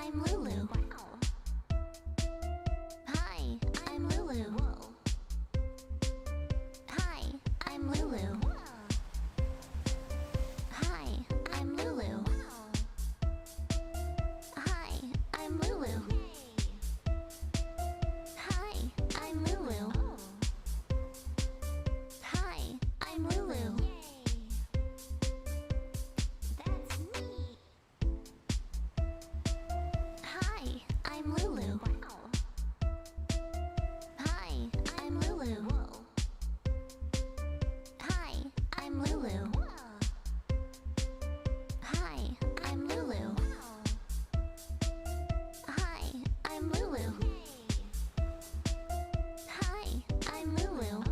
I'm Lulu. Hi, I'm Lulu. Hi, I'm Lulu. Hi, I'm Lulu. Hi, I'm Lulu. Hi, I'm Lulu. Hi, I'm Lulu. That's me. Hi, I'm Lulu. Hi, I'm Lulu. Hi, I'm Lulu. Hi, I'm Lulu. Hi, I'm Lulu. Hi, I'm Lulu.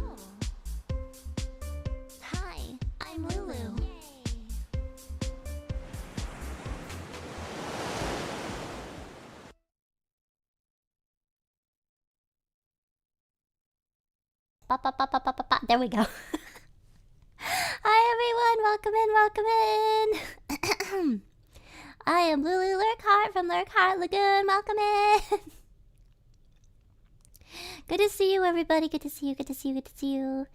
Hi, I'm Lulu. There we go. Hi everyone, welcome in. I am Lulu Lurkheart from Lurkheart Lagoon. Welcome in. Good to see you, everybody. Good to see you. Good to see you. Good to see you.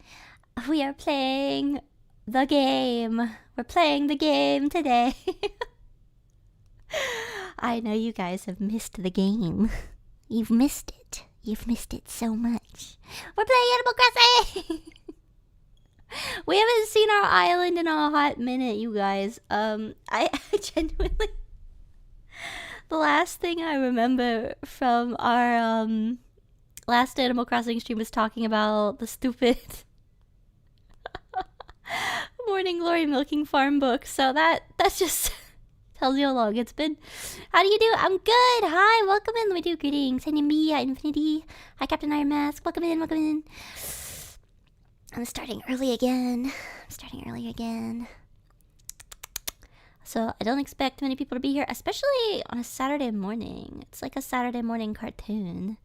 We are playing the game. We're playing the game today. I know you guys have missed the game. You've missed it. You've missed it so much. We're playing Animal Crossing. We haven't seen our island in a hot minute, you guys. I genuinely... The last thing I remember from our, last Animal Crossing stream was talking about the stupid Morning Glory Milking Farm book. So that just tells you how long it's been. How do you do? I'm good. Hi, welcome in. Let me do greetings. Hi, Nimby. Hi, Infinity. Hi, Captain Iron Mask. Welcome in. Welcome in. I'm starting early again. So I don't expect many people to be here, especially on a Saturday morning. It's like a Saturday morning cartoon.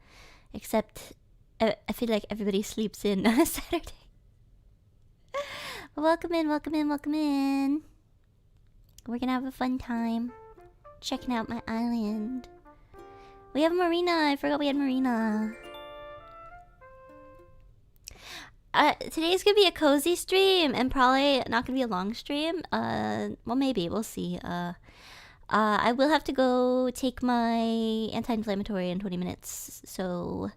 Except I feel like everybody sleeps in on a Saturday. Welcome in, welcome in, welcome in. We're gonna have a fun time checking out my island. We have Marina. I forgot we had Marina. Today's gonna be a cozy stream and probably not gonna be a long stream. Well, maybe we'll see. I will have to go take my anti-inflammatory in 20 minutes, so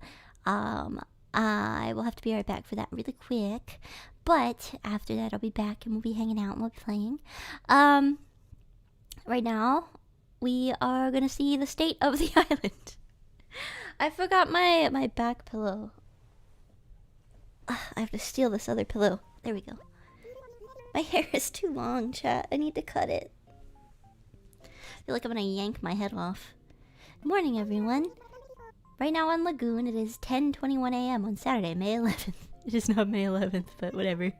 I will have to be right back for that really quick. But after that, I'll be back and we'll be hanging out and we'll be playing. Right now, we are gonna see the state of the island. I forgot my back pillow. I have to steal this other pillow. There we go. My hair is too long, chat. I need to cut it. I feel like I'm gonna yank my head off. Good morning, everyone. Right now on Lagoon, it is 10:21 a.m. on Saturday, May 11th. It is not May 11th, but whatever.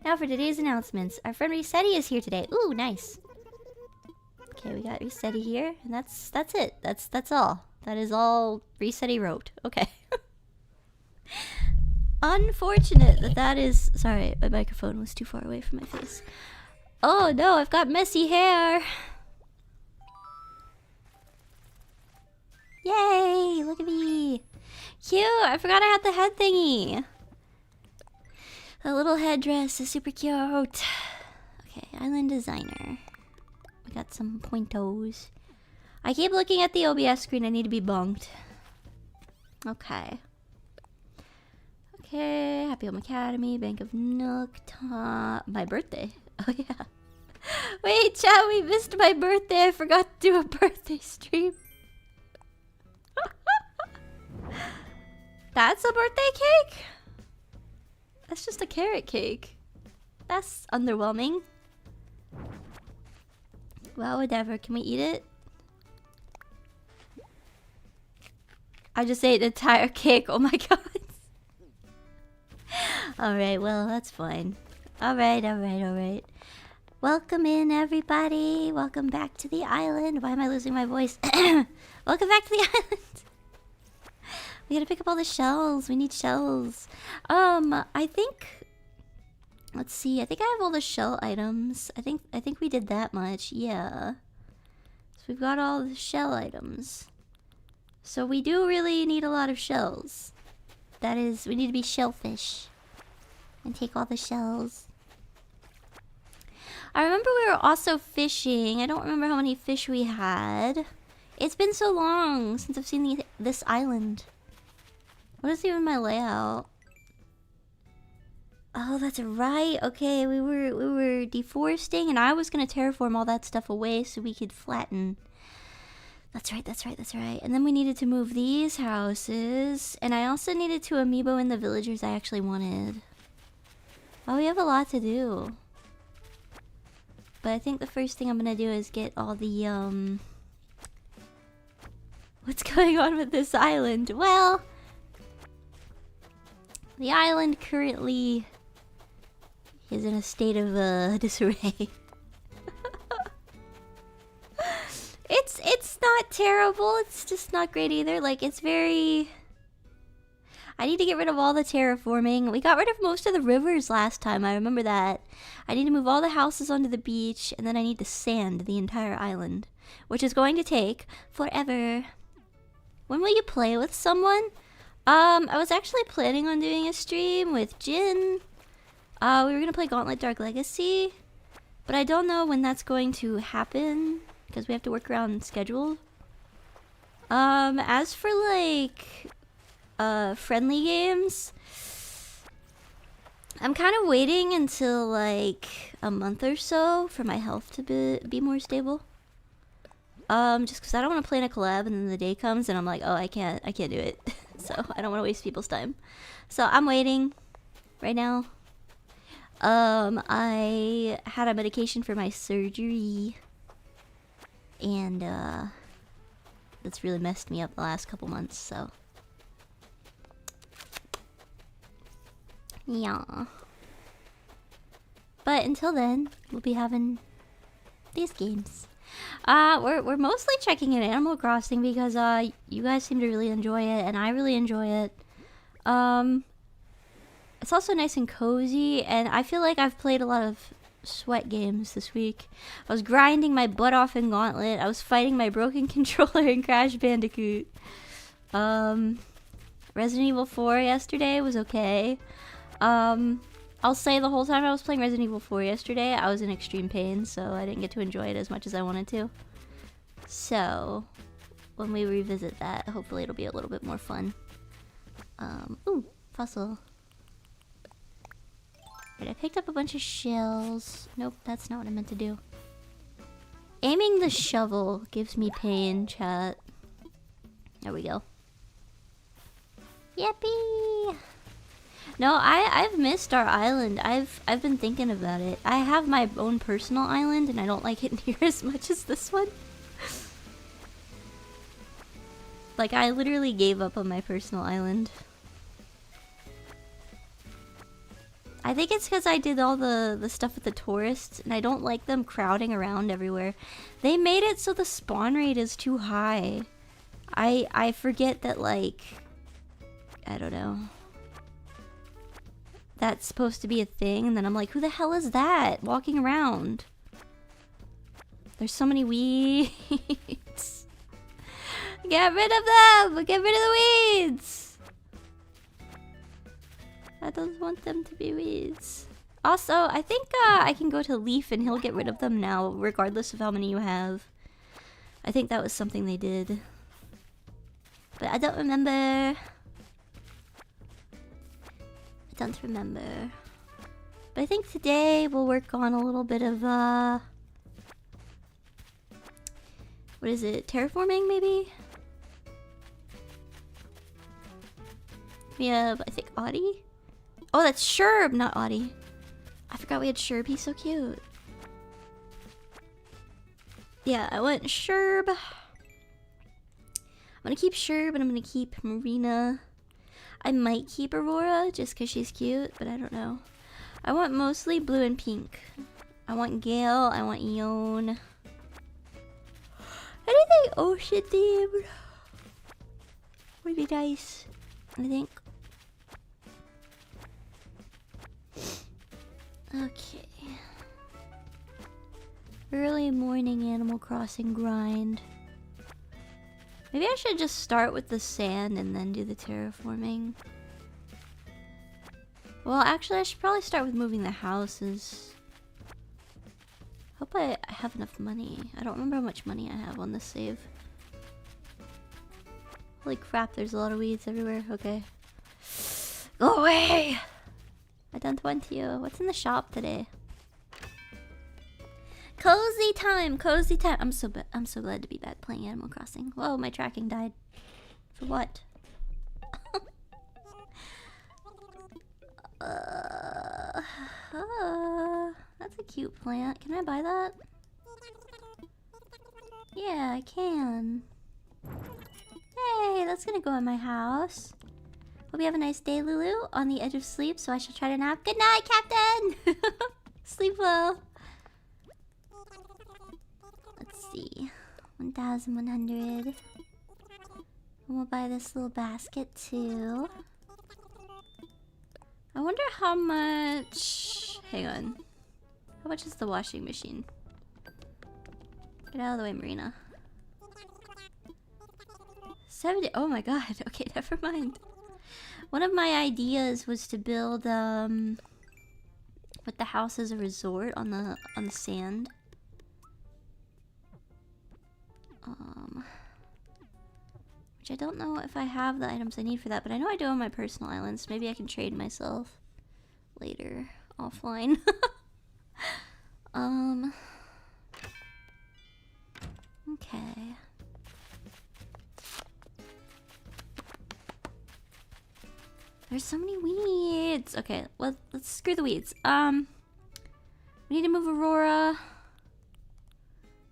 Now for today's announcements. Our friend Resetti is here today. Ooh, nice. Okay, we got Resetti here, and that's it. That's all. That is all Resetti wrote. Okay. Unfortunate that is... Sorry, my microphone was too far away from my face. Oh no, I've got messy hair. Yay, look at me. Cute, I forgot I had the head thingy. The little headdress is super cute. Okay, island designer. We got some pointos. I keep looking at the OBS screen. I need to be bonked. Okay. Okay, Happy Home Academy, Bank of Nook, my birthday. Oh yeah. Wait, chat, we missed my birthday. I forgot to do a birthday stream. That's a birthday cake? That's just a carrot cake. That's underwhelming. Well, whatever. Can we eat it? I just ate the entire cake. Oh my god. Alright, well, that's fine. Alright. Welcome in, everybody. Welcome back to the island. Why am I losing my voice? Welcome back to the island. We gotta pick up all the shells. We need shells. I think... Let's see. I think I have all the shell items. I think we did that much. Yeah. So we've got all the shell items. So we do really need a lot of shells. That is, we need to be shellfish. And take all the shells. I remember we were also fishing. I don't remember how many fish we had. It's been so long since I've seen this island. What is even my layout? Oh, that's right. Okay, we were deforesting, and I was gonna terraform all that stuff away so we could flatten. That's right, that's right, that's right. And then we needed to move these houses, and I also needed to amiibo in the villagers I actually wanted. Oh, we have a lot to do. But I think the first thing I'm gonna do is get all the, what's going on with this island? Well, the island currently is in a state of, disarray. It's not terrible, it's just not great either. Like, it's very... I need to get rid of all the terraforming. We got rid of most of the rivers last time, I remember that. I need to move all the houses onto the beach, and then I need to sand the entire island. Which is going to take forever. When will you play with someone? I was actually planning on doing a stream with Jin. We were gonna play Gauntlet Dark Legacy. But I don't know when that's going to happen, because we have to work around schedule. As for like... friendly games, I'm kind of waiting until like a month or so for my health to be more stable. Just because I don't want to play in a collab and then the day comes and I'm like, oh, I can't do it. So I don't want to waste people's time. So I'm waiting right now. I had a medication for my surgery, and that's really messed me up the last couple months. So. Yeah. But until then, we'll be having these games. We're mostly checking in Animal Crossing because you guys seem to really enjoy it and I really enjoy it. It's also nice and cozy, and I feel like I've played a lot of sweat games this week. I was grinding my butt off in Gauntlet. I was fighting my broken controller in Crash Bandicoot. Resident Evil 4 yesterday was okay. I'll say the whole time I was playing Resident Evil 4 yesterday, I was in extreme pain, so I didn't get to enjoy it as much as I wanted to. So, when we revisit that, hopefully it'll be a little bit more fun. Ooh, fossil. Right, I picked up a bunch of shells. Nope, that's not what I meant to do. Aiming the shovel gives me pain, chat. There we go. Yippee! No, I've missed our island. I've been thinking about it. I have my own personal island, and I don't like it near as much as this one. Like, I literally gave up on my personal island. I think it's because I did all the stuff with the tourists, and I don't like them crowding around everywhere. They made it so the spawn rate is too high. I forget that, like, I don't know. That's supposed to be a thing, and then I'm like, who the hell is that walking around? There's so many weeds. Get rid of them! Get rid of the weeds! I don't want them to be weeds. Also, I think I can go to Leaf and he'll get rid of them now, regardless of how many you have. I think that was something they did. But I don't remember. I don't remember. But I think today we'll work on a little bit of, what is it? Terraforming, maybe? We have, I think, Audie? Oh, that's Sherb, not Audie. I forgot we had Sherb. He's so cute. Yeah, I want Sherb. I'm gonna keep Sherb, and I'm gonna keep Marina. I might keep Aurora, just because she's cute, but I don't know. I want mostly blue and pink. I want Gale. I want Eon. Anything ocean themed would be nice, I think. Okay. Early morning Animal Crossing grind. Maybe I should just start with the sand and then do the terraforming. Well, actually, I should probably start with moving the houses. Hope I have enough money. I don't remember how much money I have on this save. Holy crap, there's a lot of weeds everywhere. Okay. Go away! I don't want you. What's in the shop today? Cozy time! Cozy time! I'm so glad to be back playing Animal Crossing. Whoa, my tracking died. For what? That's a cute plant. Can I buy that? Yeah, I can. Hey, that's gonna go in my house. Hope you have a nice day, Lulu. On the edge of sleep, so I shall try to nap. Good night, Captain! Sleep well. Let's see. 1,100. And we'll buy this little basket, too. I wonder how much... Hang on. How much is the washing machine? Get out of the way, Marina. 70. Oh my god. Okay, never mind. One of my ideas was to build with the house as a resort on the sand. Which I don't know if I have the items I need for that, but I know I do on my personal islands. So maybe I can trade myself later offline. Okay. There's so many weeds. Okay, well, let's screw the weeds. We need to move Aurora,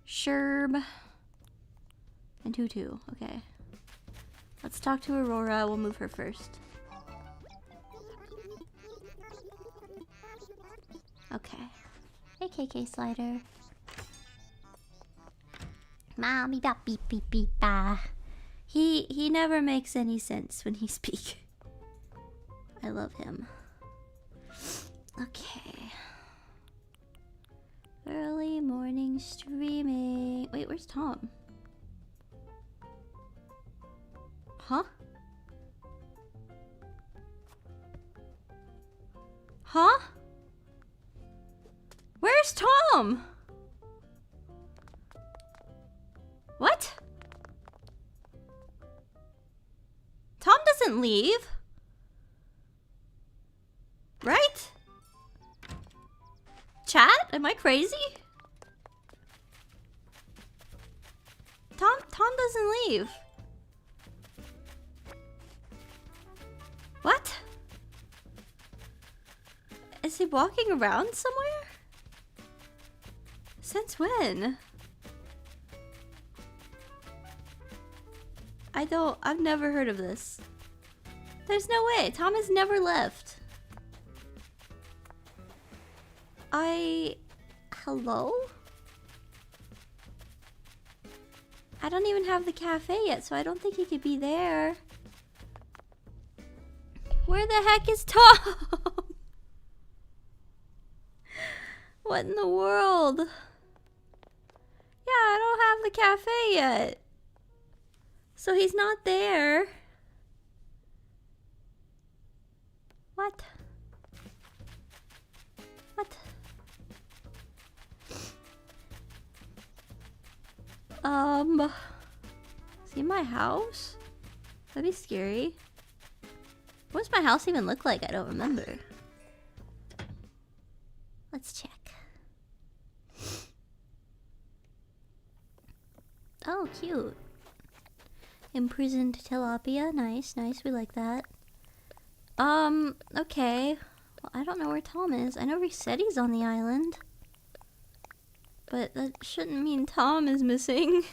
Sherb, and Tutu. Okay. Let's talk to Aurora. We'll move her first. Okay. Hey, KK Slider. Mommy da beep beep beep ba. He never makes any sense when he speaks. I love him. Okay. Early morning streaming. Wait, where's Tom? Huh? Huh? Where's Tom? What? Tom doesn't leave. Right? Chat? Am I crazy? Tom doesn't leave. What? Is he walking around somewhere? Since when? I've never heard of this. There's no way. Tom has never left. Hello? I don't even have the cafe yet, so I don't think he could be there. Where the heck is Tom? What in the world? Yeah, I don't have the cafe yet. So he's not there. What? What? Is he in my house? That'd be scary. What does my house even look like? I don't remember. Let's check. Oh, cute. Imprisoned tilapia. Nice, nice. We like that. Okay. Well, I don't know where Tom is. I know Resetti's on the island. But that shouldn't mean Tom is missing.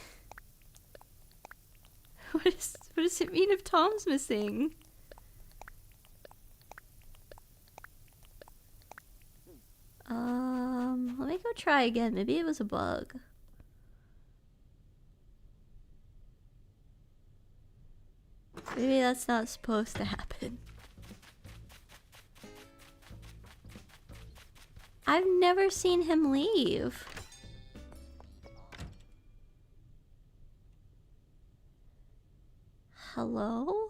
What does it mean if Tom's missing? Let me go try again. Maybe it was a bug. Maybe that's not supposed to happen. I've never seen him leave. Hello?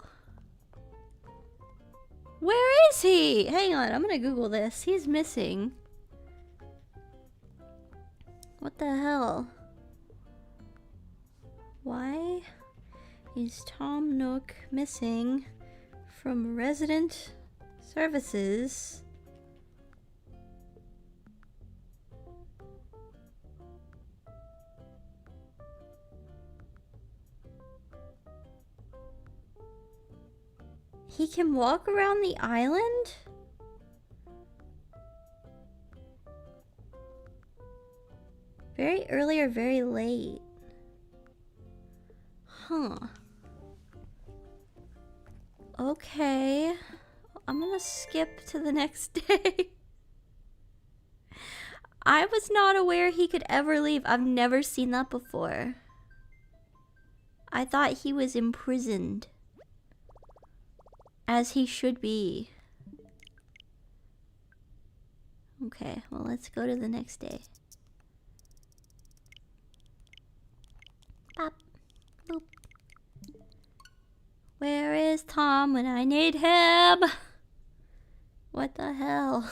Where is he? Hang on, I'm gonna Google this. He's missing. What the hell? Why is Tom Nook missing from resident services? He can walk around the island? Very early or very late? Huh. Okay. I'm gonna skip to the next day. I was not aware he could ever leave. I've never seen that before. I thought he was imprisoned. As he should be. Okay, well, let's go to the next day. Pop. Boop. Where is Tom when I need him? What the hell?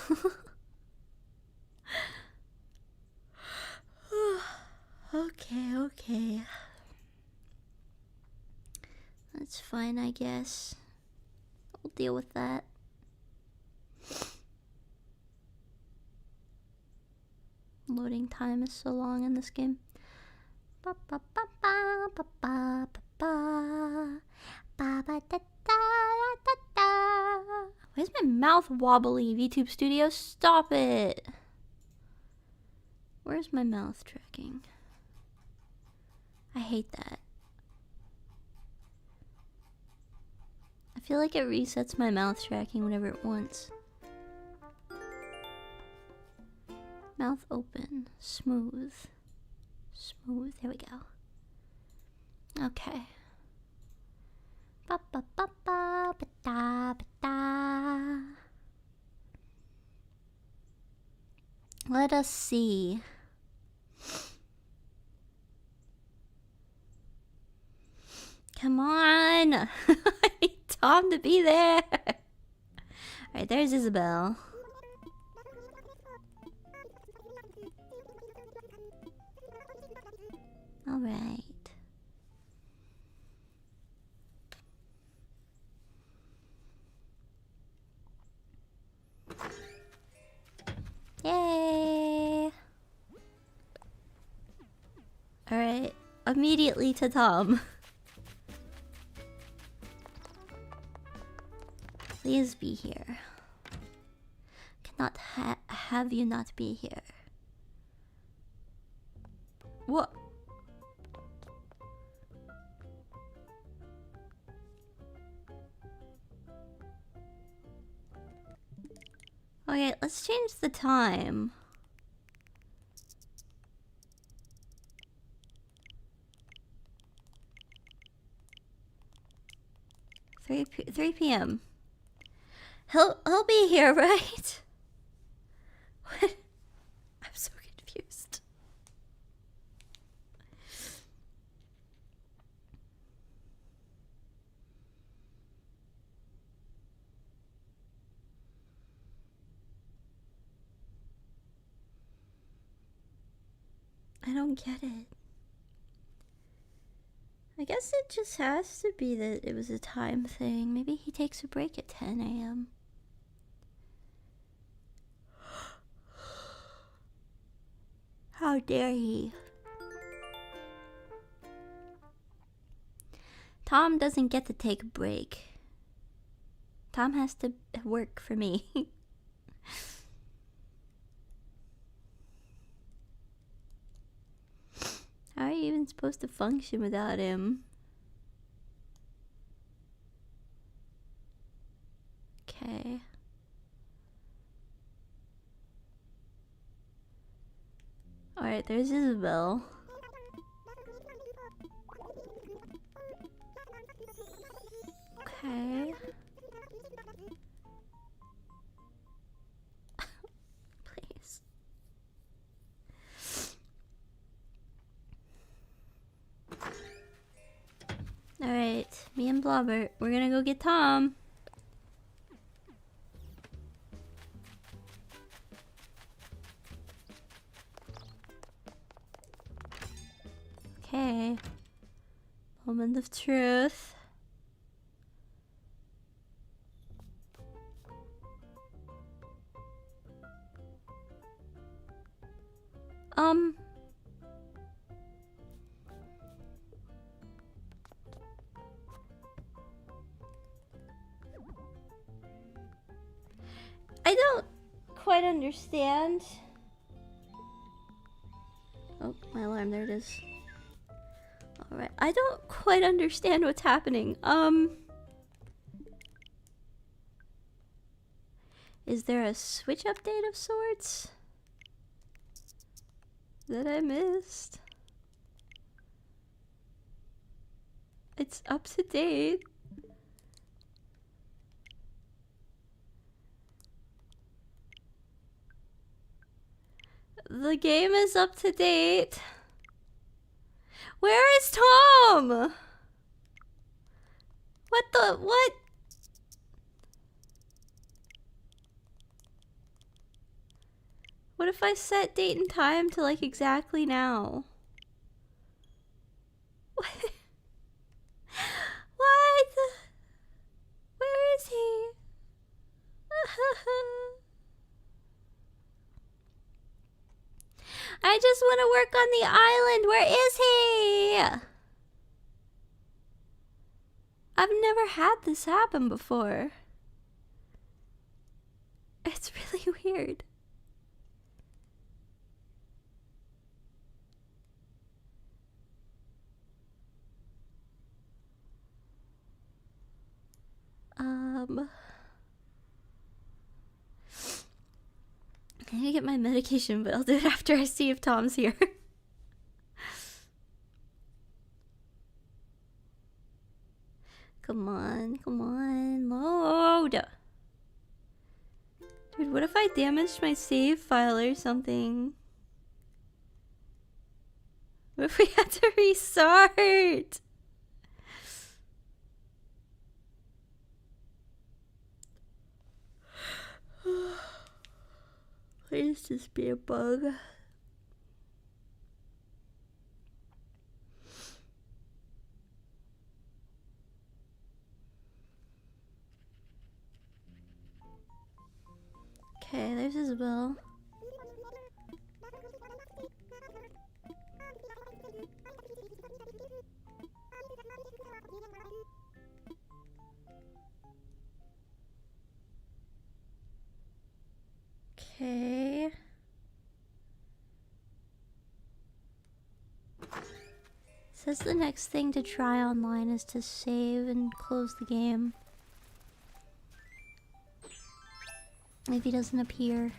Okay. That's fine, I guess. We'll deal with that. Loading time is so long in this game. Why is my mouth wobbly? VTube Studio, stop it. Where's my mouth tracking? I hate that. I feel like it resets my mouth tracking whenever it wants. Mouth open. Smooth. Smooth. There we go. Okay. Ba ba ba ba ba da ba da. Let us see. Come on! I need Tom to be there! Alright, there's Isabel. Alright. Yay! Alright, immediately to Tom. Please be here. Cannot have you not be here. What? Okay, let's change the time. 3 p.m. He'll be here, right? What? I'm so confused. I don't get it. I guess it just has to be that it was a time thing. Maybe he takes a break at 10 a.m. How dare he? Tom doesn't get to take a break. Tom has to work for me. How are you even supposed to function without him? Okay. Alright, there's Isabel. Okay. Please. Alright, me and Blobbert, we're gonna go get Tom. Okay. Moment of truth. I don't quite understand. Oh, my alarm, there it is. Alright, I don't quite understand what's happening. Is there a Switch update of sorts that I missed? It's up to date. The game is up to date. Where is Tom? What? What if I set date and time to like exactly now? What? What? Where is he? I just want to work on the island. Where is he? I've never had this happen before. It's really weird. I need to get my medication, but I'll do it after I see if Tom's here. Come on, load! Dude, what if I damaged my save file or something? What if we had to restart? Please just be a bug. Okay, there's his bill. Okay. Says the next thing to try online is to save and close the game. If he doesn't appear.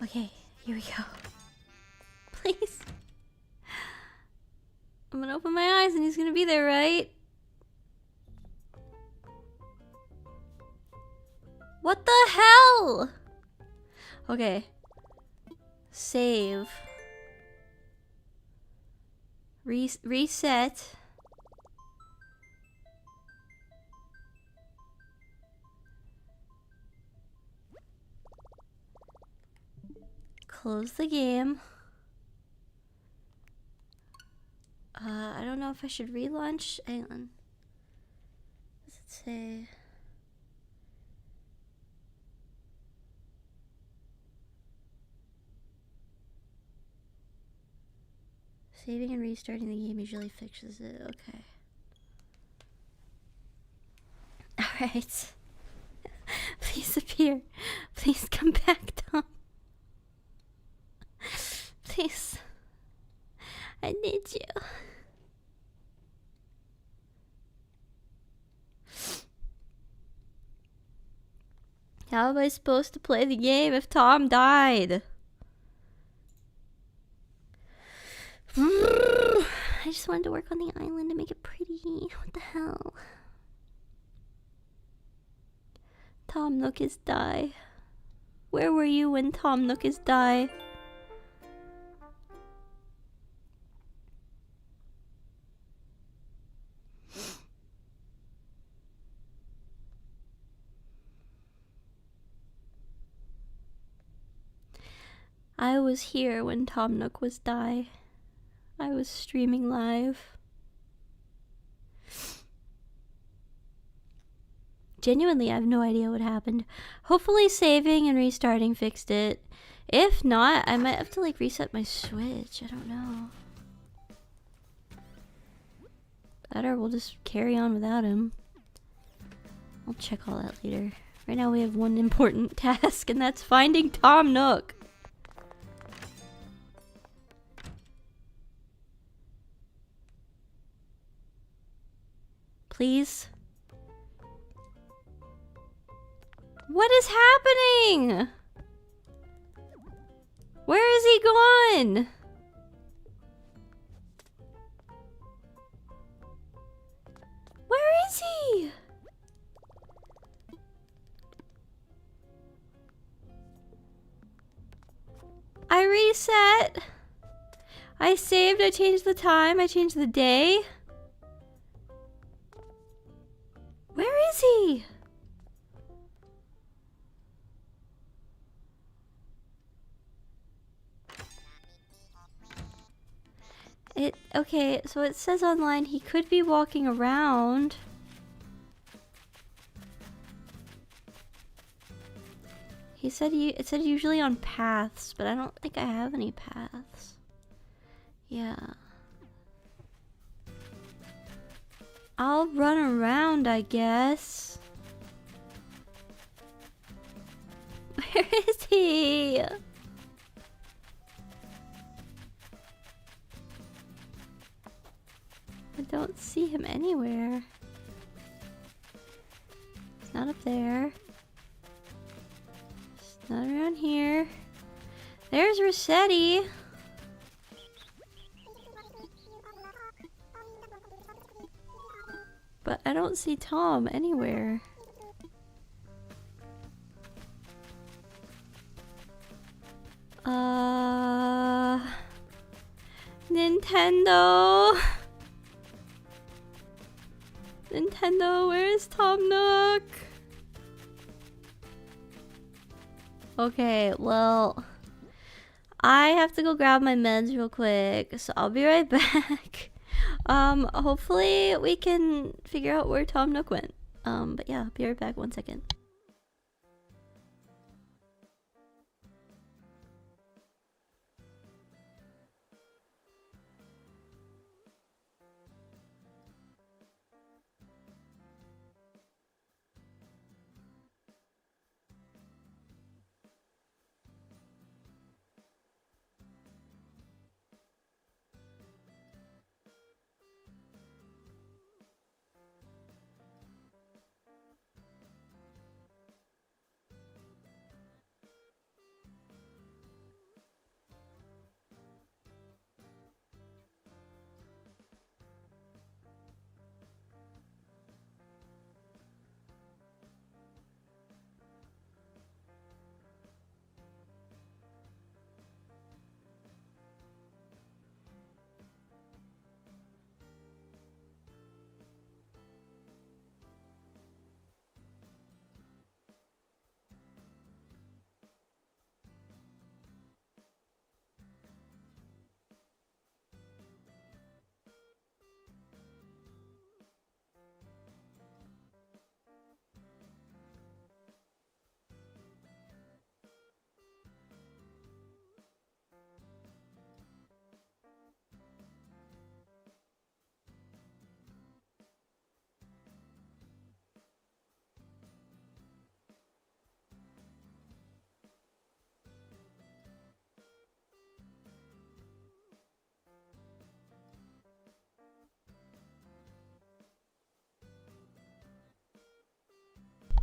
Okay, here we go. Please. I'm gonna open my eyes and he's gonna be there, right? What the hell? Okay. Save. Reset. Close the game. I don't know if I should relaunch. Hang on. What does it say? Saving and restarting the game usually fixes it. Okay. Alright. Please appear. Please come back, Tom. Please. I need you. How am I supposed to play the game if Tom died? I just wanted to work on the island to make it pretty. What the hell? Tom Nookis die. Where were you when Tom Nookis died? I was here when Tom Nook was die. I was streaming live. Genuinely, I have no idea what happened. Hopefully saving and restarting fixed it. If not, I might have to like reset my Switch. I don't know. That or we'll just carry on without him. I'll check all that later. Right now we have one important task, and that's finding Tom Nook. Please. What is happening? Where is he gone? Where is he? I reset. I saved, I changed the time, I changed the day. Where is he? Okay, so it says online he could be walking around. He said it said usually on paths, but I don't think I have any paths. Yeah. I'll run around, I guess. Where is he? I don't see him anywhere. He's not up there. He's not around here. There's Rossetti. But I don't see Tom anywhere. Nintendo. Nintendo, where's Tom Nook? Okay, well, I have to go grab my meds real quick, so I'll be right back. Hopefully we can figure out where Tom Nook went. But yeah, I'll be right back, 1 second.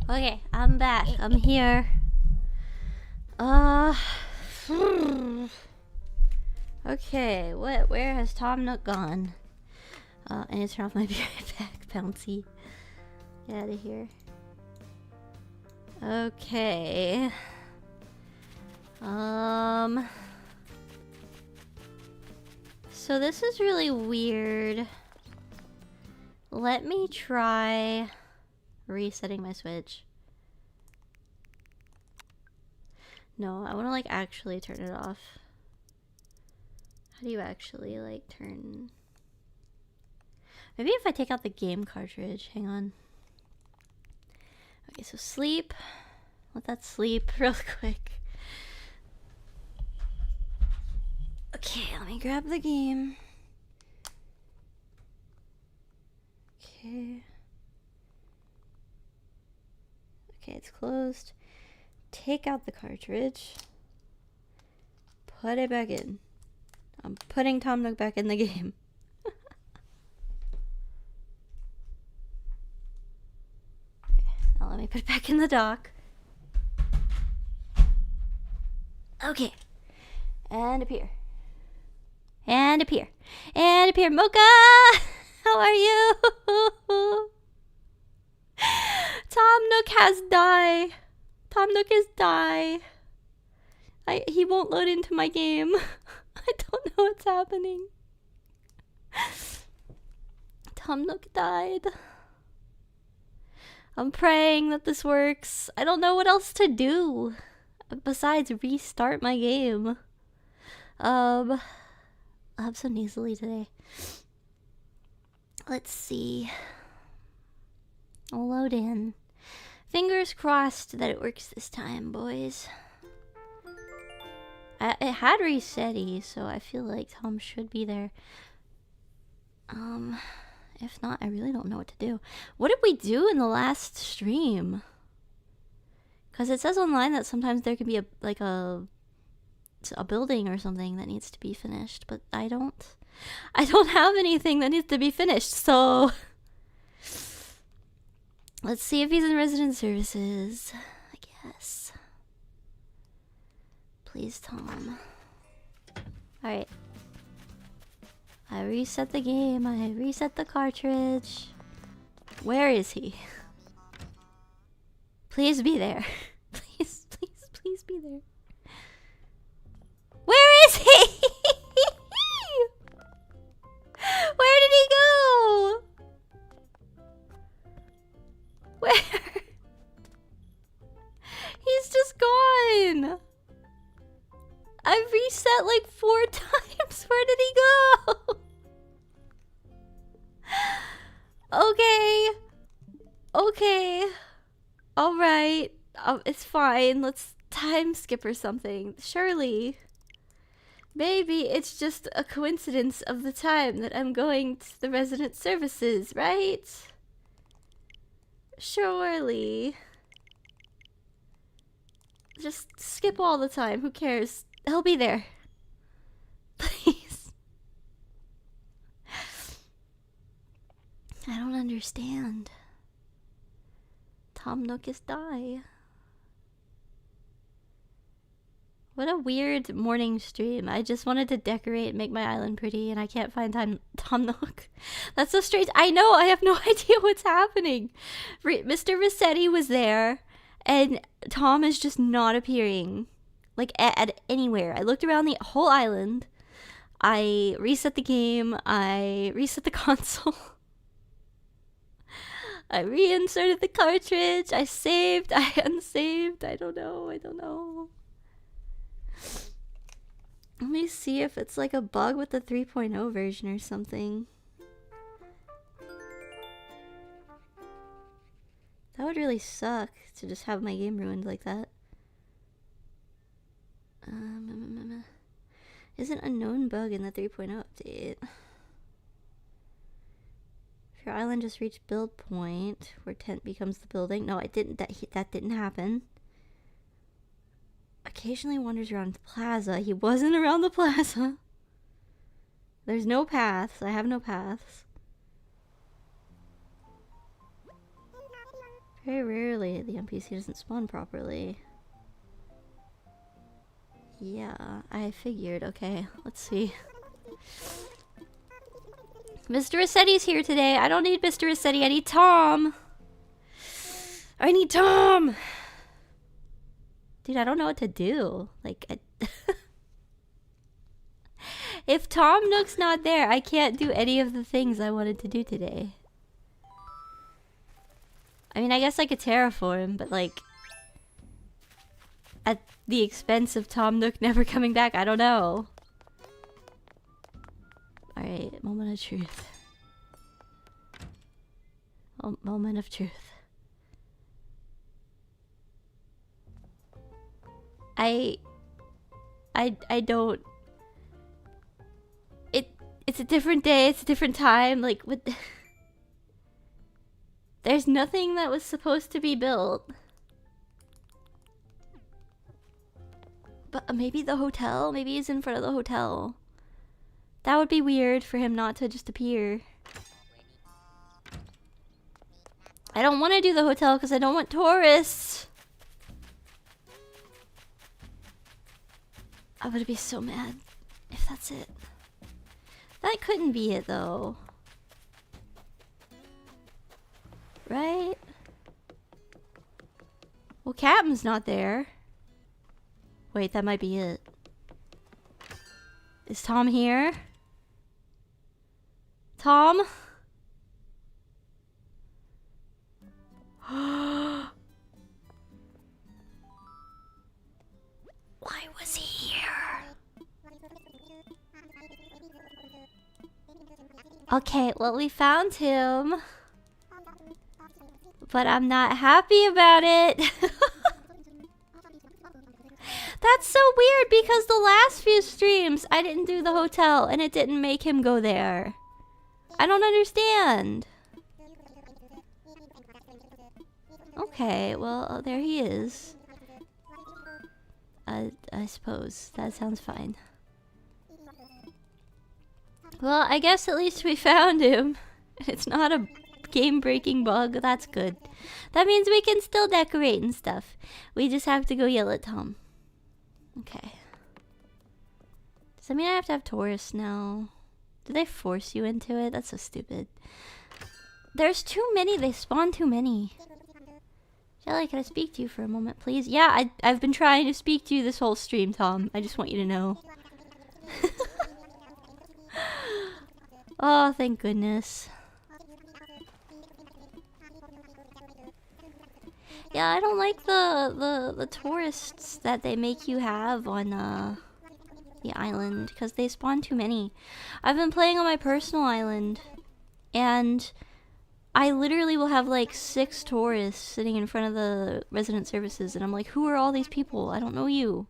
Okay, I'm back. I'm here. Okay, where has Tom Nook gone? I need to turn off my be right back, bouncy. Get out of here. Okay. So this is really weird. Let me try resetting my Switch. No, I want to like actually turn it off. How do you actually like turn? Maybe if I take out the game cartridge. Hang on. Okay, so sleep. Let that sleep real quick. Okay, let me grab the game. Okay. Okay, it's closed. Take out the cartridge. Put it back in. I'm putting Tom Nook back in the game. Okay, now let me put it back in the dock. Okay. And appear. And appear. And appear. Mocha! How are you? Tom Nook has die. Tom Nook is die. He won't load into my game. I don't know what's happening. Tom Nook died. I'm praying that this works. I don't know what else to do besides restart my game. I'm so nasally today. Let's see. I'll load in. Fingers crossed that it works this time, boys. It had resetty, so I feel like Tom should be there. If not, I really don't know what to do. What did we do in the last stream? Because it says online that sometimes there can be a building or something that needs to be finished, but I don't have anything that needs to be finished, so let's see if he's in resident services, I guess. Please, Tom. Alright. I reset the game. I reset the cartridge. Where is he? Please be there. Please, please, please be there. Where is he? Where did he go? Where? He's just gone. I've reset like 4 times. Where did he go? Okay. Okay. Alright. It's fine. Let's time skip or something. Surely. Maybe it's just a coincidence of the time that I'm going to the resident services, right? Surely. Just skip all the time. Who cares? He'll be there. Please. I don't understand. Tom Nook is die. What a weird morning stream. I just wanted to decorate and make my island pretty, and I can't find Tom Nook. That's so strange. I know, I have no idea what's happening. Mr. Rossetti was there, and Tom is just not appearing. Like, at anywhere. I looked around the whole island. I reset the game. I reset the console. I reinserted the cartridge. I saved. I unsaved. I don't know. Let me see if it's like a bug with the 3.0 version or something. That would really suck to just have my game ruined like that. Is an unknown bug in the 3.0 update. If your island just reached build point where tent becomes the building. No, it didn't. That didn't happen. Occasionally wanders around the plaza. He wasn't around the plaza. There's no paths. I have no paths. Very rarely the NPC doesn't spawn properly. Yeah, I figured. Okay, let's see. Mr. Rossetti's here today. I don't need Mr. Rossetti. I need Tom. I need Tom. Dude, I don't know what to do. Like, if Tom Nook's not there, I can't do any of the things I wanted to do today. I mean, I guess I could terraform, but like, at the expense of Tom Nook never coming back. I don't know. Alright, moment of truth. Oh, moment of truth. I don't... It's a different day, it's a different time, like, what... There's nothing that was supposed to be built. But maybe the hotel? Maybe he's in front of the hotel. That would be weird for him not to just appear. I don't want to do the hotel because I don't want tourists. I would be so mad if that's it. That couldn't be it though. Right? Well, Captain's not there. Wait, that might be it. Is Tom here? Tom? Why was he here? Okay, well, we found him. But I'm not happy about it. That's so weird because the last few streams I didn't do the hotel and it didn't make him go there. I don't understand. Okay, well, there he is. I suppose. That sounds fine. Well, I guess at least we found him. It's not a game-breaking bug. That's good. That means we can still decorate and stuff. We just have to go yell at Tom. Okay. Does that mean I have to have tourists now? Do they force you into it? That's so stupid. There's too many. They spawn too many. Jelly, can I speak to you for a moment, please? Yeah, I've been trying to speak to you this whole stream, Tom. I just want you to know. Oh, thank goodness. Yeah, I don't like the tourists that they make you have on the island because they spawn too many. I've been playing on my personal island and I literally will have like 6 tourists sitting in front of the resident services and I'm like, who are all these people? I don't know you.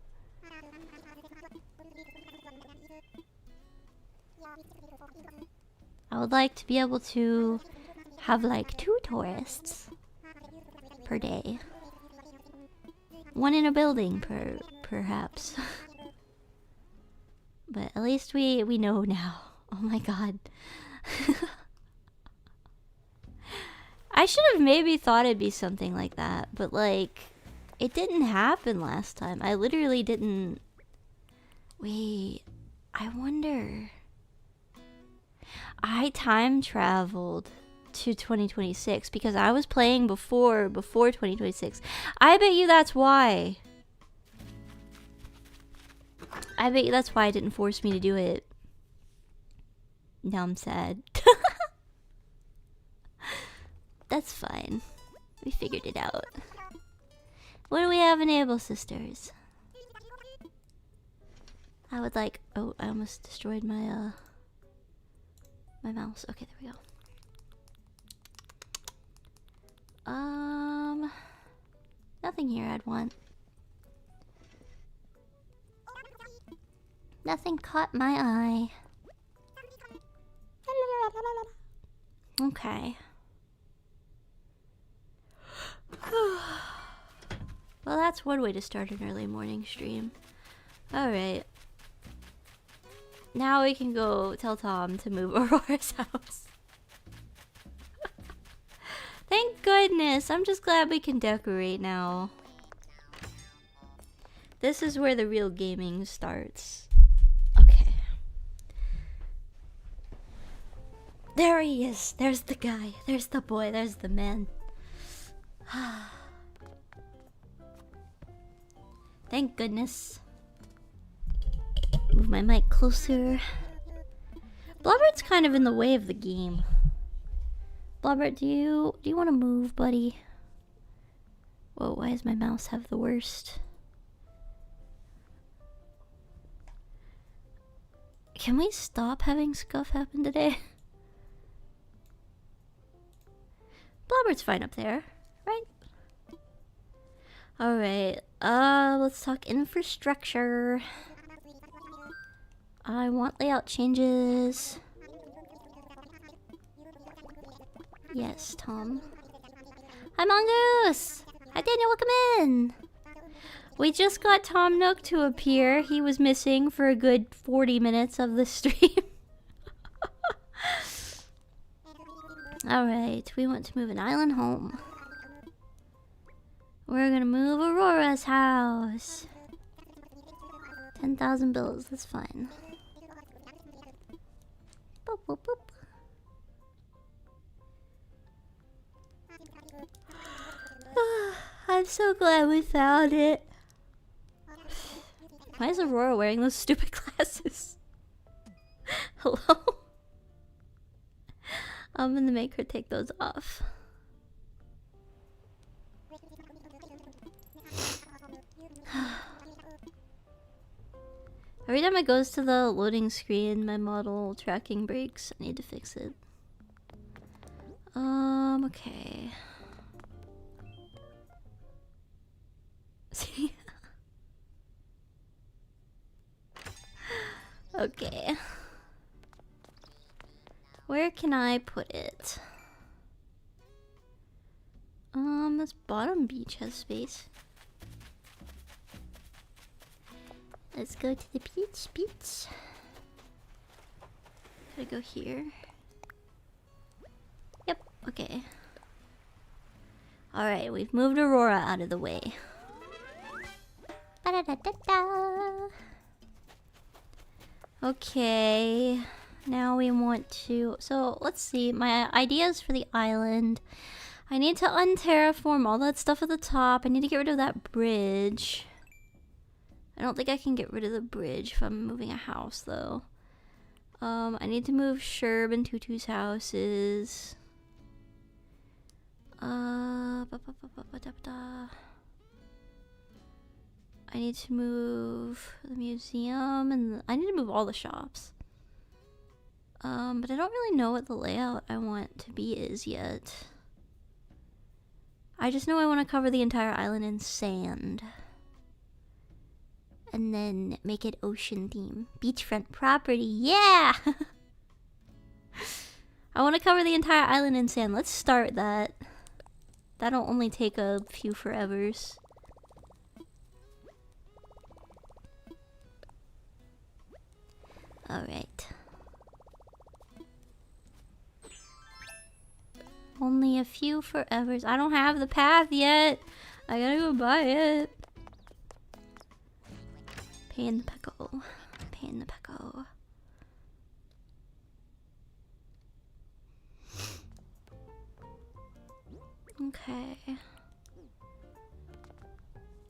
I would like to be able to have like 2 tourists per day. 1 in a building perhaps. But at least we know now. Oh my god. I should have maybe thought it'd be something like that, but like it didn't happen last time. I literally didn't. Wait, I wonder. I time traveled to 2026 because I was playing before 2026. I bet you that's why. I bet you that's why it didn't force me to do it. Now I'm sad. That's fine. We figured it out. What do we have enabled, sisters? I would like... Oh, I almost destroyed my, my mouse. Okay, there we go. Nothing here I'd want. Nothing caught my eye. Okay. Well, that's one way to start an early morning stream. Alright. Now we can go tell Tom to move Aurora's house. Thank goodness. I'm just glad we can decorate now. This is where the real gaming starts. Okay. There he is. There's the guy. There's the boy. There's the man. Thank goodness. Move my mic closer. Blubbert's kind of in the way of the game. Blubbert, do you want to move, buddy? Whoa, why does my mouse have the worst? Can we stop having scuff happen today? Blobber's fine up there, right? Alright, let's talk infrastructure. I want layout changes. Yes, Tom. Hi, Mongoose! Hi, Daniel, welcome in! We just got Tom Nook to appear. He was missing for a good 40 minutes of the stream. Alright, we want to move an island home. We're gonna move Aurora's house. 10,000 bills, that's fine. Boop, boop, boop. I'm so glad we found it. Why is Aurora wearing those stupid glasses? Hello? I'm gonna make her take those off. Every time it goes to the loading screen, my model tracking breaks. I need to fix it. Okay. Okay. Where can I put it? This bottom beach has space. Let's go to the beach. Gotta go here. Yep, okay. Alright, we've moved Aurora out of the way. Ba-da-da-da-da. Okay. Now we want to... So, let's see. My ideas for the island. I need to unterraform all that stuff at the top. I need to get rid of that bridge. I don't think I can get rid of the bridge if I'm moving a house, though. I need to move Sherb and Tutu's houses. I need to move the museum and I need to move all the shops. But I don't really know what the layout I want to be is yet. I just know I want to cover the entire island in sand. And then make it ocean theme. Beachfront property, yeah! I want to cover the entire island in sand. Let's start that. That'll only take a few forevers. Alright. Only a few forevers. I don't have the path yet. I gotta go buy it. Pain the peckle. Pain the peckle. Okay.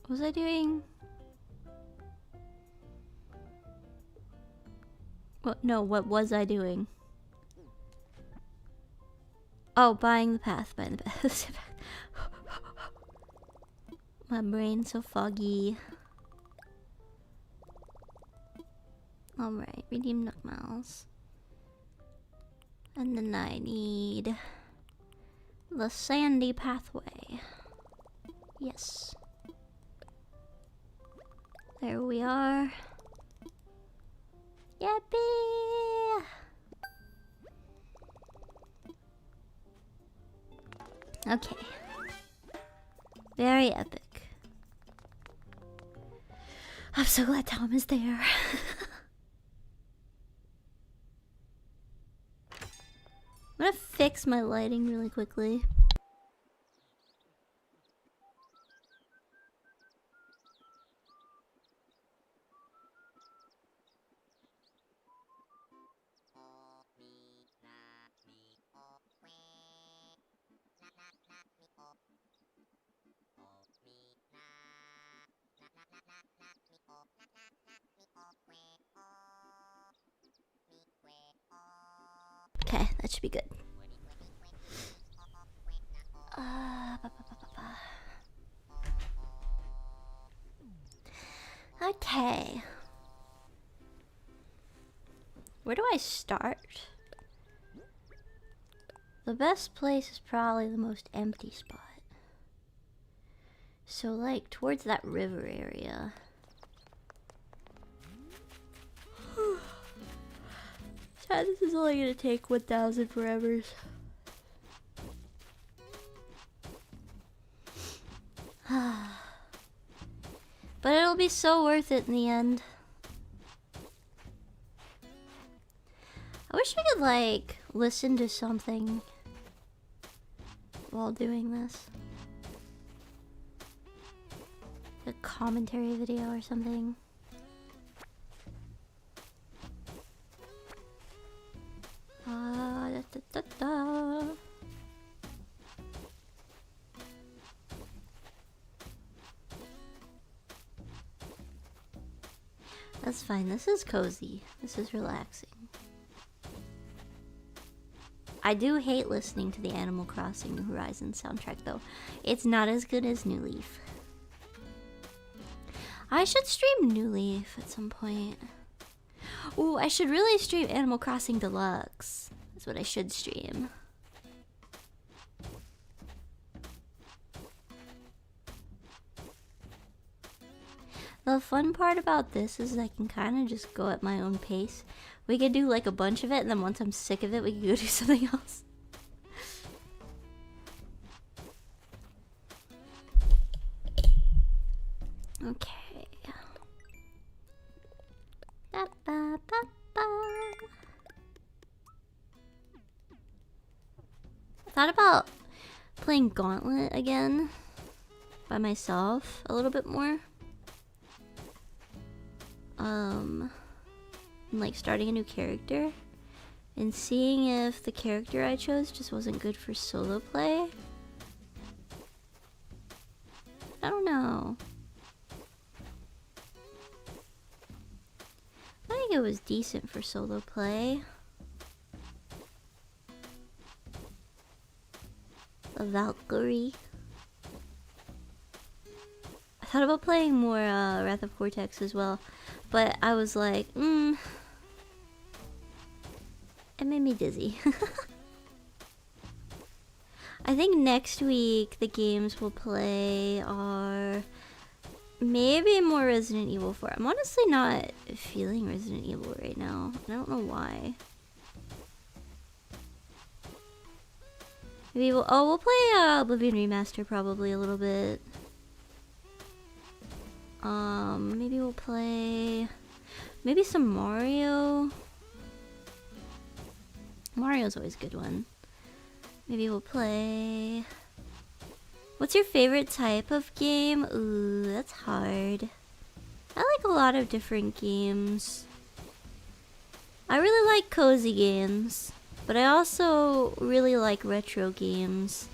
What was I doing? What? No, what was I doing? Oh, buying the path, buying the path. My brain's so foggy. Alright, redeem Nook Miles. And then I need the sandy pathway. Yes. There we are. Yippee! Okay. Very epic. I'm so glad Tom is there. I'm gonna fix my lighting really quickly. Okay, that should be good. Okay. Where do I start? The best place is probably the most empty spot. So, like, towards that river area. Sad, this is only gonna take 1,000 forevers. But it'll be so worth it in the end. I wish I could, like, listen to something while doing this. A commentary video or something. Da, da, da, da. That's fine. This is cozy. This is relaxing. I do hate listening to the Animal Crossing New Horizons soundtrack, though. It's not as good as New Leaf. I should stream New Leaf at some point. Ooh, I should really stream Animal Crossing Deluxe. That's what I should stream. The fun part about this is I can kind of just go at my own pace. We could do like a bunch of it, and then once I'm sick of it, we can go do something else. Okay. Ba, ba, ba, ba. I thought about playing Gauntlet again by myself a little bit more. And like starting a new character and seeing if the character I chose just wasn't good for solo play. I don't know. I think it was decent for solo play. A Valkyrie. I thought about playing more Wrath of Cortex as well, but I was like, it made me dizzy. I think next week the games we'll play are maybe more Resident Evil 4. I'm honestly not feeling Resident Evil right now. I don't know why. Maybe we'll play Oblivion Remaster probably a little bit. Maybe we'll play maybe some Mario. Mario's always a good one. Maybe we'll play... What's your favorite type of game? Ooh, that's hard. I like a lot of different games. I really like cozy games, but I also really like retro games.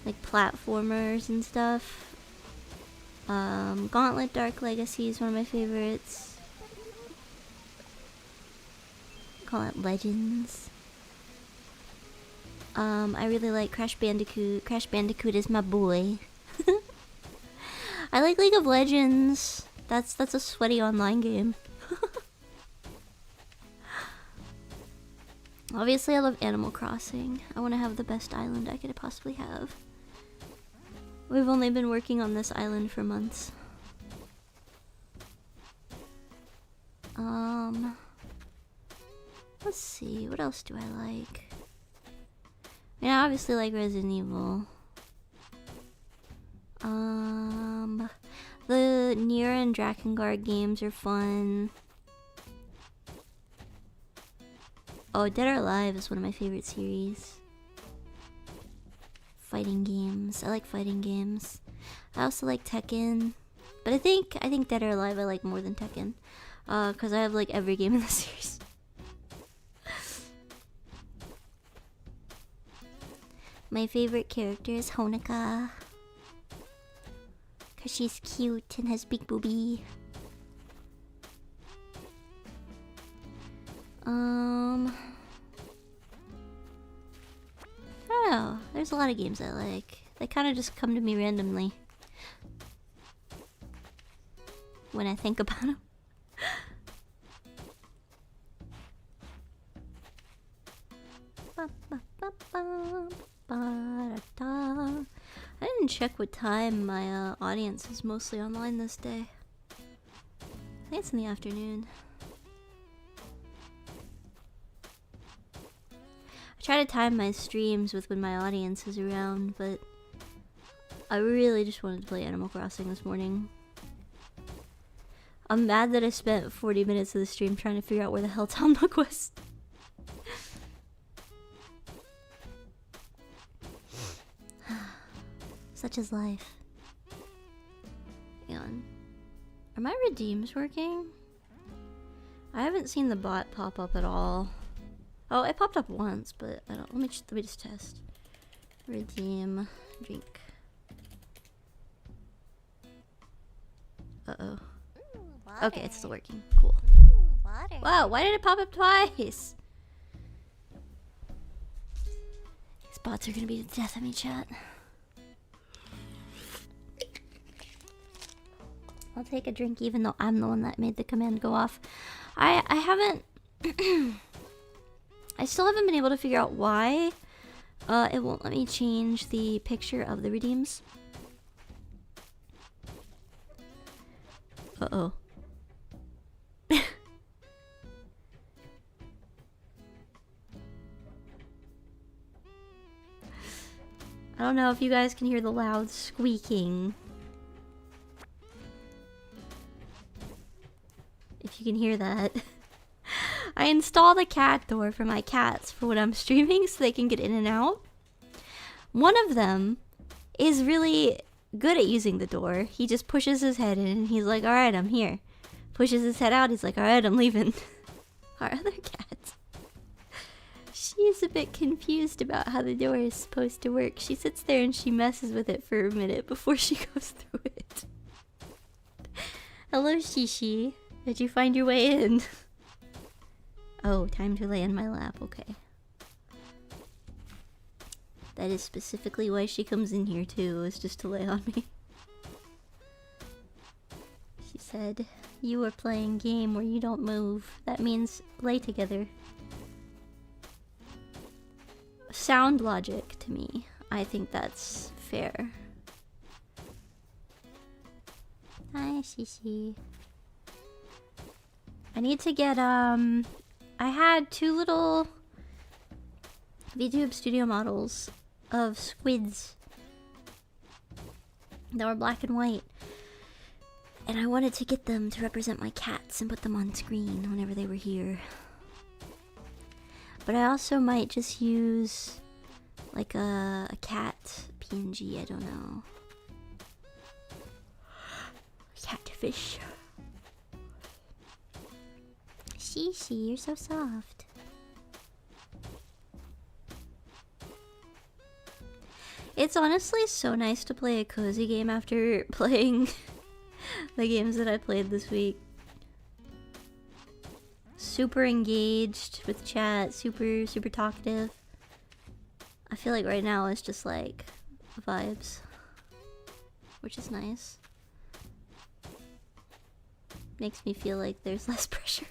Like platformers and stuff. Gauntlet Dark Legacy is one of my favorites. Call it Legends. I really like Crash Bandicoot. Crash Bandicoot is my boy. I like League of Legends. That's a sweaty online game. Obviously, I love Animal Crossing. I want to have the best island I could possibly have. We've only been working on this island for months. Let's see, what else do I like? I mean, I obviously like Resident Evil. The Nier and Drakengard games are fun. Oh, Dead or Alive is one of my favorite series. Fighting games. I like fighting games. I also like Tekken. But I think Dead or Alive I like more than Tekken. Cause I have like every game in the series. My favorite character is Honoka. Cause she's cute and has big boobie. I don't know. There's a lot of games I like. They kind of just come to me randomly when I think about them. I didn't check what time my audience is mostly online this day. I think it's in the afternoon. I try to time my streams with when my audience is around, but I really just wanted to play Animal Crossing this morning. I'm mad that I spent 40 minutes of the stream trying to figure out where the hell Tom Nook was. Such is life. Hang on. Are my redeems working? I haven't seen the bot pop up at all. Oh, it popped up once, but I don't. Let me just test. Redeem drink. Uh-oh. Okay, it's still working. Cool. Wow, why did it pop up twice? These bots are gonna be the death of me, chat. I'll take a drink even though I'm the one that made the command go off. I haven't... I still haven't been able to figure out why it won't let me change the picture of the redeems. Uh-oh. I don't know if you guys can hear the loud squeaking. If you can hear that. I installed a cat door for my cats for when I'm streaming so they can get in and out. One of them is really good at using the door. He just pushes his head in and he's like, alright, I'm here. Pushes his head out, he's like, alright, I'm leaving. Our other cat, she's a bit confused about how the door is supposed to work. She sits there and she messes with it for a minute before she goes through it. Hello, Shishi. Did you find your way in? Oh, time to lay in my lap, okay. That is specifically why she comes in here too, is just to lay on me. She said, you are playing game where you don't move. That means lay together. Sound logic to me. I think that's fair. Hi, Shishi. I need to get, I had 2 little VTube studio models of squids that were black and white. And I wanted to get them to represent my cats and put them on screen whenever they were here. But I also might just use like a cat PNG, I don't know. Catfish. Shishi, you're so soft. It's honestly so nice to play a cozy game after playing the games that I played this week. Super engaged with chat, super talkative. I feel like right now it's just like vibes, which is nice. Makes me feel like there's less pressure.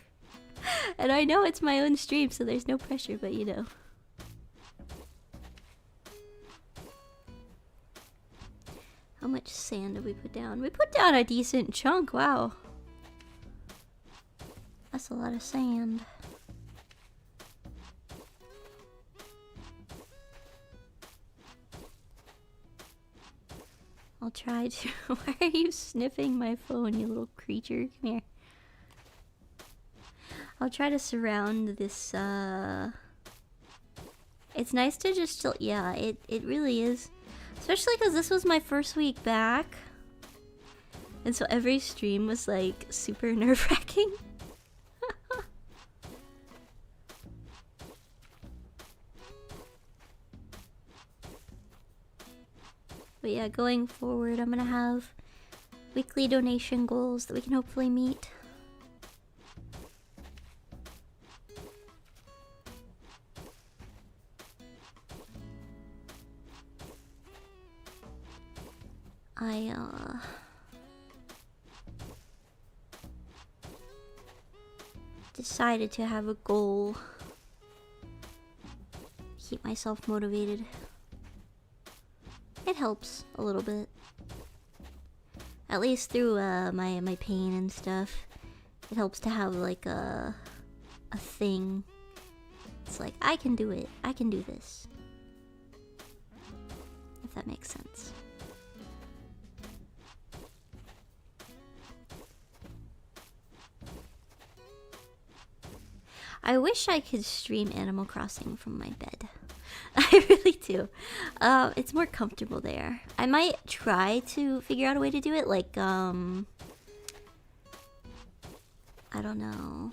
And I know it's my own stream, so there's no pressure, but you know. How much sand did we put down? We put down a decent chunk, wow. That's a lot of sand. I'll try to. Why are you sniffing my phone, you little creature? Come here. I'll try to surround this, It's nice to just chill. Yeah, it really is. Especially because this was my first week back. And so every stream was, like, super nerve-wracking. But yeah, going forward, I'm gonna have weekly donation goals that we can hopefully meet. I decided to have a goal myself motivated. It helps a little bit. At least through my pain and stuff. It helps to have like a thing. It's like, I can do it. I can do this. If that makes sense. I wish I could stream Animal Crossing from my bed. I really do. It's more comfortable there. I might try to figure out a way to do it, like, I don't know.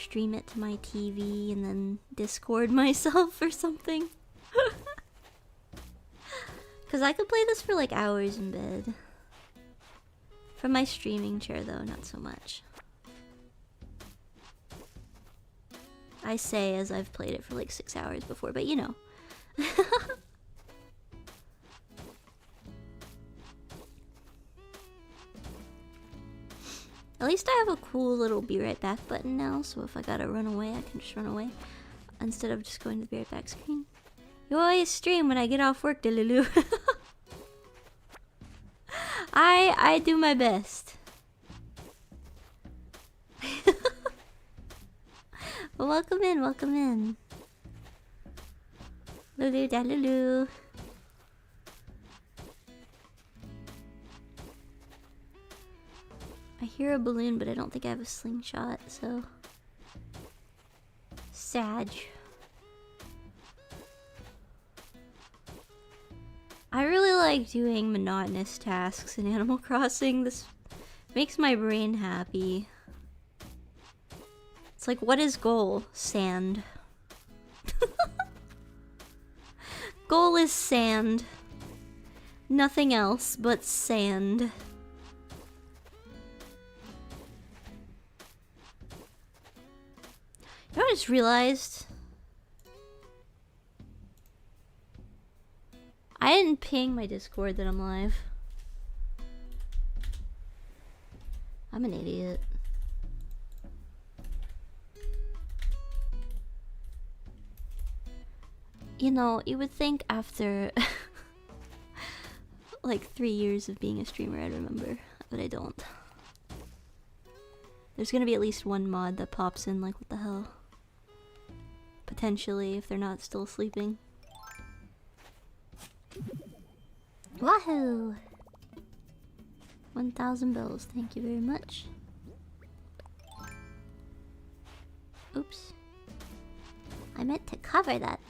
Stream it to my TV and then Discord myself or something. Because I could play this for like hours in bed. From my streaming chair though, not so much. I say as I've played it for like 6 hours before, but you know. At least I have a cool little be right back button now, so if I gotta run away, I can just run away. Instead of just going to the be right back screen. You always stream when I get off work, Lulu. I do my best. Well, welcome in, welcome in. Lulu da Lulu. I hear a balloon, but I don't think I have a slingshot, so... Sag. I really like doing monotonous tasks in Animal Crossing. This makes my brain happy. It's like, what is goal? Sand. Goal is sand. Nothing else but sand. You know what I just realized? I didn't ping my Discord that I'm live. I'm an idiot. You know, you would think after like 3 years of being a streamer I'd remember, but I don't. There's gonna be at least one mod that pops in like, what the hell? Potentially, if they're not still sleeping. Wahoo! 1,000 bells, thank you very much. Oops. I meant to cover that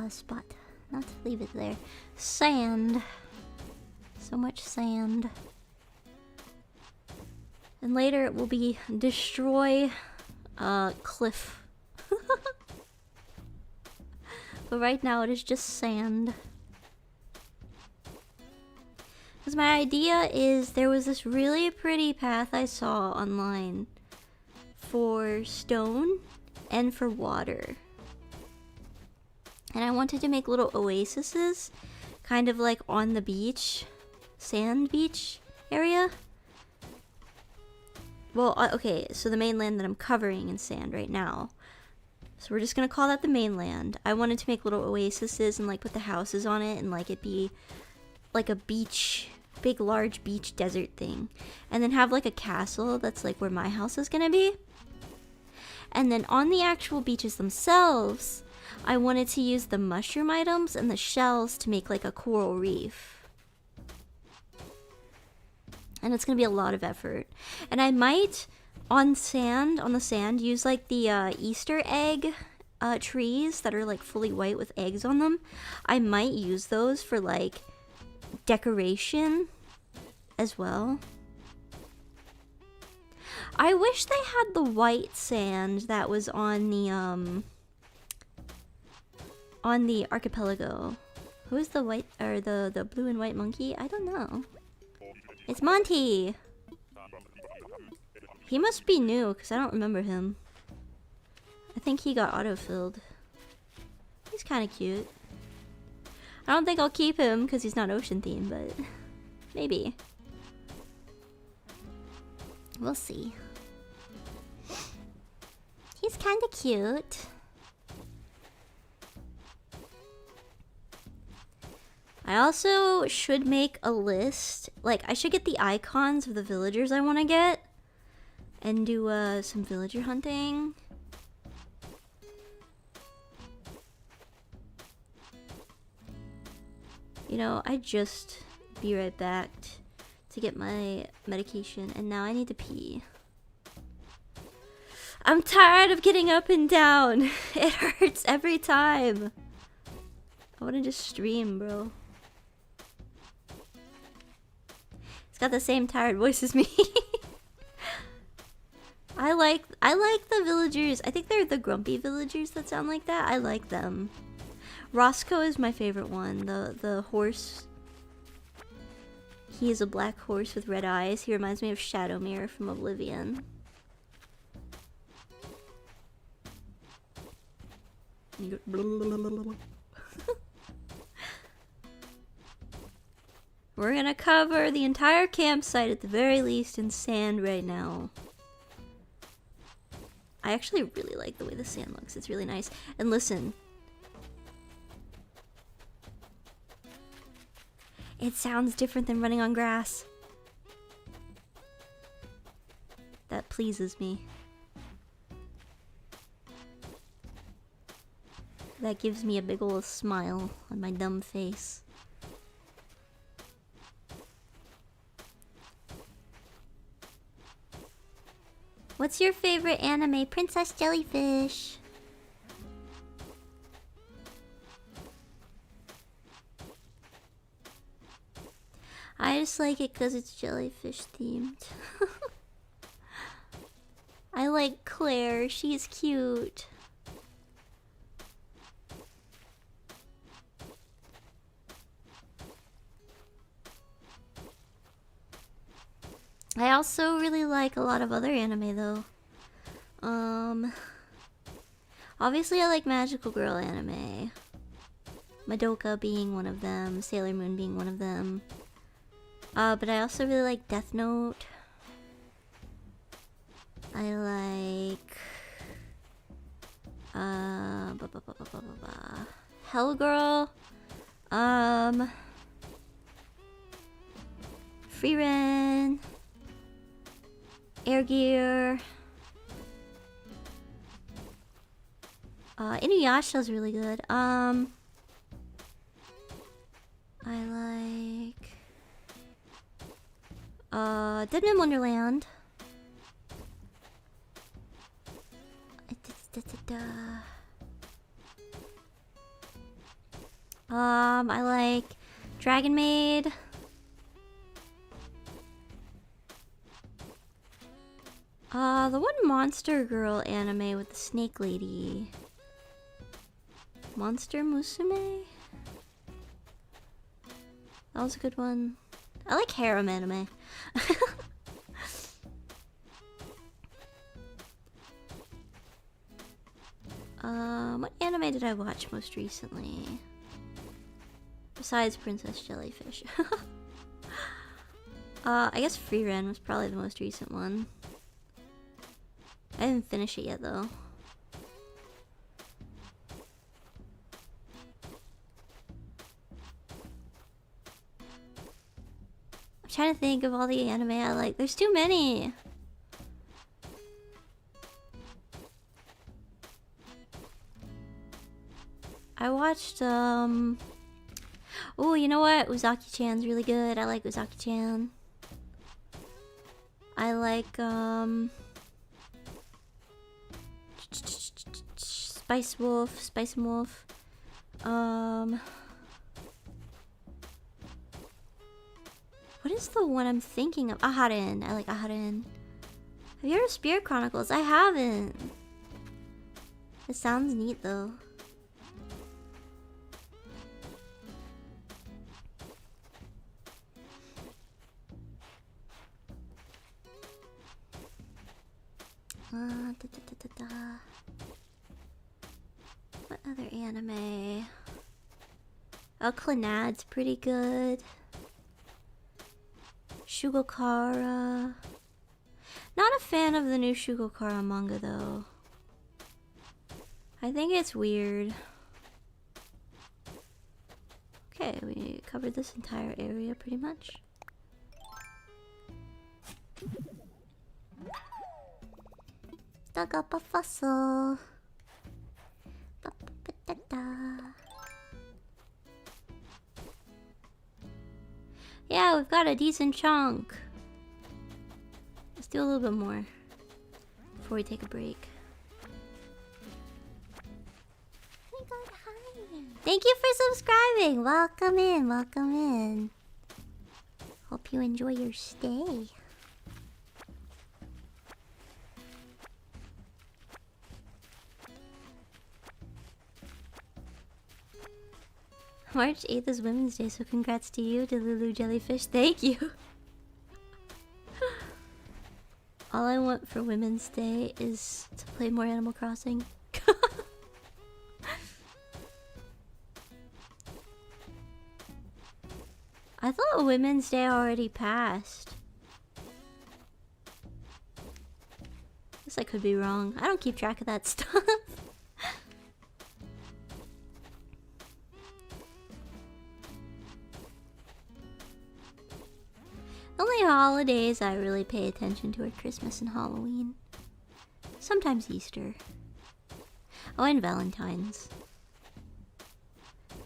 spot, not to leave it there. Sand. So much sand. And later it will be destroy cliff. But right now it is just sand. Because my idea is there was this really pretty path I saw online for stone and for water. And I wanted to make little oases, kind of like on the beach, sand beach area. Well, okay, so the mainland that I'm covering in sand right now. So we're just gonna call that the mainland. I wanted to make little oases and like put the houses on it and like it be like a beach, big large beach desert thing. And then have like a castle that's like where my house is gonna be. And then on the actual beaches themselves, I wanted to use the mushroom items and the shells to make like a coral reef. And it's gonna be a lot of effort. And I might, on the sand, use like the Easter egg trees that are like fully white with eggs on them. I might use those for like decoration as well. I wish they had the white sand that was on the archipelago. Who is the white or the blue and white monkey? I don't know. It's Monty. He must be new because I don't remember him. I think he got autofilled. He's kind of cute. I don't think I'll keep him because he's not ocean themed, but maybe. We'll see. He's kind of cute. I also should make a list. Like, I should get the icons of the villagers I want to get and do some villager hunting. You know, I just be right back to get my medication, and now I need to pee. I'm tired of getting up and down. It hurts every time. I want to just stream, bro. It's got the same tired voice as me. I like the villagers. I think they're the grumpy villagers that sound like that. I like them. Roscoe is my favorite one. The horse. He is a black horse with red eyes. He reminds me of Shadowmere from Oblivion. And he goes, blah, blah, blah, blah, blah. We're gonna cover the entire campsite at the very least in sand right now. I actually really like the way the sand looks. It's really nice. And listen. It sounds different than running on grass. That pleases me. That gives me a big ol' smile on my dumb face. What's your favorite anime? Princess Jellyfish. I just like it because it's jellyfish themed. I like Claire. She's cute. I also really like a lot of other anime though. Obviously I like magical girl anime. Madoka being one of them, Sailor Moon being one of them. But I also really like Death Note. I like Hell Girl. Free Ren. Air Gear. Inuyasha's really good. I like Deadman Wonderland. I like Dragon Maid. The one Monster Girl anime with the snake lady. Monster Musume? That was a good one. I like harem anime. What anime did I watch most recently? Besides Princess Jellyfish. I guess Free Ren was probably the most recent one. I didn't finish it yet though. I'm trying to think of all the anime I like. There's too many. I watched, oh, you know what? Uzaki-chan's really good. I like Uzaki-chan. I like, Spice and Wolf. What is the one I'm thinking of? Aharen. I like Aharen. Have you heard of Spirit Chronicles? I haven't. It sounds neat though. What other anime? Oh, Clannad's pretty good. Shugokara. Not a fan of the new Shugokara manga though. I think it's weird. Okay, Okay, we covered this entire area pretty much. Dug up a fossil. Yeah, we've got a decent chunk. Let's do a little bit more before we take a break. Thank you for subscribing. Welcome in, welcome in. Hope you enjoy your stay. March 8th is Women's Day, so congrats to you, to Lulu Jellyfish. Thank you. All I want for Women's Day is to play more Animal Crossing. I thought Women's Day already passed. Guess I could be wrong. I don't keep track of that stuff. The only holidays I really pay attention to are Christmas and Halloween. Sometimes Easter. Oh, and Valentine's.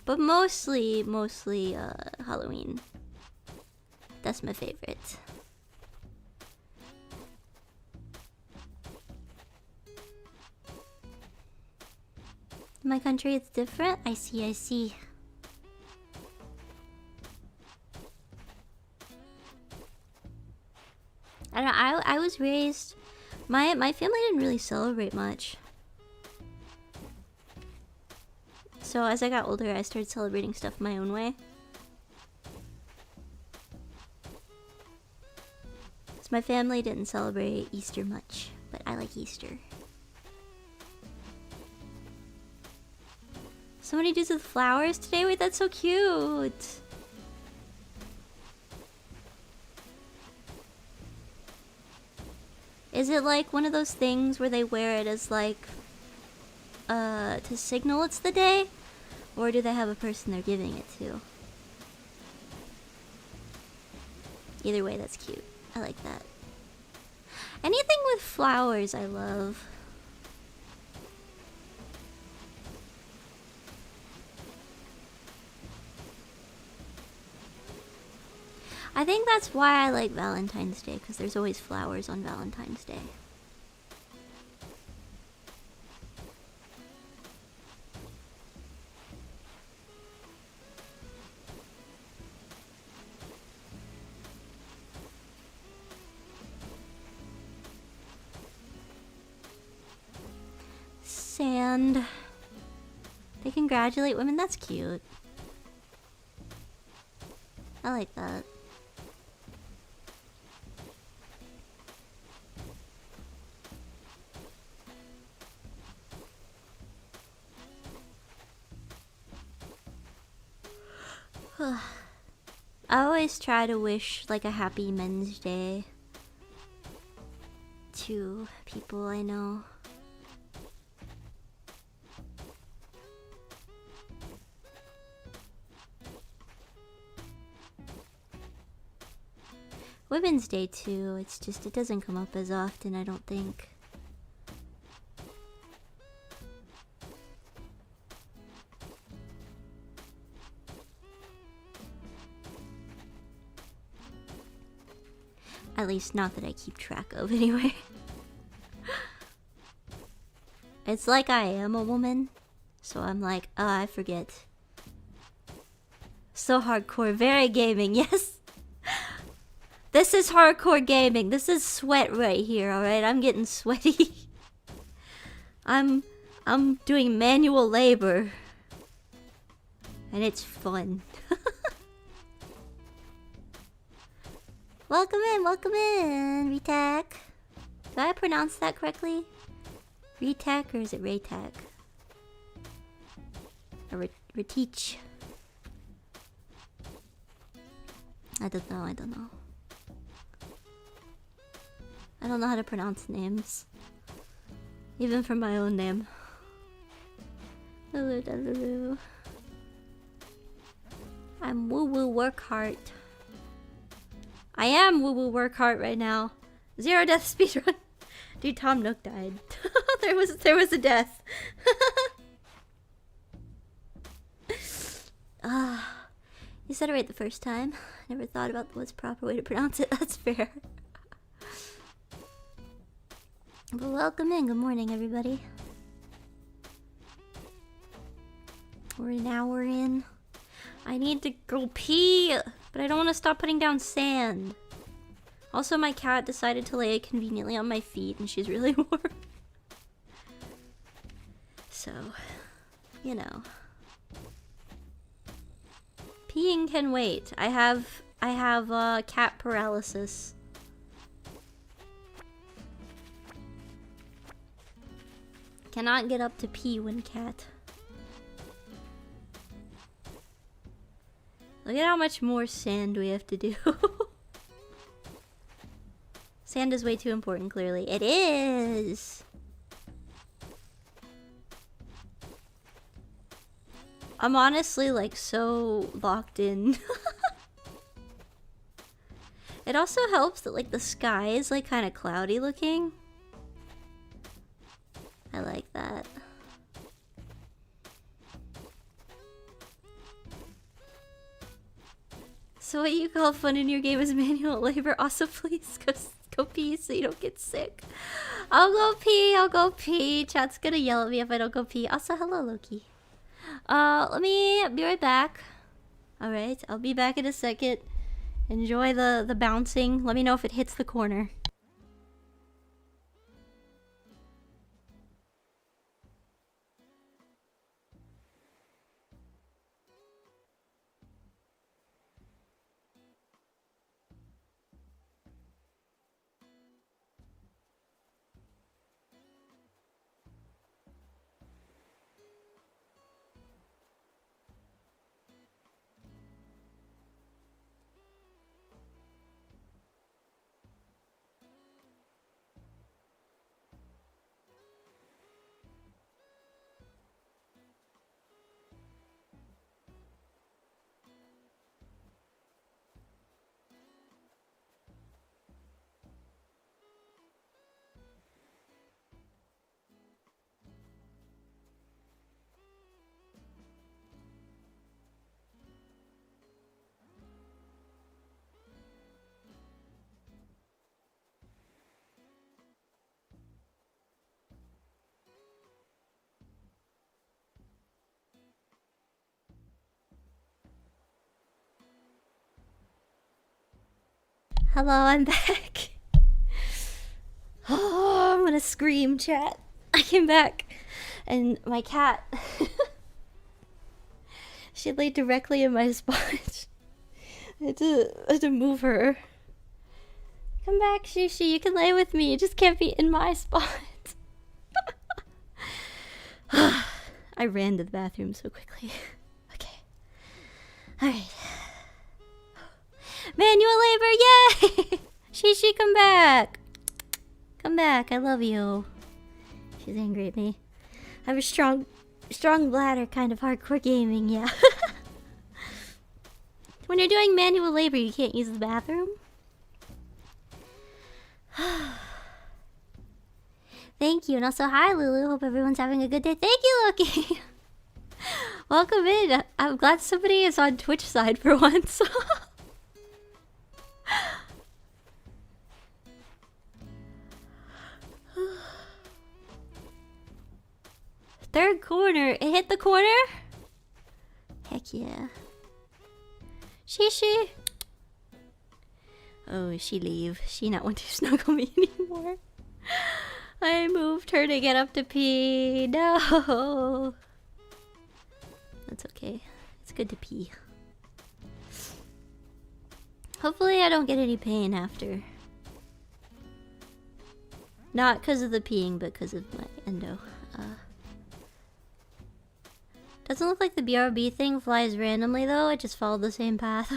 But mostly Halloween. That's my favorite. In my country it's different. I see, I see. I don't know, I was raised... My family didn't really celebrate much. So as I got older, I started celebrating stuff my own way. So my family didn't celebrate Easter much, but I like Easter. So many dudes with flowers today? Wait, that's so cute! Is it like one of those things where they wear it as like... to signal it's the day? Or do they have a person they're giving it to? Either way, that's cute. I like that. Anything with flowers, I love. I think that's why I like Valentine's Day, because there's always flowers on Valentine's Day. Sand. They congratulate women, that's cute. I like that. I always try to wish like a happy Men's Day to people I know. Women's Day too, it's just it doesn't come up as often, I don't think. At least not that I keep track of anyway. It's like I am a woman, so I'm like, oh, I forget. So hardcore, very gaming, yes. This is hardcore gaming. This is sweat right here, alright? I'm getting sweaty. I'm doing manual labor. And it's fun. Welcome in, Retak. Did I pronounce that correctly? Retak or is it Raytak? Or Reteach? I don't know. I don't know how to pronounce names. Even for my own name. Lulu da Lulu. I'm woo-woo work hard. I am woo-woo work hard right now. 0 death speedrun. Dude, Tom Nook died. there was a death. You said it right the first time. Never thought about what's the proper way to pronounce it. That's fair. But welcome in. Good morning, everybody. We're an hour in. I need to go pee, but I don't want to stop putting down sand. Also, my cat decided to lay conveniently on my feet, and she's really warm. So, you know. Peeing can wait. I have cat paralysis. Cannot get up to pee when cat. Look at how much more sand we have to do. Sand is way too important, clearly. It is! I'm honestly, like, so locked in. It also helps that, like, the sky is, like, kind of cloudy looking. I like that. So what you call fun in your game is manual labor. Also, please go pee so you don't get sick. I'll go pee. Chat's gonna yell at me if I don't go pee. Also, hello, Loki. Let me be right back. Alright, I'll be back in a second. Enjoy the bouncing. Let me know if it hits the corner. Hello, I'm back. Oh, I'm gonna scream, chat. I came back, and my cat, she laid directly in my spot. I had to move her. Come back, Shishi. You can lay with me. You just can't be in my spot. I ran to the bathroom so quickly. Okay. Alright. Manual labor, yay! Shishi, come back! Come back, I love you. She's angry at me. I have a strong bladder, kind of hardcore gaming, yeah. When you're doing manual labor, you can't use the bathroom? Thank you, and also hi Lulu, hope everyone's having a good day. Thank you, Loki! Welcome in. I'm glad somebody is on Twitch side for once. Third corner. It hit the corner? Heck yeah. Shishi. Oh, she leave. She not want to snuggle me anymore. I moved her to get up to pee. No. That's okay. It's good to pee. Hopefully I don't get any pain after. Not because of the peeing, but because of my endo. Doesn't look like the BRB thing flies randomly though, it just followed the same path.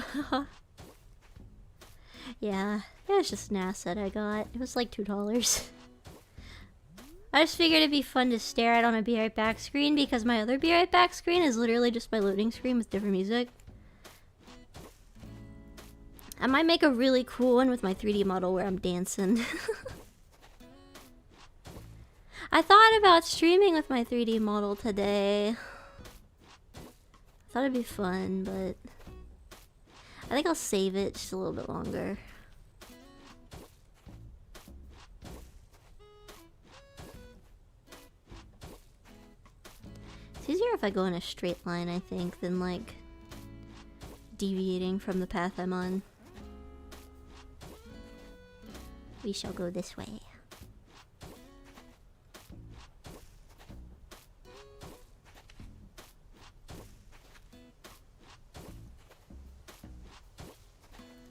Yeah, it was just an asset I got. It was like $2. I just figured it'd be fun to stare at on a Be Right Back screen because my other Be Right Back screen is literally just my loading screen with different music. I might make a really cool one with my 3D model where I'm dancing. I thought about streaming with my 3D model today. I thought it'd be fun, but I think I'll save it just a little bit longer. It's easier if I go in a straight line, I think, than like deviating from the path I'm on. We shall go this way.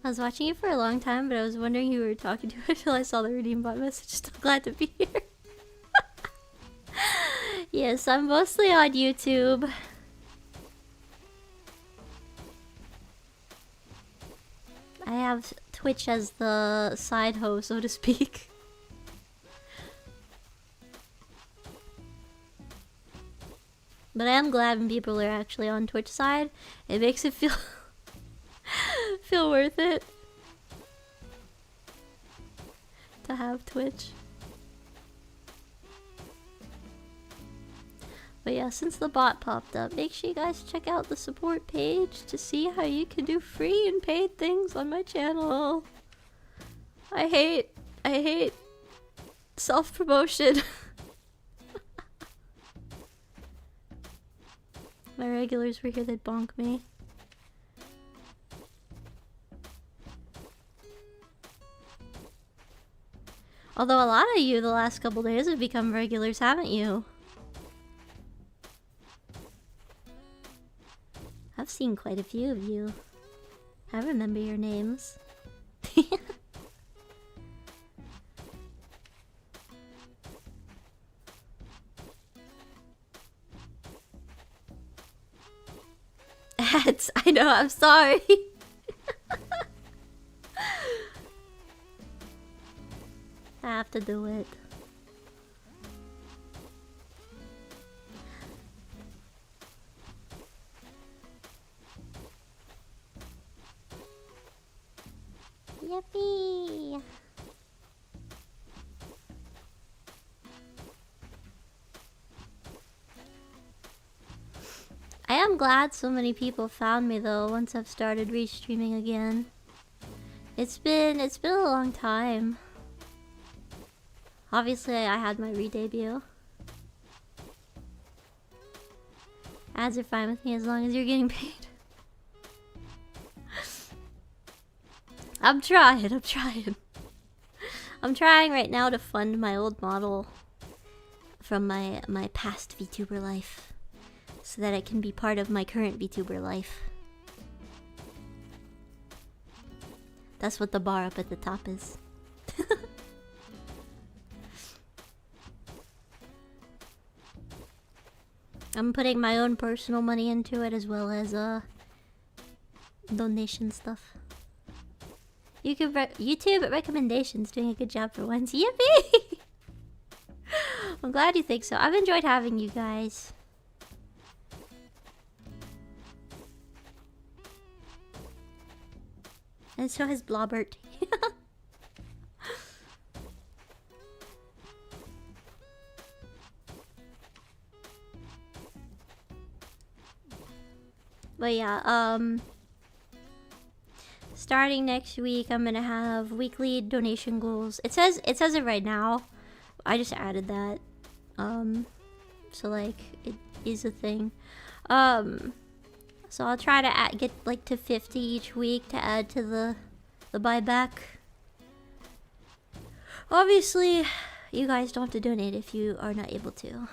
I was watching you for a long time, but I was wondering who you were talking to until I saw the redeem bot message. Still glad to be here. Yes, I'm mostly on YouTube. I have Twitch as the side hoe, so to speak. But I am glad when people are actually on Twitch side. It makes it feel feel worth it to have Twitch. But yeah, since the bot popped up, make sure you guys check out the support page to see how you can do free and paid things on my channel. I hate self-promotion. My regulars were here, they'd bonk me. Although a lot of you the last couple days have become regulars, haven't you? I've seen quite a few of you. I remember your names. Ads, I know, I'm sorry. I have to do it. Yippee! I am glad so many people found me though once I've started restreaming again. It's been a long time. Obviously I had my re-debut. Ads are fine with me as long as you're getting paid. I'm trying. I'm trying right now to fund my old model from my past VTuber life, so that it can be part of my current VTuber life. That's what the bar up at the top is. I'm putting my own personal money into it as well as donation stuff. YouTube recommendations, doing a good job for once. Yippee! I'm glad you think so. I've enjoyed having you guys. And so has Blobbert. But yeah, starting next week, I'm gonna have weekly donation goals. It says it right now. I just added that. So like it is a thing. So I'll try to get like to 50 each week to add to the buyback. Obviously, you guys don't have to donate if you are not able to.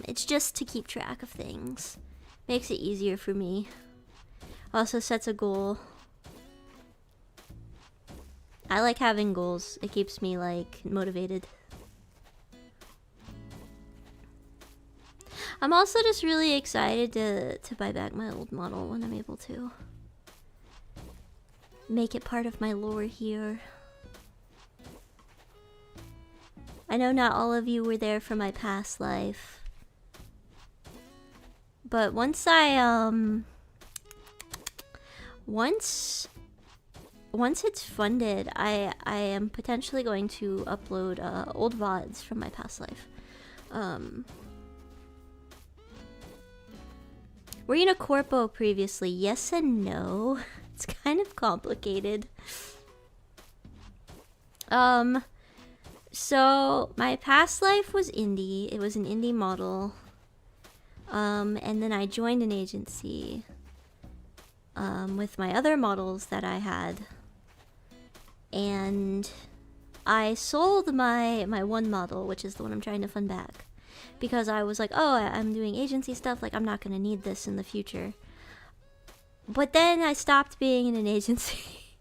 It's just to keep track of things. Makes it easier for me. Also sets a goal. I like having goals. It keeps me like motivated. I'm also just really excited to buy back my old model when I'm able to. Make it part of my lore here. I know not all of you were there for my past life. But once once it's funded, I am potentially going to upload old VODs from my past life. Were you in a corpo previously? Yes and no. It's kind of complicated. So my past life was indie. It was an indie model. And then I joined an agency with my other models that I had. And I sold my one model, which is the one I'm trying to fund back. Because I was like, oh, I'm doing agency stuff, like I'm not gonna need this in the future. But then I stopped being in an agency.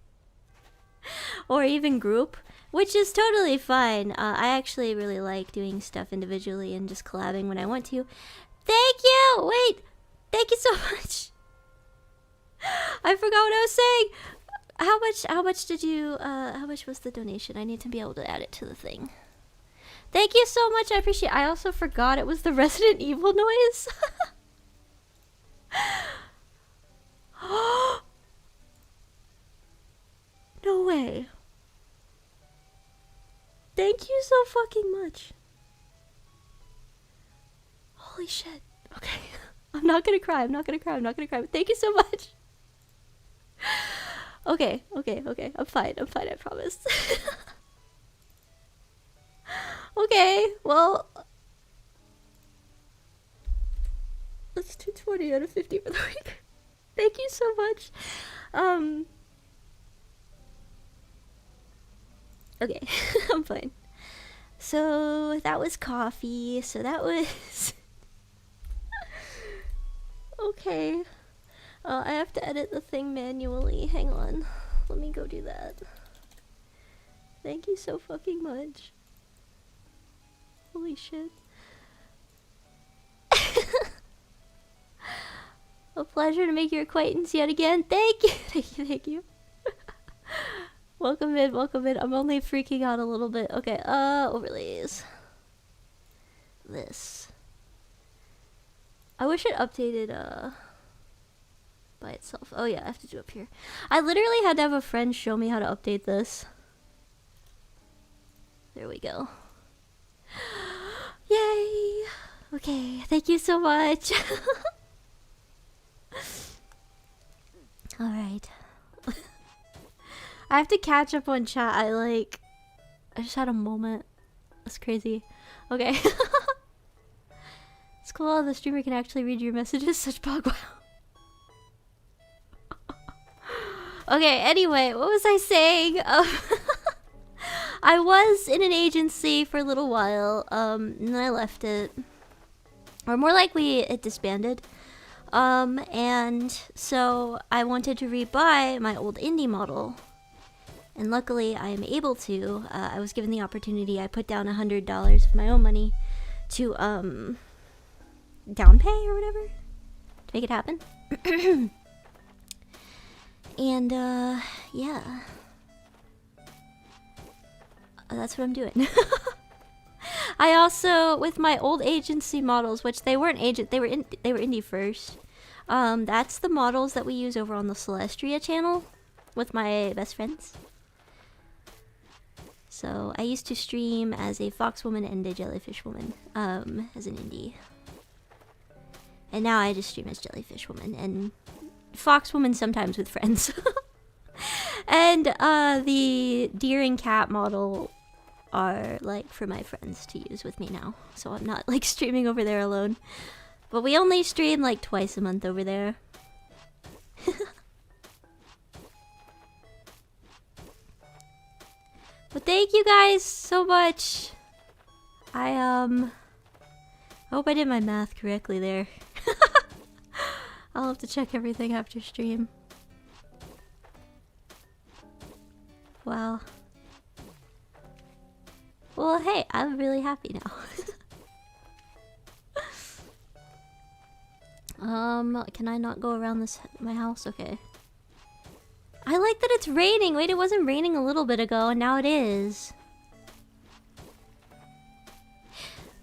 Or even group, which is totally fine. I actually really like doing stuff individually and just collabing when I want to. Thank you! Wait! Thank you so much! I forgot what I was saying! How much did you, how much was the donation? I need to be able to add it to the thing. Thank you so much, I appreciate it. I also forgot it was the Resident Evil noise. No way. Thank you so fucking much. Holy shit. Okay. I'm not gonna cry, I'm not gonna cry, I'm not gonna cry. But thank you so much. Okay. I'm fine, I promise. Okay, well, let's do 20 out of 50 for the week. Thank you so much. Okay, I'm fine. So that was coffee. So that was okay. I have to edit the thing manually. Hang on. Let me go do that. Thank you so fucking much. Holy shit. A pleasure to make your acquaintance yet again. Thank you. Thank you. Welcome in. I'm only freaking out a little bit. Okay, overlays. This. I wish it updated, by itself. Oh yeah, I have to do up here. I literally had to have a friend show me how to update this. There we go. Yay! Okay, thank you so much. Alright. I have to catch up on chat. I just had a moment. That's crazy. Okay. It's cool how the streamer can actually read your messages. Such bug wow. Okay, anyway, what was I saying? I was in an agency for a little while, and then I left it. Or more likely, it disbanded. And so I wanted to rebuy my old indie model. And luckily, I am able to. I was given the opportunity. I put down $100 of my own money to, down pay or whatever to make it happen. And, yeah. That's what I'm doing. I also, with my old agency models, which they weren't they were indie first. That's the models that we use over on the Celestria channel with my best friends. So I used to stream as a fox woman and a jellyfish woman, as an indie. And now I just stream as jellyfish woman and fox woman sometimes with friends. And the deer and cat model are like for my friends to use with me now, so I'm not like streaming over there alone. But we only stream like twice a month over there. But thank you guys so much. I hope I did my math correctly there. I'll have to check everything after stream. Wow. Well, hey, I'm really happy now. Can I not go around my house? Okay. I like that it's raining. Wait, it wasn't raining a little bit ago, and now it is.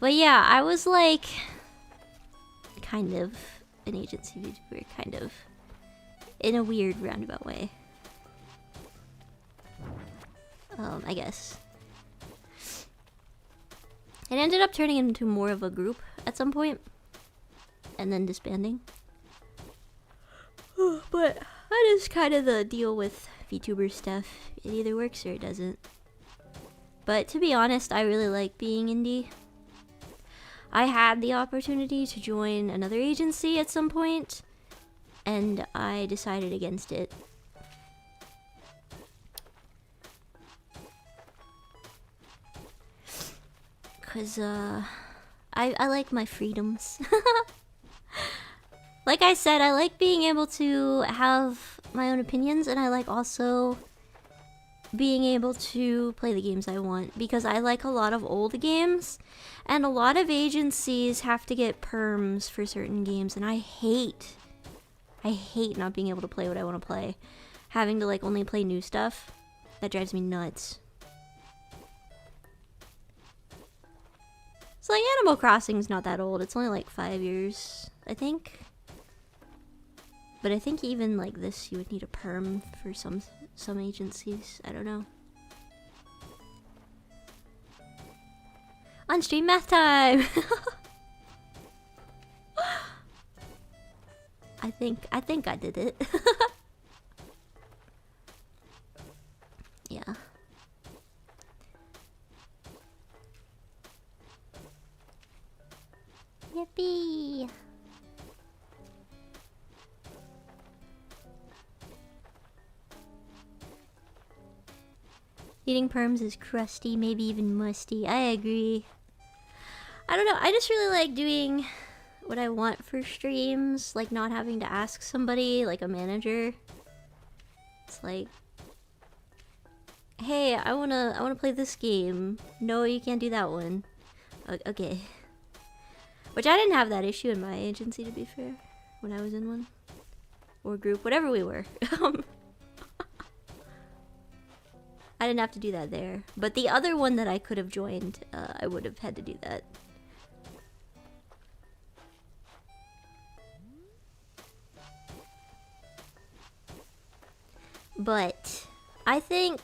But yeah, I was like, kind of an agency VTuber, kind of, in a weird roundabout way. I guess. It ended up turning into more of a group at some point, and then disbanding. But that is kind of the deal with VTuber stuff. It either works or it doesn't. But to be honest, I really like being indie. I had the opportunity to join another agency at some point, and I decided against it. Cause I like my freedoms. Like I said, I like being able to have my own opinions, and I like also being able to play the games I want, because I like a lot of old games, and a lot of agencies have to get perms for certain games, and I hate not being able to play what I want to play. Having to like only play new stuff, that drives me nuts. So like Animal Crossing's not that old, it's only like 5 years, I think. But I think even like this, you would need a perm for some agencies. I don't know. On stream math time. I think I did it. Yeah. Yippee. Eating perms is crusty, maybe even musty. I agree. I don't know, I just really like doing what I want for streams, like not having to ask somebody, like a manager. It's like, hey, I wanna play this game. No, you can't do that one. Okay. Which I didn't have that issue in my agency, to be fair, when I was in one. Or group, whatever we were. I didn't have to do that there. But the other one that I could have joined, I would have had to do that. But I think,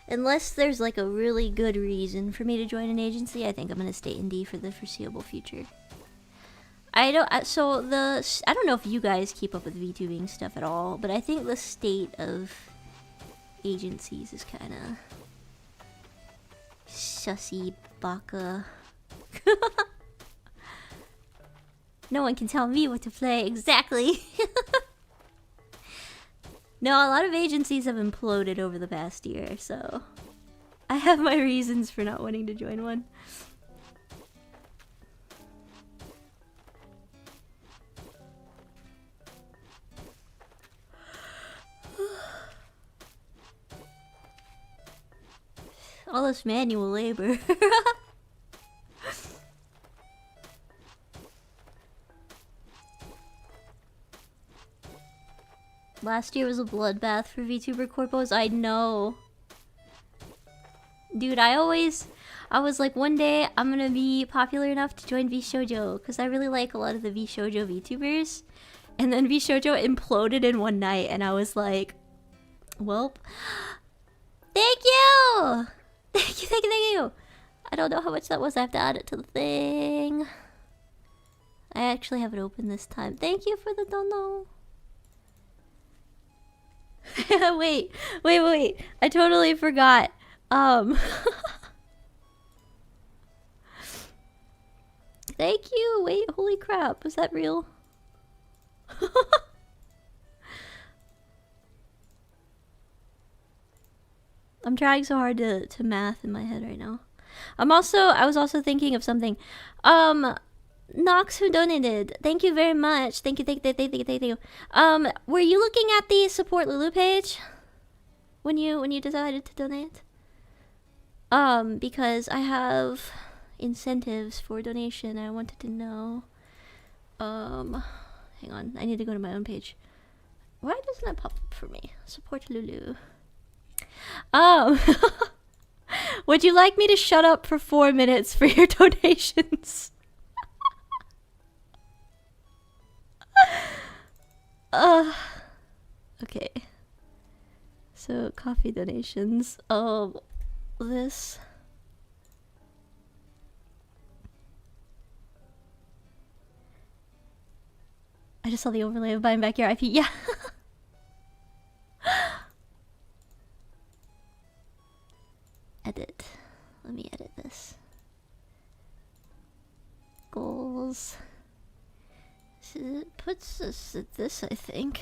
unless there's like a really good reason for me to join an agency, I think I'm gonna stay indie for the foreseeable future. I don't know if you guys keep up with VTubing stuff at all, but I think the state of agencies is kind of sussy baka. No one can tell me what to play. Exactly. No, a lot of agencies have imploded over the past year, so I have my reasons for not wanting to join one. All this manual labor. Last year was a bloodbath for VTuber corpos. I know. Dude, I was like, one day I'm gonna be popular enough to join VShojo, because I really like a lot of the VShojo VTubers. And then VShojo imploded in one night, and I was like, welp. Thank you! Thank you, thank you, thank you! I don't know how much that was. I have to add it to the thing. I actually have it open this time. Thank you for the dono. wait. I totally forgot. Thank you. Wait, holy crap. Is that real? I'm trying so hard to math in my head right now. I was also thinking of something. Nox, who donated, thank you very much. Thank you. Were you looking at the support Lulu page when you decided to donate? Because I have incentives for donation. I wanted to know. Hang on, I need to go to my own page. Why doesn't it pop up for me? Support Lulu. Would you like me to shut up for 4 minutes for your donations? Okay. So, coffee donations. This. I just saw the overlay of buying back your IP. Yeah. Edit. Let me edit this. Goals. It puts us at this, I think.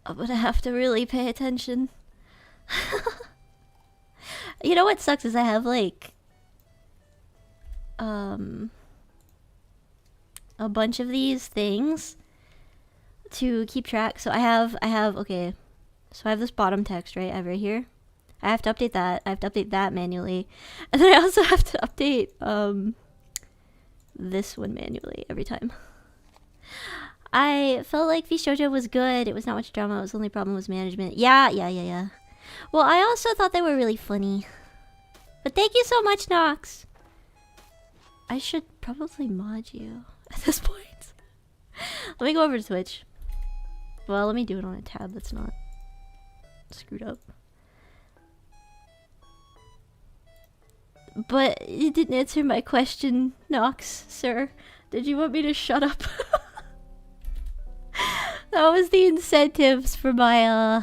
I'm gonna have to really pay attention. You know what sucks is I have like a bunch of these things to keep track. So I have okay. So I have this bottom text, right? I have right here. I have to update that. I have to update that manually. And then I also have to update this one manually every time. I felt like Vtubers was good. It was not much drama. It was the only problem was management. Yeah. Well, I also thought they were really funny. But thank you so much, Nox. I should probably mod you at this point. Let me go over to Twitch. Well, let me do it on a tab that's not screwed up. But you didn't answer my question, Nox, sir. Did you want me to shut up? That was the incentives for my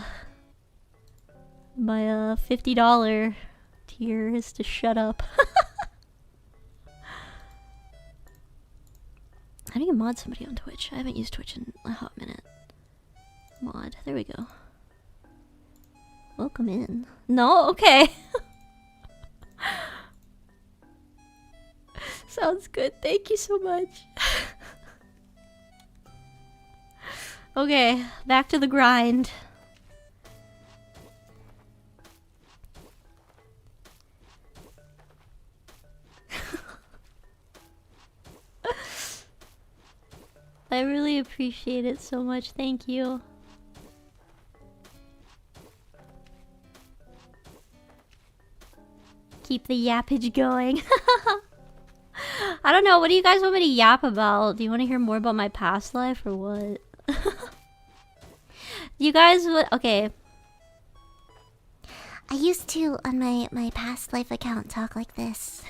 $50 tier is to shut up. How do you mod somebody on Twitch? I haven't used Twitch in a hot minute. Mod. There we go. Welcome in. No? Okay. Sounds good. Thank you so much. Okay, back to the grind. I really appreciate it so much. Thank you. Keep the yappage going. I don't know. What do you guys want me to yap about? Do you want to hear more about my past life or what? You guys would... Okay. I used to, on my past life account, talk like this.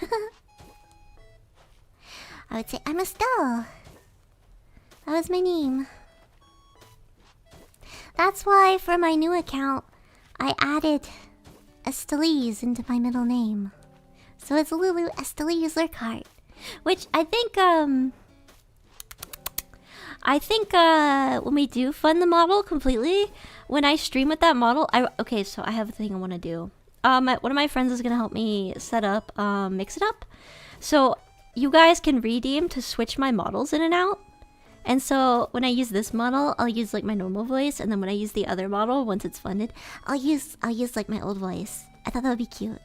I would say, I'm Estelle. That was my name. That's why, for my new account, I added Estelise into my middle name. So it's Lulu Estelise Lurkhart. Which I think when we do fund the model completely, when I stream with that model, okay, so I have a thing I want to do. One of my friends is gonna help me set up Mix It Up, so you guys can redeem to switch my models in and out. And so when I use this model, I'll use like my normal voice, and then when I use the other model, once it's funded, I'll use like my old voice. I thought that would be cute.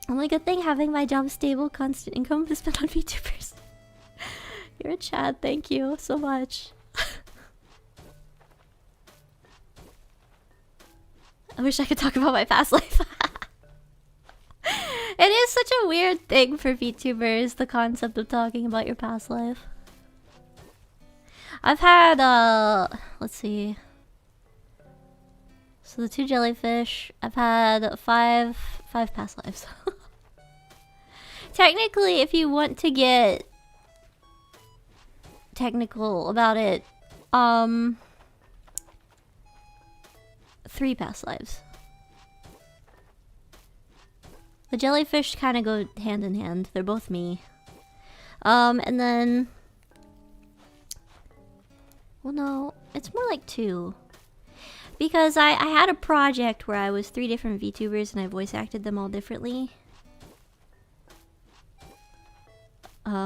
Only good thing having my job stable, constant income to spend on VTubers. You're a chad, thank you so much. I wish I could talk about my past life. It is such a weird thing for VTubers, the concept of talking about your past life. I've had, let's see. So the 2 jellyfish, I've had five past lives. Technically, if you want to get technical about it, 3 past lives. The jellyfish kind of go hand in hand. They're both me. And then... Well, no. It's more like 2. Because I had a project where I was 3 different VTubers and I voice acted them all differently.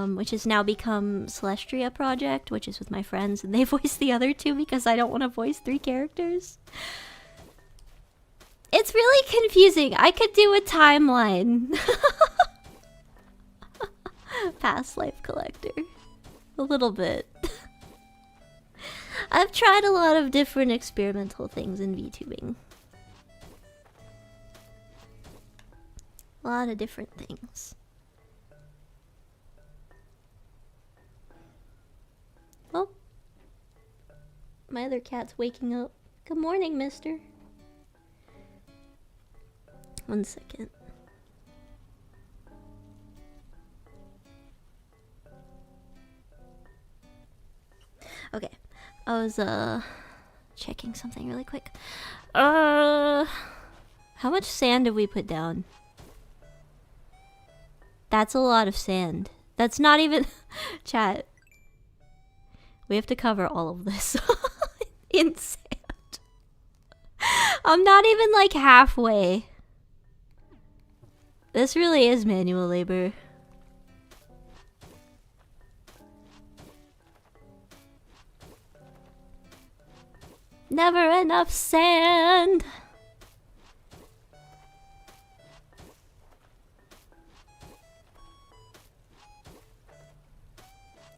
Which has now become Celestria Project, which is with my friends, and they voice the other 2 because I don't want to voice 3 characters. It's really confusing. I could do a timeline. Past life collector. A little bit. I've tried a lot of different experimental things in VTubing. A lot of different things. Oh. My other cat's waking up. Good morning, mister. 1 second. Okay. I was checking something really quick. How much sand did we put down? That's a lot of sand. That's not even chat. We have to cover all of this in sand. I'm not even like halfway. This really is manual labor. Never enough sand.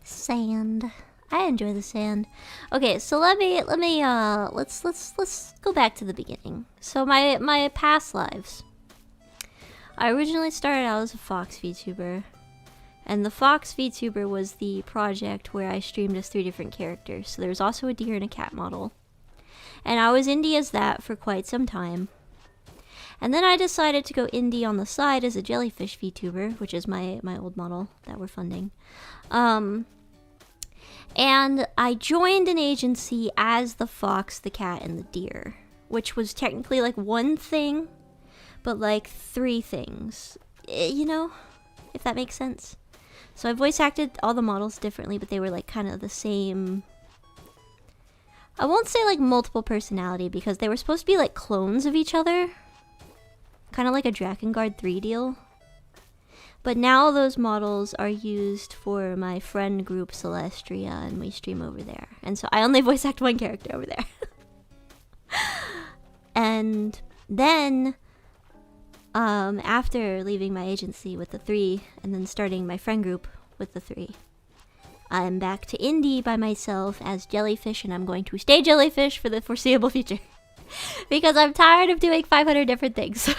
Sand. I enjoy the sand. Okay, so let's go back to the beginning. So my past lives. I originally started out as a Fox VTuber. And the Fox VTuber was the project where I streamed as 3 different characters. So there was also a deer and a cat model. And I was indie as that for quite some time. And then I decided to go indie on the side as a jellyfish VTuber, which is my old model that we're funding. And I joined an agency as the fox, the cat, and the deer, which was technically like one thing, but like 3 things, you know, if that makes sense. So I voice acted all the models differently, but they were like kind of the same. I won't say like multiple personality because they were supposed to be like clones of each other, kind of like a Drakengard 3 deal. But now those models are used for my friend group Celestria, and we stream over there. And so I only voice act one character over there. And then, after leaving my agency with the 3, and then starting my friend group with the 3, I'm back to indie by myself as Jellyfish, and I'm going to stay Jellyfish for the foreseeable future. Because I'm tired of doing 500 different things.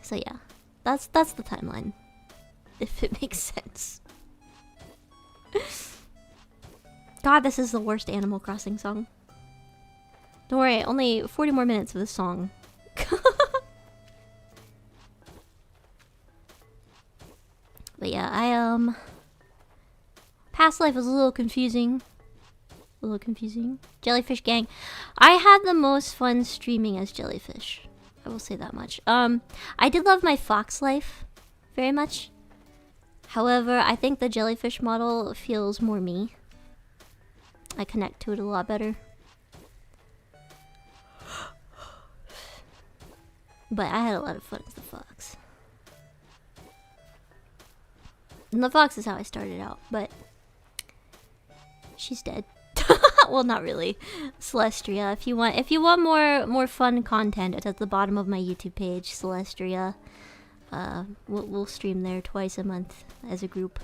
So yeah, that's the timeline, if it makes sense. God, this is the worst Animal Crossing song. Don't worry, only 40 more minutes of this song. But yeah, past life was a little confusing. Jellyfish gang. I had the most fun streaming as Jellyfish. I will say that much. I did love my fox life very much. However, I think the jellyfish model feels more me. I connect to it a lot better. But I had a lot of fun as the fox. And the fox is how I started out, but she's dead. Well, not really. Celestria. If you want more fun content, it's at the bottom of my YouTube page, Celestria. We'll stream there twice a month as a group.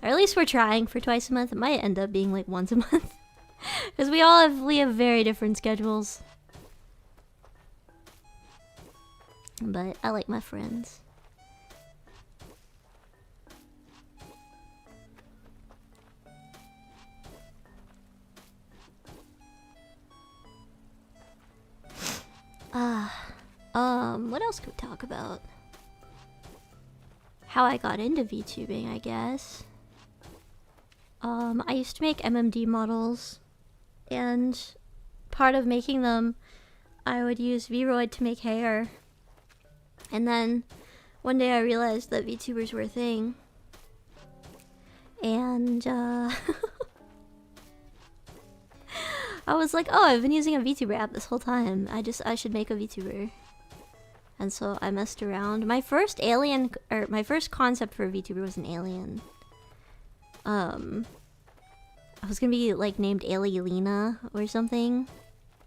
Or at least we're trying for twice a month. It might end up being like once a month. Because we have very different schedules. But I like my friends. What else could we talk about? How I got into VTubing, I guess. I used to make MMD models, and part of making them, I would use Vroid to make hair. And then one day I realized that VTubers were a thing. And I was like, oh, I've been using a VTuber app this whole time. I should make a VTuber. And so I messed around. My first concept for a VTuber was an alien. I was gonna be like named Alielina or something.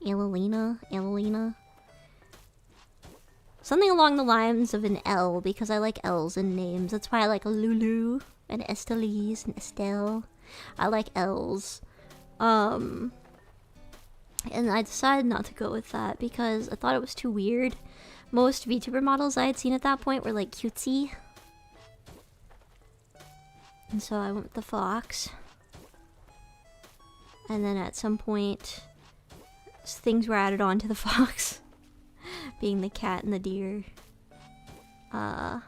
Alielina. Something along the lines of an L, because I like L's in names. That's why I like Lulu and Estelise and Estelle. I like L's. And I decided not to go with that because I thought it was too weird. Most VTuber models I had seen at that point were like cutesy. And so I went with the fox. And then at some point, things were added on to the fox. Being the cat and the deer. And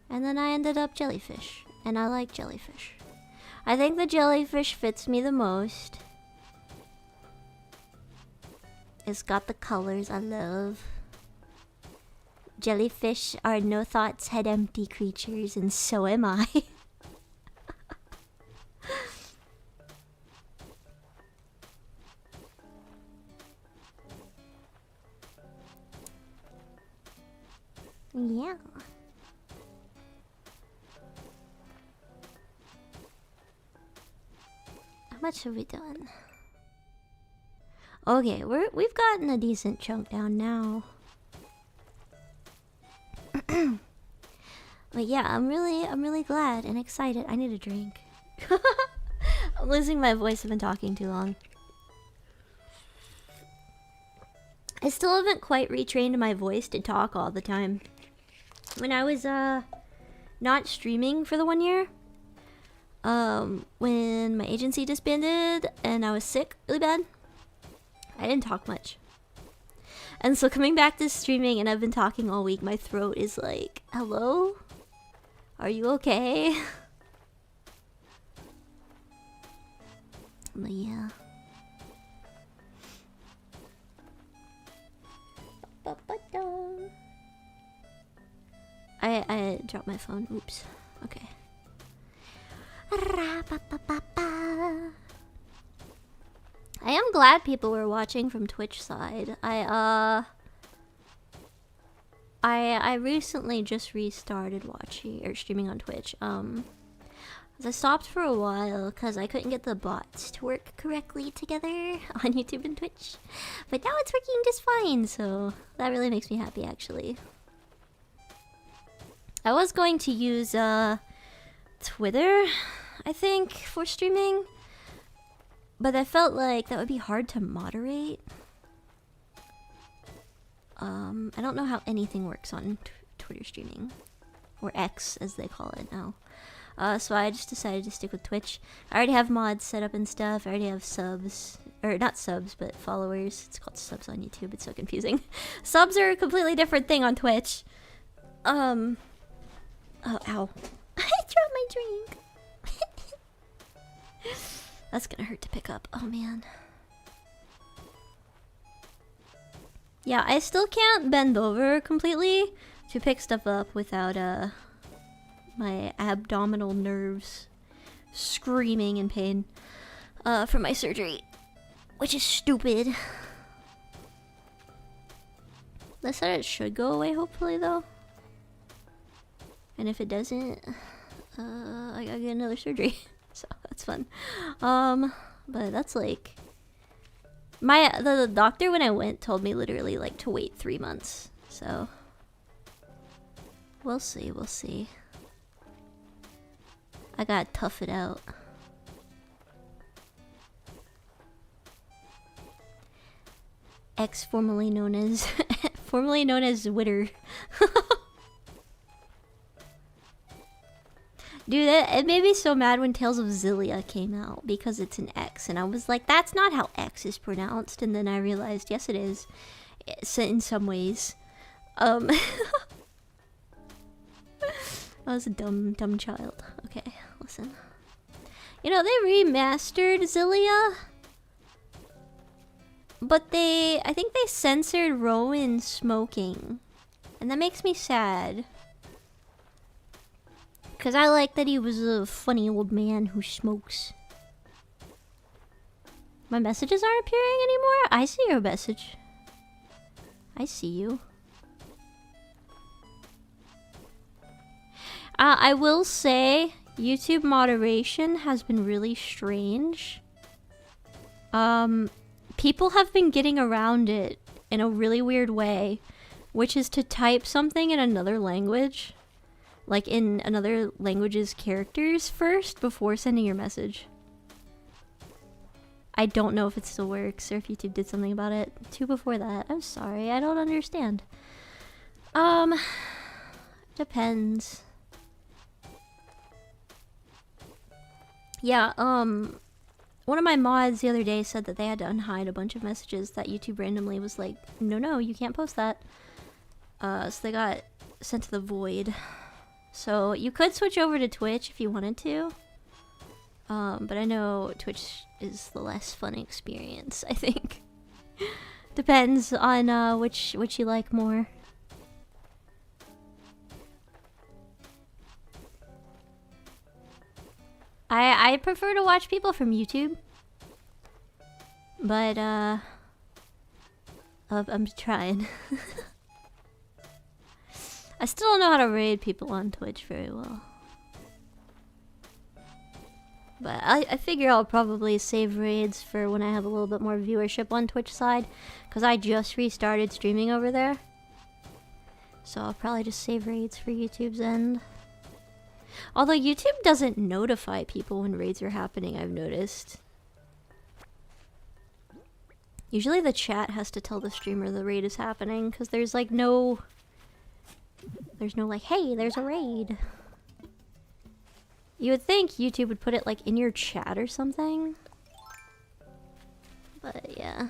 then I ended up jellyfish. And I like jellyfish. I think the jellyfish fits me the most. It's got the colors I love. Jellyfish are no thoughts, head empty creatures, and so am I. Yeah. How much have we done? Okay, we've gotten a decent chunk down now. But yeah, I'm really glad and excited. I need a drink. I'm losing my voice. I've been talking too long. I still haven't quite retrained my voice to talk all the time. When I was not streaming for the 1 year, when my agency disbanded and I was sick really bad, I didn't talk much. And so coming back to streaming, and I've been talking all week, my throat is like, hello? Are you okay? But yeah. I dropped my phone. Oops. Okay. I am glad people were watching from Twitch side. I recently just restarted watching or streaming on Twitch. I stopped for a while because I couldn't get the bots to work correctly together on YouTube and Twitch. But now it's working just fine, so that really makes me happy actually. I was going to use Twitter, I think, for streaming. But I felt like that would be hard to moderate. I don't know how anything works on Twitter streaming. Or X, as they call it now. So I just decided to stick with Twitch. I already have mods set up and stuff. I already have subs. Or not subs, but followers. It's called subs on YouTube. It's so confusing. Subs are a completely different thing on Twitch. Oh, ow. I dropped my drink. That's gonna hurt to pick up. Oh, man. Yeah, I still can't bend over completely to pick stuff up without, my abdominal nerves screaming in pain, from my surgery. Which is stupid. They said it should go away, hopefully, though. And if it doesn't, I gotta get another surgery. So that's fun. But that's like the doctor when I went told me literally like to wait 3 months. So we'll see. I gotta tough it out. X formerly known as Witter. Dude, it made me so mad when Tales of Xillia came out because it's an X, and I was like, that's not how X is pronounced, and then I realized, yes it is, in some ways. I was a dumb child. Okay, listen. You know, they remastered Xillia, but I think they censored Rowan smoking, and that makes me sad. Because I like that he was a funny old man who smokes. My messages aren't appearing anymore? I see your message. I see you. I will say, YouTube moderation has been really strange. People have been getting around it in a really weird way, which is to type something in another language. Like in another language's characters first before sending your message. I don't know if it still works or if YouTube did something about it too before that. I'm sorry, I don't understand. Depends. Yeah, one of my mods the other day said that they had to unhide a bunch of messages that YouTube randomly was like, no, you can't post that. So they got sent to the void. So you could switch over to Twitch if you wanted to. But I know Twitch is the less fun experience, I think. Depends on which you like more. I prefer to watch people from YouTube. But I'm trying. I still don't know how to raid people on Twitch very well. But I figure I'll probably save raids for when I have a little bit more viewership on Twitch side. Because I just restarted streaming over there. So I'll probably just save raids for YouTube's end. Although YouTube doesn't notify people when raids are happening, I've noticed. Usually the chat has to tell the streamer the raid is happening. Because there's like no... There's no like, hey, there's a raid. You would think YouTube would put it like in your chat or something. But yeah.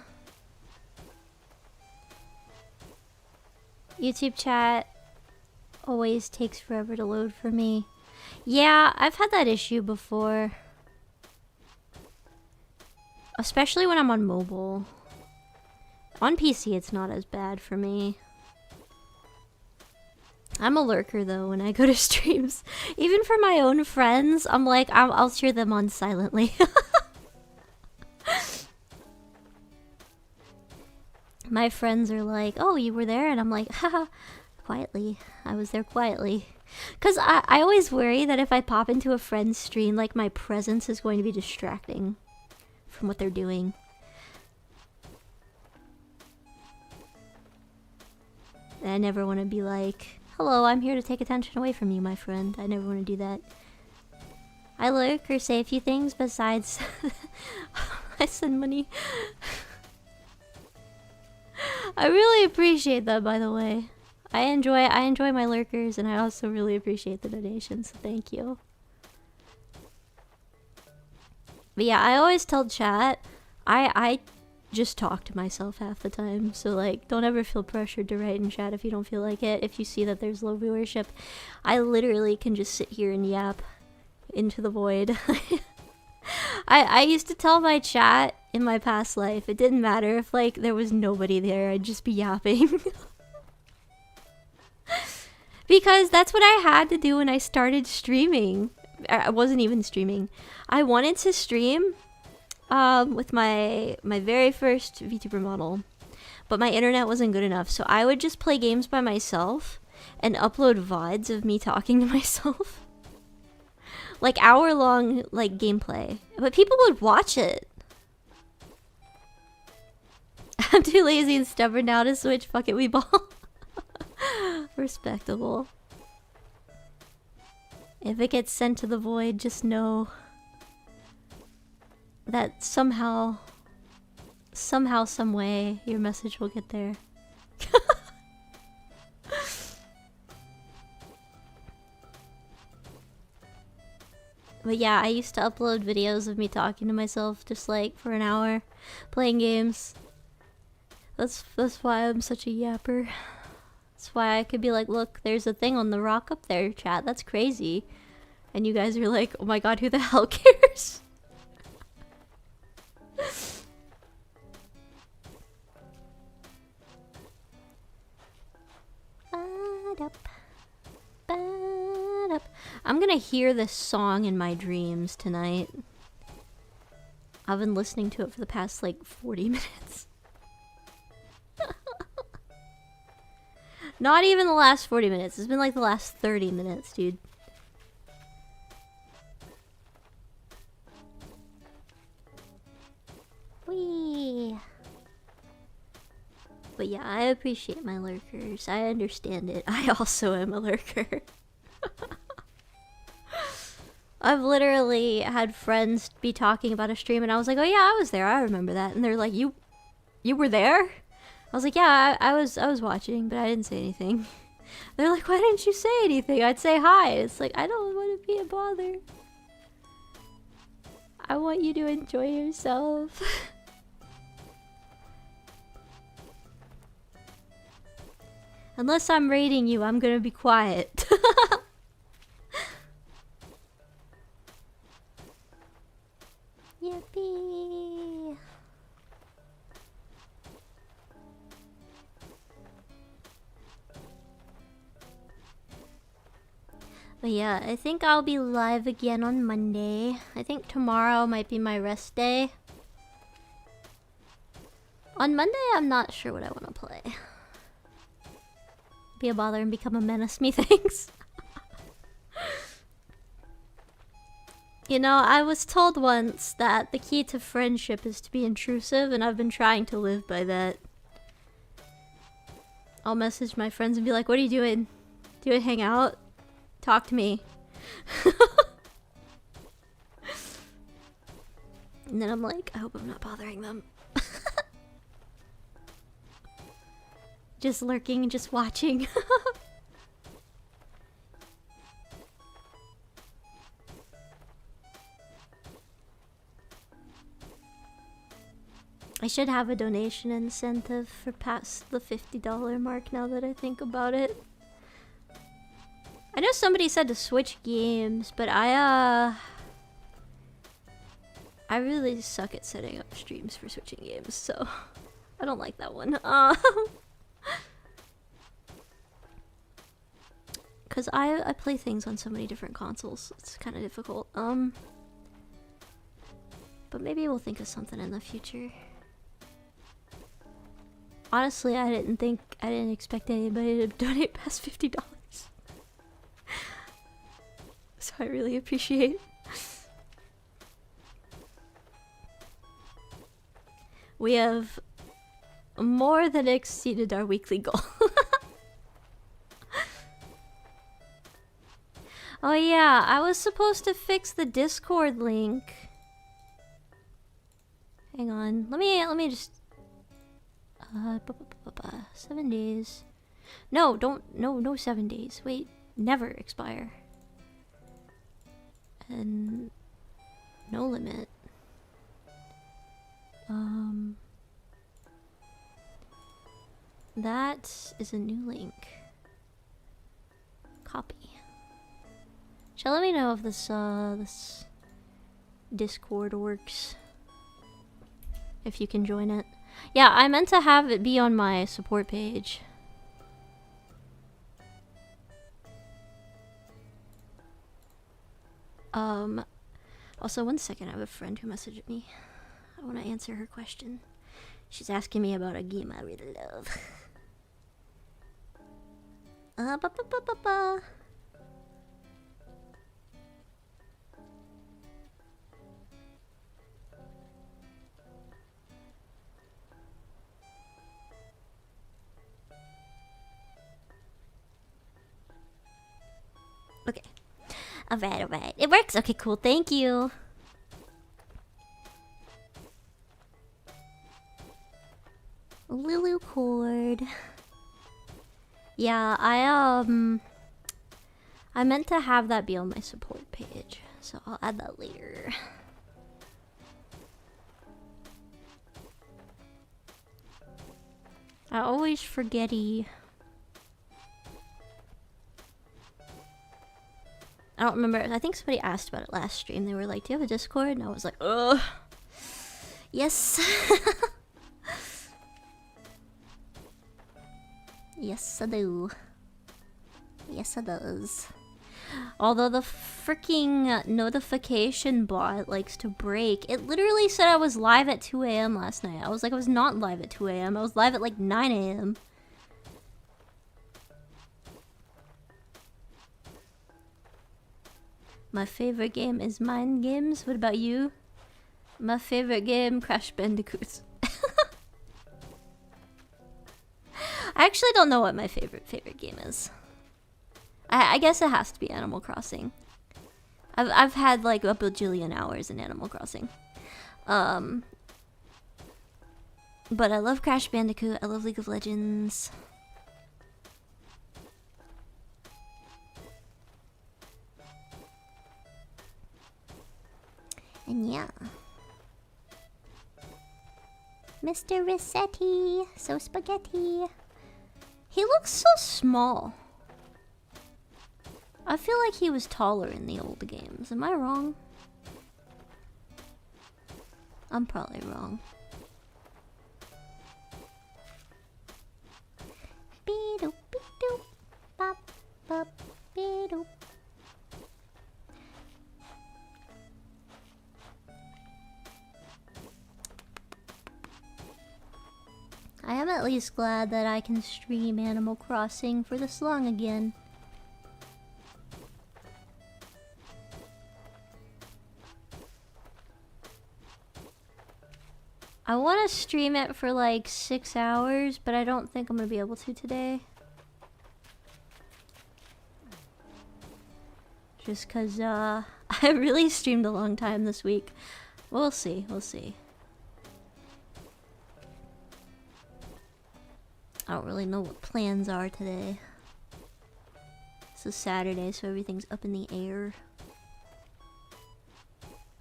YouTube chat always takes forever to load for me. Yeah, I've had that issue before. Especially when I'm on mobile. On PC it's not as bad for me. I'm a lurker though when I go to streams. Even for my own friends, I'm like, I'll cheer them on silently. My friends are like, oh, you were there? And I'm like, haha, quietly. I was there quietly. Because I always worry that if I pop into a friend's stream, like my presence is going to be distracting from what they're doing. And I never want to be like... Hello, I'm here to take attention away from you, my friend. I never want to do that. I lurk or say a few things besides... I send money. I really appreciate that, by the way. I enjoy my lurkers, and I also really appreciate the donations, so thank you. But yeah, I always tell chat, I just talk to myself half the time, so like don't ever feel pressured to write in chat if you don't feel like it. If you see that there's low viewership, I literally can just sit here and yap into the void. I used to tell my chat in my past life, it didn't matter if like there was nobody there, I'd just be yapping. Because that's what I had to do when I started streaming. I wasn't even streaming. I wanted to stream with my very first VTuber model, but my internet wasn't good enough, so I would just play games by myself and upload VODs of me talking to myself. Like hour-long like gameplay, but people would watch it. I'm too lazy and stubborn now to switch. Fuck it, we ball. Respectable. If it gets sent to the void, just know that somehow, some way, your message will get there. But yeah, I used to upload videos of me talking to myself just like for an hour, playing games. That's why I'm such a yapper. That's why I could be like, look, there's a thing on the rock up there, chat. That's crazy. And you guys are like, oh my god, who the hell cares? I'm gonna hear this song in my dreams tonight. I've been listening to it for the past like 40 minutes. Not even the last 40 minutes. It's been like the last 30 minutes, dude. Whee! But yeah, I appreciate my lurkers. I understand it. I also am a lurker. I've literally had friends be talking about a stream and I was like, oh yeah, I was there. I remember that. And they're like, you were there? I was like, yeah, I was watching, but I didn't say anything. They're like, why didn't you say anything? I'd say hi. It's like, I don't want to be a bother. I want you to enjoy yourself. Unless I'm raiding you, I'm gonna be quiet. Yippee! But yeah, I think I'll be live again on Monday. I think tomorrow might be my rest day. On Monday, I'm not sure what I want to play. Be a bother and become a menace, methinks. You know, I was told once that the key to friendship is to be intrusive, and I've been trying to live by that. I'll message my friends and be like, what are you doing? Do you hang out? Talk to me. And then I'm like, I hope I'm not bothering them. Just lurking, just watching. I should have a donation incentive for past the $50 mark now that I think about it. I know somebody said to switch games, but I really suck at setting up streams for switching games, so I don't like that one. Cause I play things on so many different consoles, it's kind of difficult. But maybe we'll think of something in the future. Honestly, I didn't expect anybody to donate past $50. So I really appreciate. We have more than exceeded our weekly goal. Oh yeah, I was supposed to fix the Discord link. Hang on, let me just 7 days. No, no 7 days. Wait, never expire. And no limit. That is a new link. Copy. Shall let me know if this this Discord works. If you can join it. Yeah, I meant to have it be on my support page. Also, 1 second, I have a friend who messaged me. I want to answer her question. She's asking me about a game I really love. Okay. Alright. It works. Okay, cool. Thank you. Lulu cord. Yeah, I meant to have that be on my support page, so I'll add that later. I always forgetty. I don't remember. I think somebody asked about it last stream. They were like, do you have a Discord? And I was like, ugh. Yes. Yes, I do. Yes, it does. Although the freaking notification bot likes to break. It literally said I was live at 2 AM last night. I was like, I was not live at 2 AM. I was live at like 9 AM. My favorite game is Mind Games. What about you? My favorite game, Crash Bandicoot. I actually don't know what my favorite game is. I guess it has to be Animal Crossing. I've had like a bajillion hours in Animal Crossing. But I love Crash Bandicoot. I love League of Legends. And yeah. Mr. Rossetti. So spaghetti. He looks so small. I feel like he was taller in the old games. Am I wrong? I'm probably wrong. Beedoop, beedoop, bop, bop, beedoop. I am at least glad that I can stream Animal Crossing for this long again. I want to stream it for like 6 hours, but I don't think I'm going to be able to today. Just because I really streamed a long time this week. We'll see, we'll see. I don't really know what plans are today. It's a Saturday, so everything's up in the air.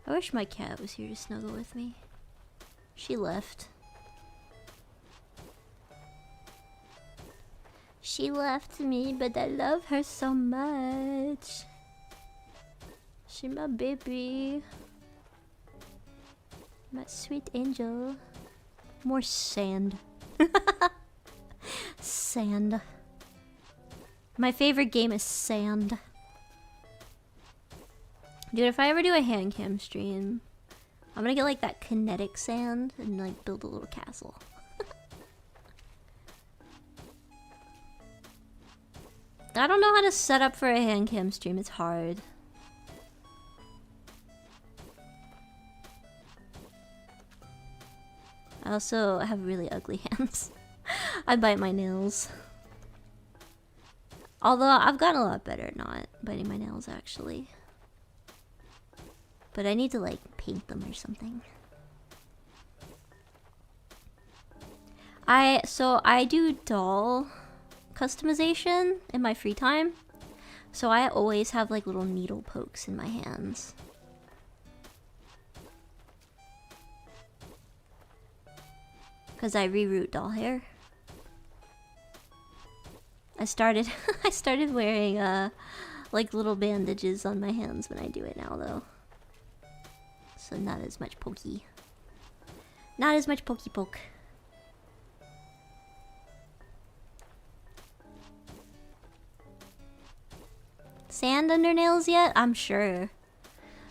I wish my cat was here to snuggle with me. She left. She left me, but I love her so much. She my baby. My sweet angel. More sand. Sand. My favorite game is sand. Dude, if I ever do a hand cam stream, I'm gonna get like that kinetic sand and like build a little castle. I don't know how to set up for a hand cam stream, it's hard. I also have really ugly hands. I bite my nails. Although I've gotten a lot better at not biting my nails actually. But I need to like paint them or something. So I do doll customization in my free time. So I always have like little needle pokes in my hands. Cause I reroute doll hair. I started wearing like little bandages on my hands when I do it now though. So not as much pokey. Not as much pokey poke. Sand under nails yet? I'm sure.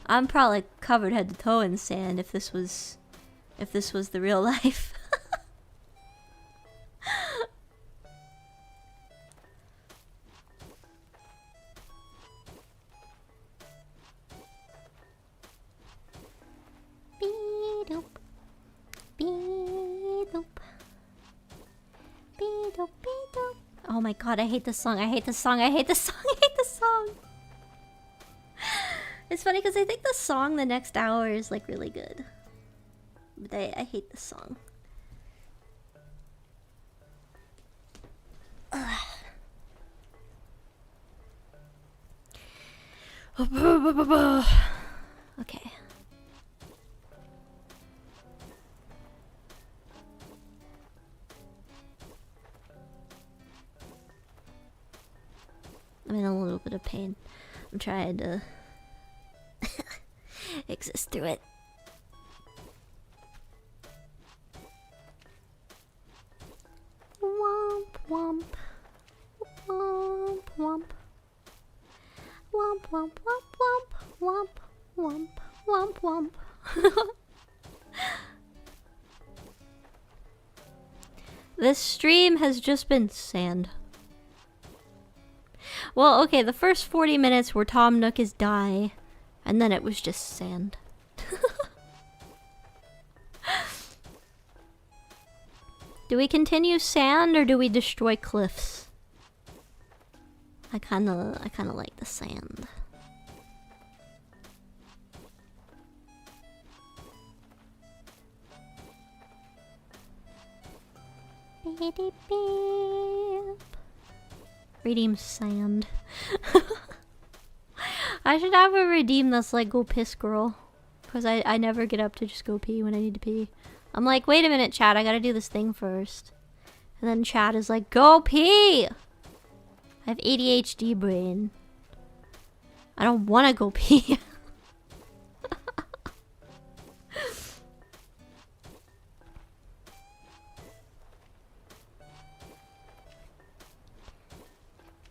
I'm probably covered head to toe in sand if this was the real life. Beedoop. Beedoop. Beedoop, beedoop. Oh my god, I hate this song. I hate this song. I hate this song. I hate this song. It's funny because I think the song the next hour is like really good. But I hate this song. Okay. I'm in a little bit of pain. I'm trying to exist through it. Womp womp. Womp womp. Womp womp womp womp womp womp womp womp. This stream has just been sand. Well, okay, the first 40 minutes were Tom Nook is die, and then it was just sand. Do we continue sand or do we destroy cliffs? I kinda like the sand. Beep, beep, beep. Redeem sand. I should have a redeem that's like go piss girl. Because I never get up to just go pee when I need to pee. I'm like, wait a minute, Chad, I gotta do this thing first. And then Chad is like, go pee! I have ADHD brain. I don't wanna go pee.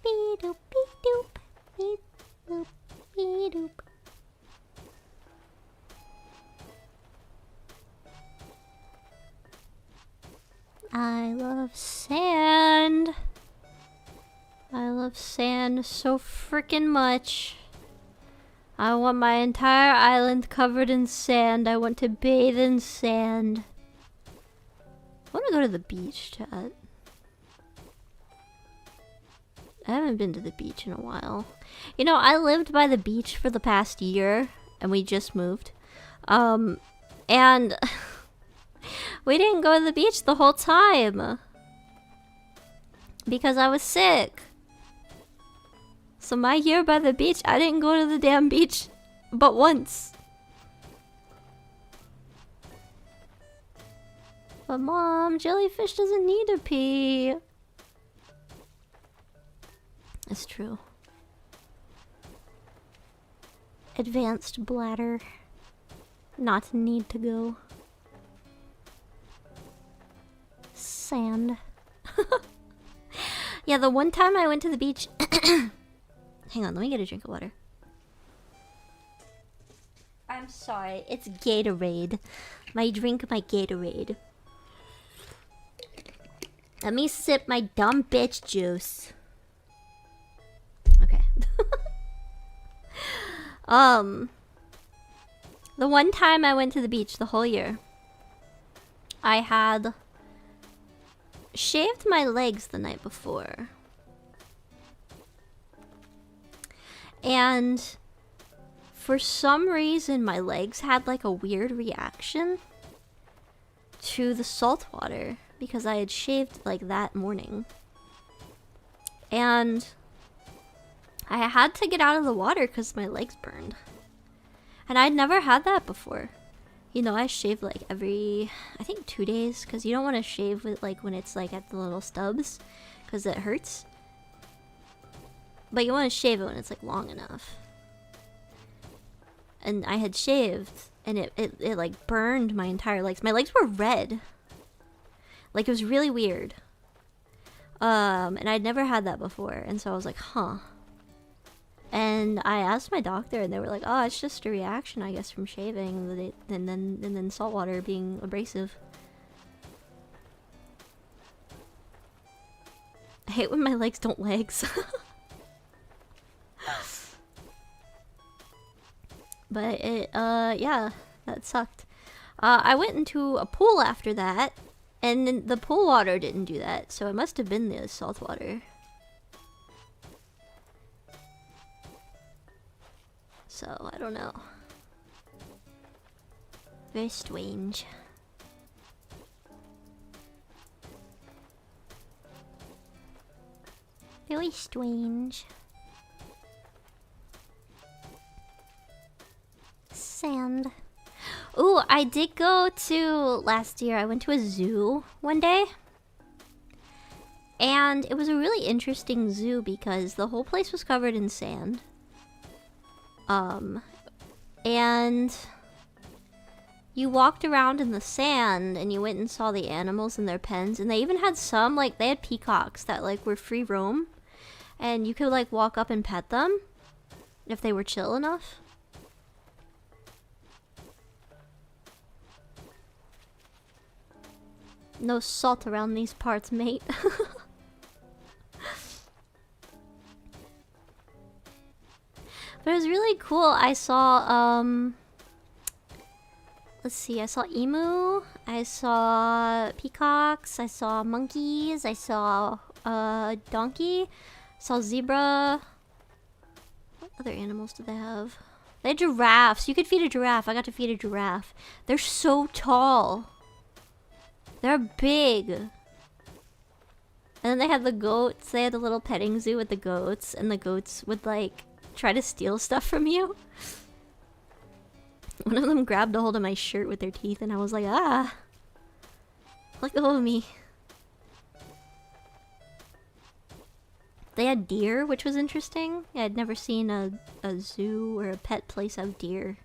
Beep-doop, beep-doop, beep-doop, beep-doop. I love sand. I love sand so freaking much. I want my entire island covered in sand. I want to bathe in sand. I want to go to the beach, chat. I haven't been to the beach in a while. You know, I lived by the beach for the past year, and we just moved. And we didn't go to the beach the whole time. Because I was sick. So my year by the beach, I didn't go to the damn beach but once. But Mom, jellyfish doesn't need to pee. It's true. Advanced bladder. Not need to go. Sand. Yeah, the one time I went to the beach... Hang on, let me get a drink of water. I'm sorry, it's Gatorade. My drink, my Gatorade. Let me sip my dumb bitch juice. Okay. The one time I went to the beach the whole year, I had shaved my legs the night before. And for some reason, my legs had like a weird reaction to the salt water because I had shaved like that morning. And I had to get out of the water because my legs burned. And I'd never had that before. You know, I shave like every, I think 2 days, because you don't want to shave with like when it's like at the little stubs because it hurts. But you want to shave it when it's like long enough. And I had shaved and it like burned my entire legs. My legs were red. Like it was really weird. And I'd never had that before. And so I was like, huh. And I asked my doctor and they were like, oh, it's just a reaction, I guess, from shaving and then salt water being abrasive. I hate when my legs don't legs. But it, yeah, that sucked. I went into a pool after that, and then the pool water didn't do that, so it must have been the salt water. So, I don't know. Very strange. Very strange. Sand. Ooh, I did go to last year. I went to a zoo one day. And it was a really interesting zoo because the whole place was covered in sand. And you walked around in the sand and you went and saw the animals in their pens, and they even had some, like, they had peacocks that like were free roam, and you could like walk up and pet them if they were chill enough. No salt around these parts, mate. But it was really cool. I saw, let's see, I saw emu, I saw peacocks, I saw monkeys, I saw a donkey, saw zebra. What other animals did they have? They had giraffes. You could feed a giraffe. I got to feed a giraffe. They're so tall. They're big. And then they had the goats. They had a little petting zoo with the goats, and the goats would like try to steal stuff from you. One of them grabbed a hold of my shirt with their teeth, and I was like, ah. Look at me. They had deer, which was interesting. Yeah, I'd never seen a zoo or a pet place have deer.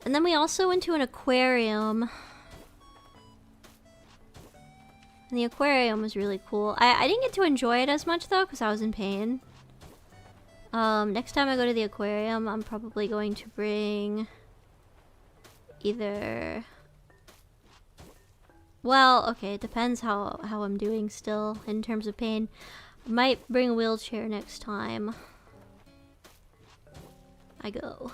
And then we also went to an aquarium. And the aquarium was really cool. I didn't get to enjoy it as much though, because I was in pain. Next time I go to the aquarium, I'm probably going to bring either... Well, okay, it depends how I'm doing still in terms of pain. I might bring a wheelchair next time I go.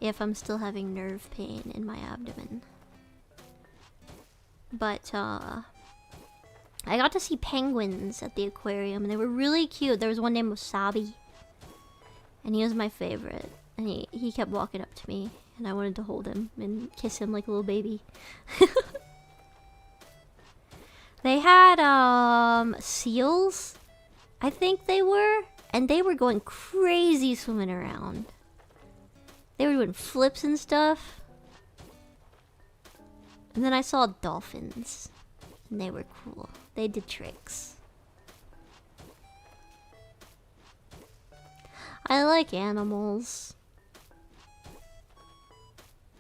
If I'm still having nerve pain in my abdomen. But, I got to see penguins at the aquarium, and they were really cute. There was one named Wasabi, and he was my favorite. And he kept walking up to me, and I wanted to hold him and kiss him like a little baby. They had, seals, I think they were, and they were going crazy swimming around. They were doing flips and stuff. And then I saw dolphins, and they were cool. They did tricks. I like animals.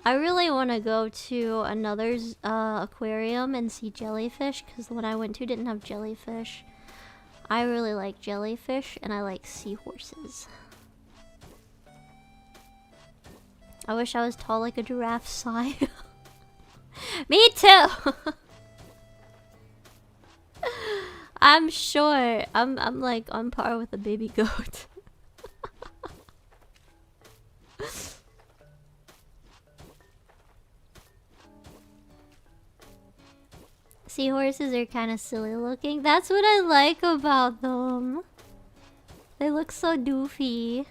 I really want to go to another aquarium and see jellyfish, because the one I went to didn't have jellyfish. I really like jellyfish, and I like seahorses. I wish I was tall like a giraffe, sigh. Me too! I'm short. I'm like on par with a baby goat. Seahorses are kind of silly looking. That's what I like about them. They look so doofy.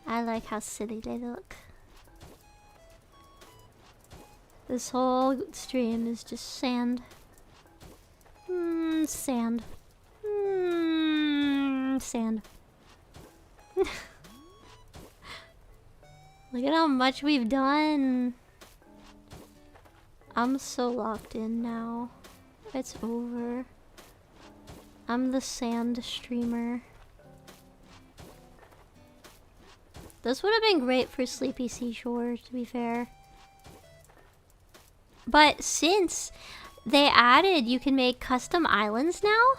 I like how silly they look. This whole stream is just sand. Sand. Sand. Look at how much we've done. I'm so locked in now. It's over. I'm the sand streamer. This would have been great for Sleepy Seashore, to be fair. But since they added you can make custom islands now?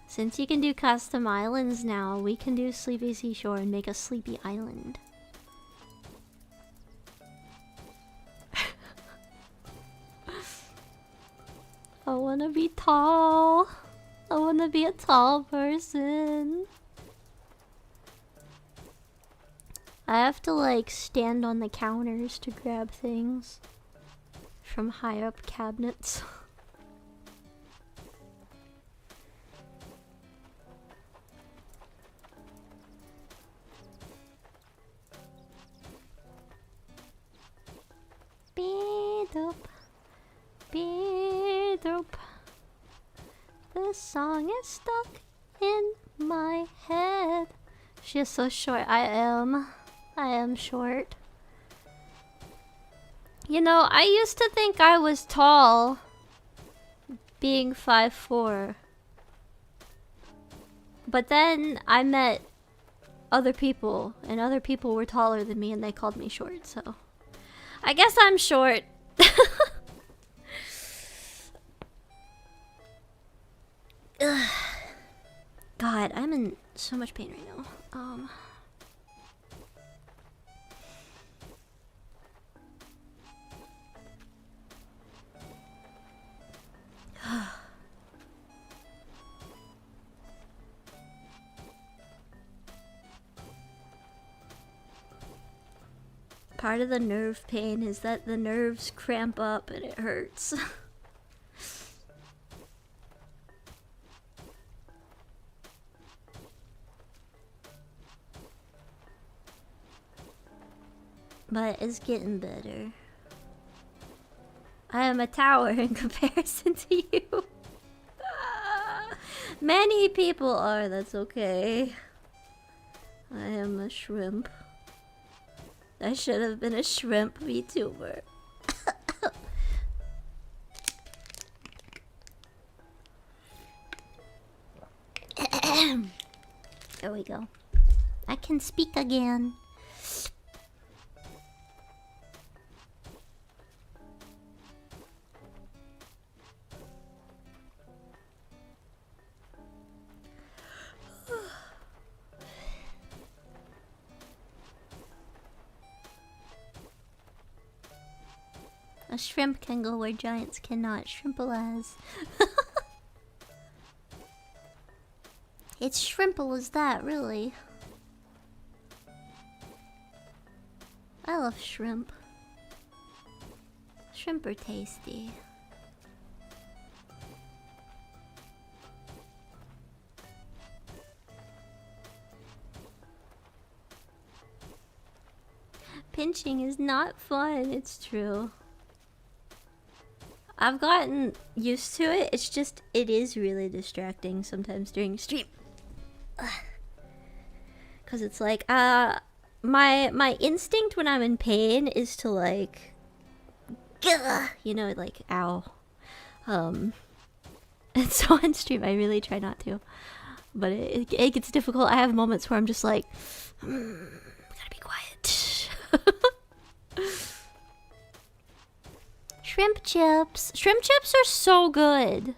Since you can do custom islands now, we can do Sleepy Seashore and make a sleepy island. I wanna be tall. I wanna be a tall person. I have to like stand on the counters to grab things from high up cabinets. Beat-up, beat-up. This song is stuck in my head. She is so short. I am short. You know, I used to think I was tall, being 5'4". But then I met other people, and other people were taller than me, and they called me short, so... I guess I'm short. God, I'm in so much pain right now. Part of the nerve pain is that the nerves cramp up and it hurts. But it's getting better. I am a tower in comparison to you. Many people are, that's okay. I am a shrimp. I should have been a shrimp VTuber. There we go. I can speak again. A shrimp can go where giants cannot. Shrimple as. It's shrimple as that, really. I love shrimp. Shrimp are tasty. Pinching is not fun, it's true. I've gotten used to it. It's just, it is really distracting sometimes during stream. Cause it's like, my instinct when I'm in pain is to like, you know, like, ow. And so on stream, I really try not to. But it gets difficult. I have moments where I'm just like, gotta be quiet. Shrimp chips. Shrimp chips are so good.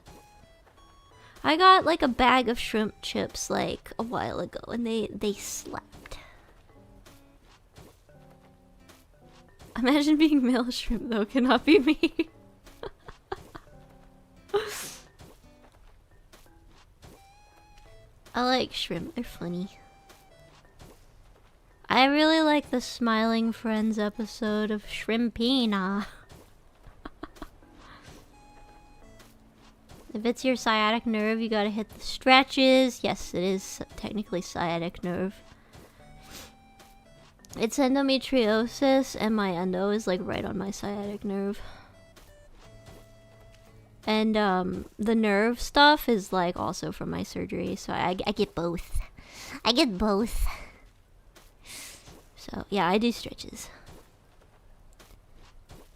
I got like a bag of shrimp chips like a while ago and they slapped. Imagine being male shrimp though, cannot be me. I like shrimp, they're funny. I really like the Smiling Friends episode of Shrimpina. If it's your sciatic nerve, you gotta hit the stretches. Yes, it is technically sciatic nerve. It's endometriosis, and my endo is like right on my sciatic nerve. And the nerve stuff is like also from my surgery, so I get both. I get both. So yeah, I do stretches.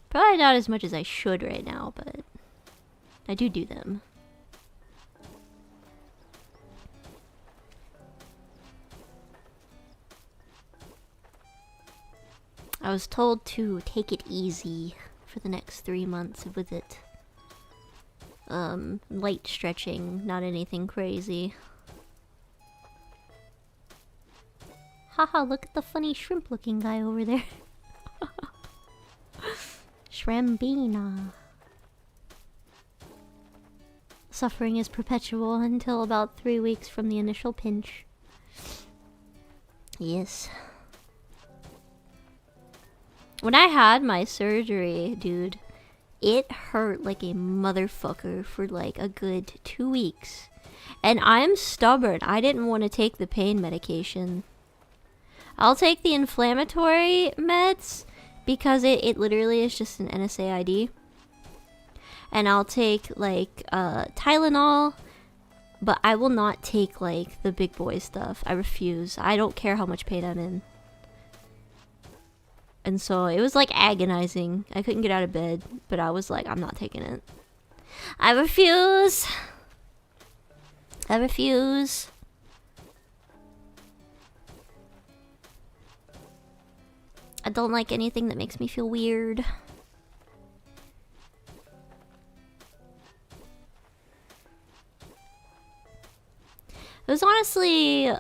Probably not as much as I should right now, but I do them. I was told to take it easy for the next 3 months with it. Light stretching, not anything crazy. Haha, look at the funny shrimp looking guy over there. Shrambina. Suffering is perpetual until about 3 weeks from the initial pinch. Yes. When I had my surgery, dude, it hurt like a motherfucker for like a good 2 weeks. And I'm stubborn. I didn't want to take the pain medication. I'll take the inflammatory meds because it literally is just an NSAID. And I'll take like Tylenol, but I will not take like the big boy stuff. I refuse. I don't care how much pain I'm in. And so it was like agonizing. I couldn't get out of bed, but I was like, I'm not taking it. I refuse. I refuse. I don't like anything that makes me feel weird. It was honestly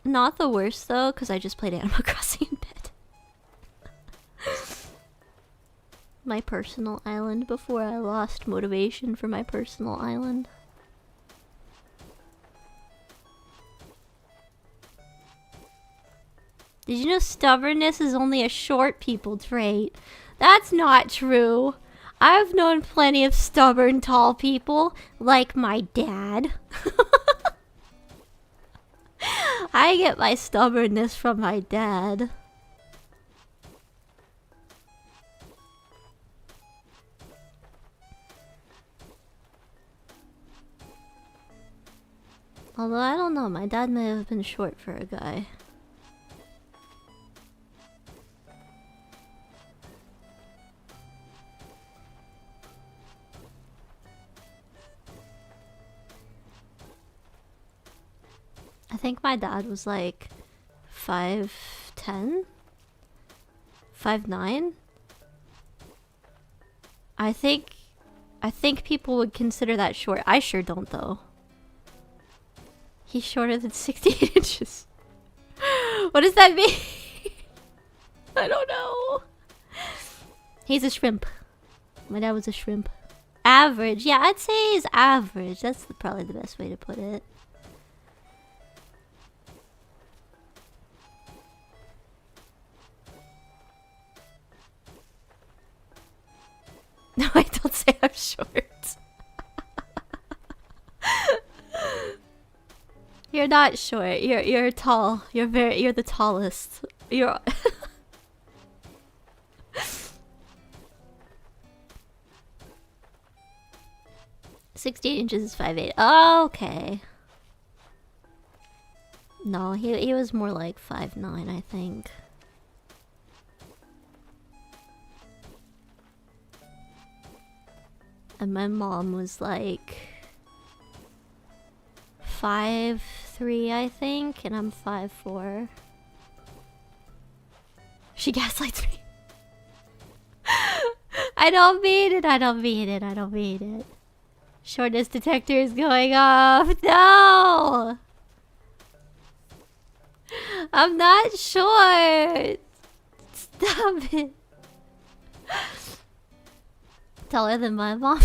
not the worst though, because I just played Animal Crossing in bed. My personal island before I lost motivation for my personal island. Did you know stubbornness is only a short people trait? That's not true. I've known plenty of stubborn tall people, like my dad. I get my stubbornness from my dad. don't know. My dad may have been short for a guy. I think my dad was like 5'10", 5'9". I think people would consider that short. I sure don't though. He's shorter than 68 inches. What does that mean? I don't know. He's a shrimp. My dad was a shrimp. Average. Yeah, I'd say he's average. That's probably the best way to put it. No, I don't say I'm short. You're not short. You're tall. You're the tallest. You're 68 inches is 5'8". Oh, okay. No, he was more like 5'9", I think. And my mom was like 5'3", I think, and I'm 5'4". She gaslights me. I don't mean it, I don't mean it, I don't mean it. Shortness detector is going off. No! I'm not short. Stop it. Taller than my mom.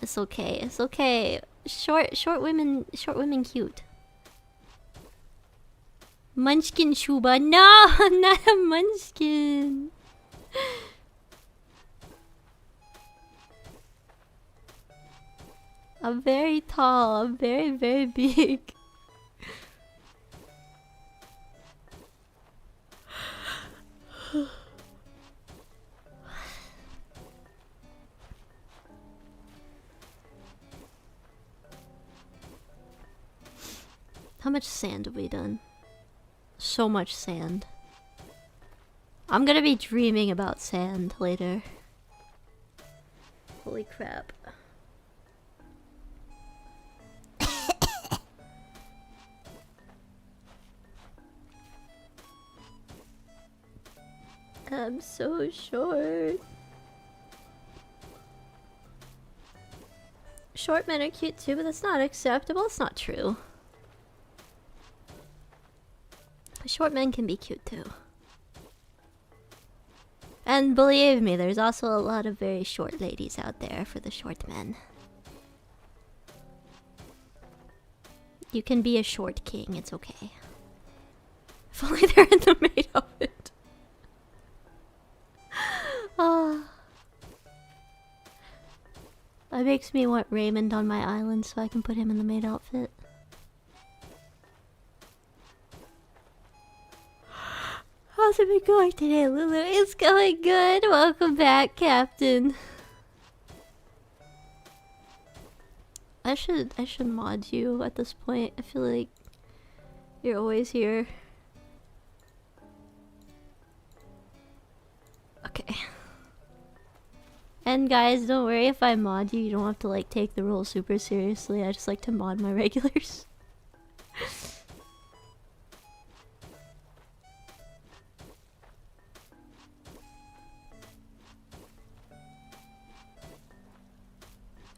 It's okay. It's okay. Short women cute. Munchkin Shuba. No, I'm not a munchkin. I'm very tall. I'm very, very big. How much sand have we done? So much sand. I'm gonna be dreaming about sand later. Holy crap. I'm so short. Short men are cute too, but that's not acceptable. It's not true. Short men can be cute too. And believe me, there's also a lot of very short ladies out there for the short men. You can be a short king, it's okay. If only they're in the maid outfit. That makes me want Raymond on my island so I can put him in the maid outfit. How's it been going today, Lulu? It's going good. Welcome back, Captain. I should mod you at this point. I feel like you're always here. Okay. And guys, don't worry if I mod you. You don't have to like take the rule super seriously. I just like to mod my regulars.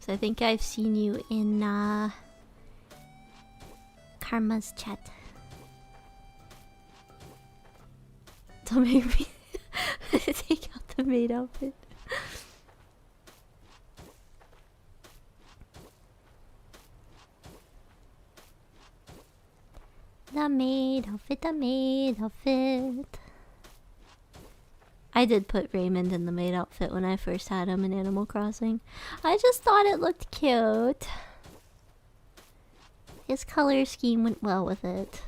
So I think I've seen you in Karma's chat. Don't make me take out the maid outfit. The maid outfit, the maid outfit. I did put Raymond in the maid outfit when I first had him in Animal Crossing. I just thought it looked cute. His color scheme went well with it.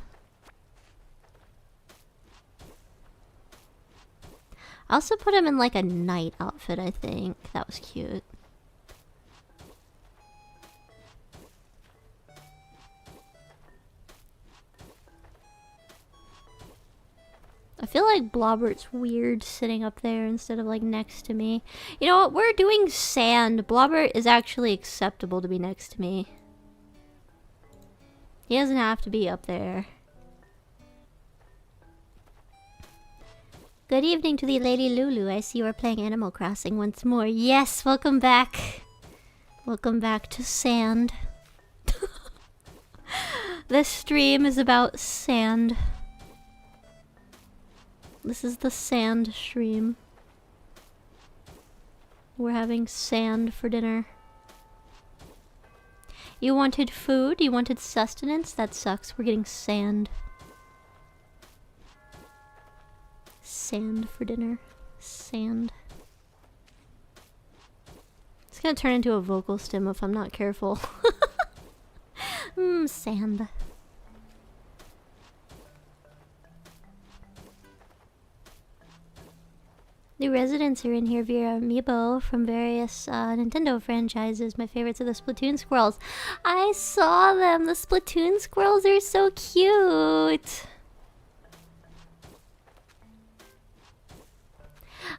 I also put him in like a knight outfit, I think. That was cute. I feel like Blobbert's weird sitting up there instead of like next to me. You know what? We're doing sand. Blobbert is actually acceptable to be next to me. He doesn't have to be up there. Good evening to the Lady Lulu. I see you are playing Animal Crossing once more. Yes, welcome back. Welcome back to sand. This stream is about sand. This is the sand stream. We're having sand for dinner. You wanted food? You wanted sustenance? That sucks. We're getting sand. Sand for dinner. Sand. It's gonna turn into a vocal stim if I'm not careful. Sand. New residents are in here via amiibo from various Nintendo franchises. My favorites are the Splatoon squirrels. I saw them! The Splatoon squirrels are so cute!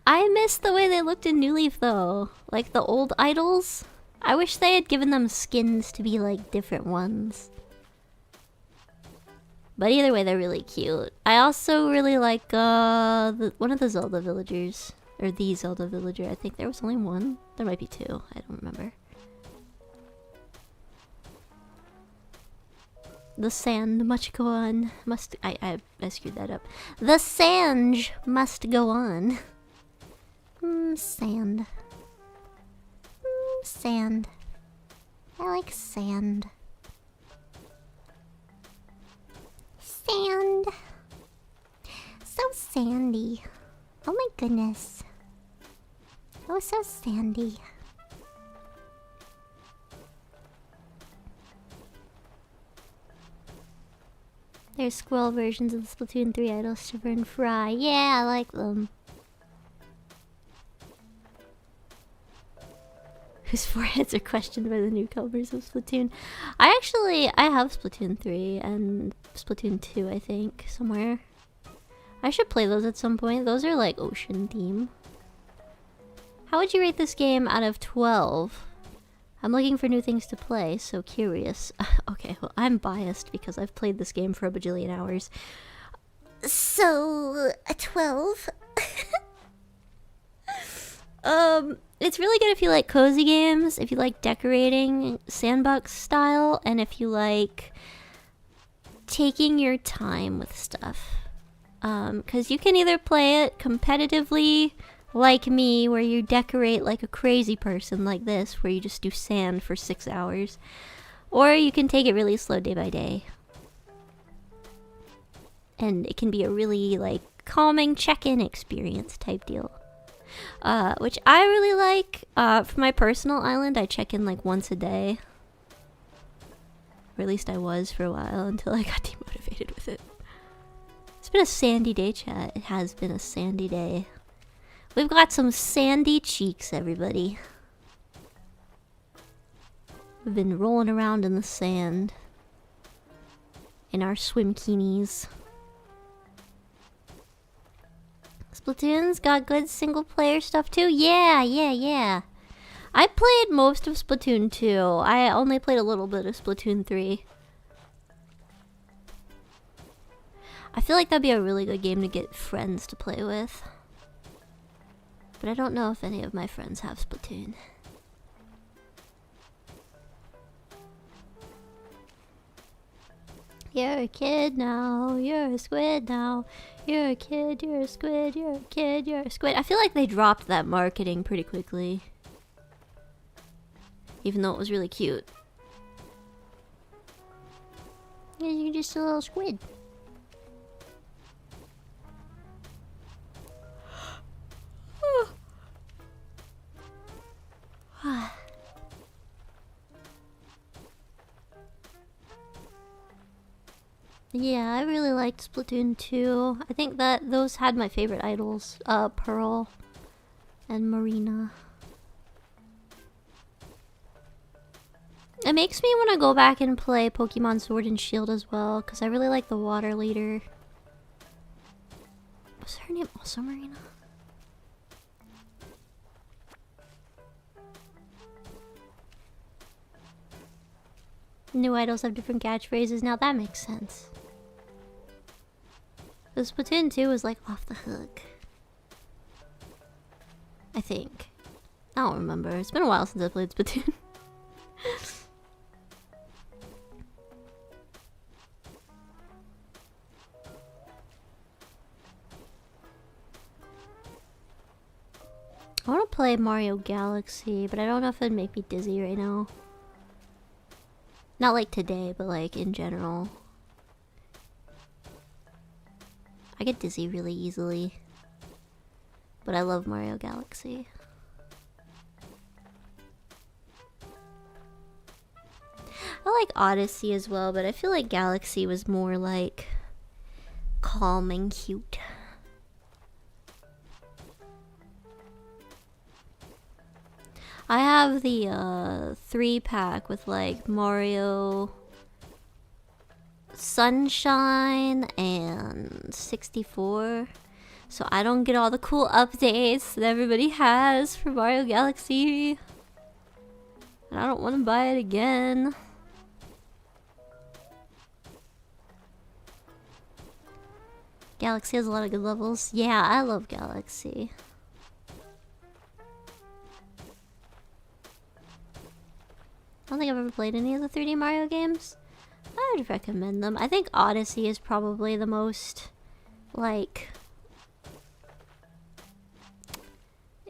I miss the way they looked in New Leaf though. Like the old idols. I wish they had given them skins to be like different ones. But either way, they're really cute. I also really like one of the Zelda villagers. Or the Zelda villager. I think there was only one. There might be two. I don't remember. The sand must go on. I screwed that up. The sand must go on. Sand. Sand. I like sand. Sand. So sandy. Oh my goodness. Oh, so sandy. There's squirrel versions of the Splatoon 3 idols, Shiver and Fry. Yeah, I like them. Whose foreheads are questioned by the newcomers of Splatoon. I have Splatoon 3 and Splatoon 2, I think, somewhere. I should play those at some point. Those are like ocean theme. How would you rate this game out of 12? I'm looking for new things to play, so curious. Okay, well, I'm biased because I've played this game for a bajillion hours. So, a 12? It's really good if you like cozy games, if you like decorating sandbox style, and if you like taking your time with stuff. Because you can either play it competitively, like me, where you decorate like a crazy person like this, where you just do sand for 6 hours. Or you can take it really slow day by day. And it can be a really like calming check-in experience type deal. Which I really like. For my personal island, I check in like once a day. Or at least I was for a while until I got demotivated with it. It's been a sandy day, chat. It has been a sandy day. We've got some sandy cheeks, everybody. We've been rolling around in the sand. In our swimkinis. Splatoon's got good single player stuff too? Yeah. I played most of Splatoon 2. I only played a little bit of Splatoon 3. I feel like that'd be a really good game to get friends to play with. But I don't know if any of my friends have Splatoon. You're a kid now, you're a squid now. You're a kid, you're a squid, you're a kid, you're a squid. I feel like they dropped that marketing pretty quickly. Even though it was really cute. Yeah, you're just a little squid. Yeah, I really liked Splatoon 2. I think that those had my favorite idols. Pearl and Marina. It makes me want to go back and play Pokemon Sword and Shield as well, because I really like the water leader. Was her name also Marina? New idols have different catchphrases. Now that makes sense. The Splatoon 2 was like off the hook. I think. I don't remember. It's been a while since I played Splatoon. I want to play Mario Galaxy, but I don't know if it'd make me dizzy right now. Not like today, but like in general. I get dizzy really easily. But I love Mario Galaxy. I like Odyssey as well, but I feel like Galaxy was more like calm and cute. I have the 3-pack with like Mario Sunshine and 64. So I don't get all the cool updates that everybody has for Mario Galaxy. And I don't want to buy it again. Galaxy has a lot of good levels. Yeah, I love Galaxy. I don't think I've ever played any of the 3D Mario games. I would recommend them. I think Odyssey is probably the most, like,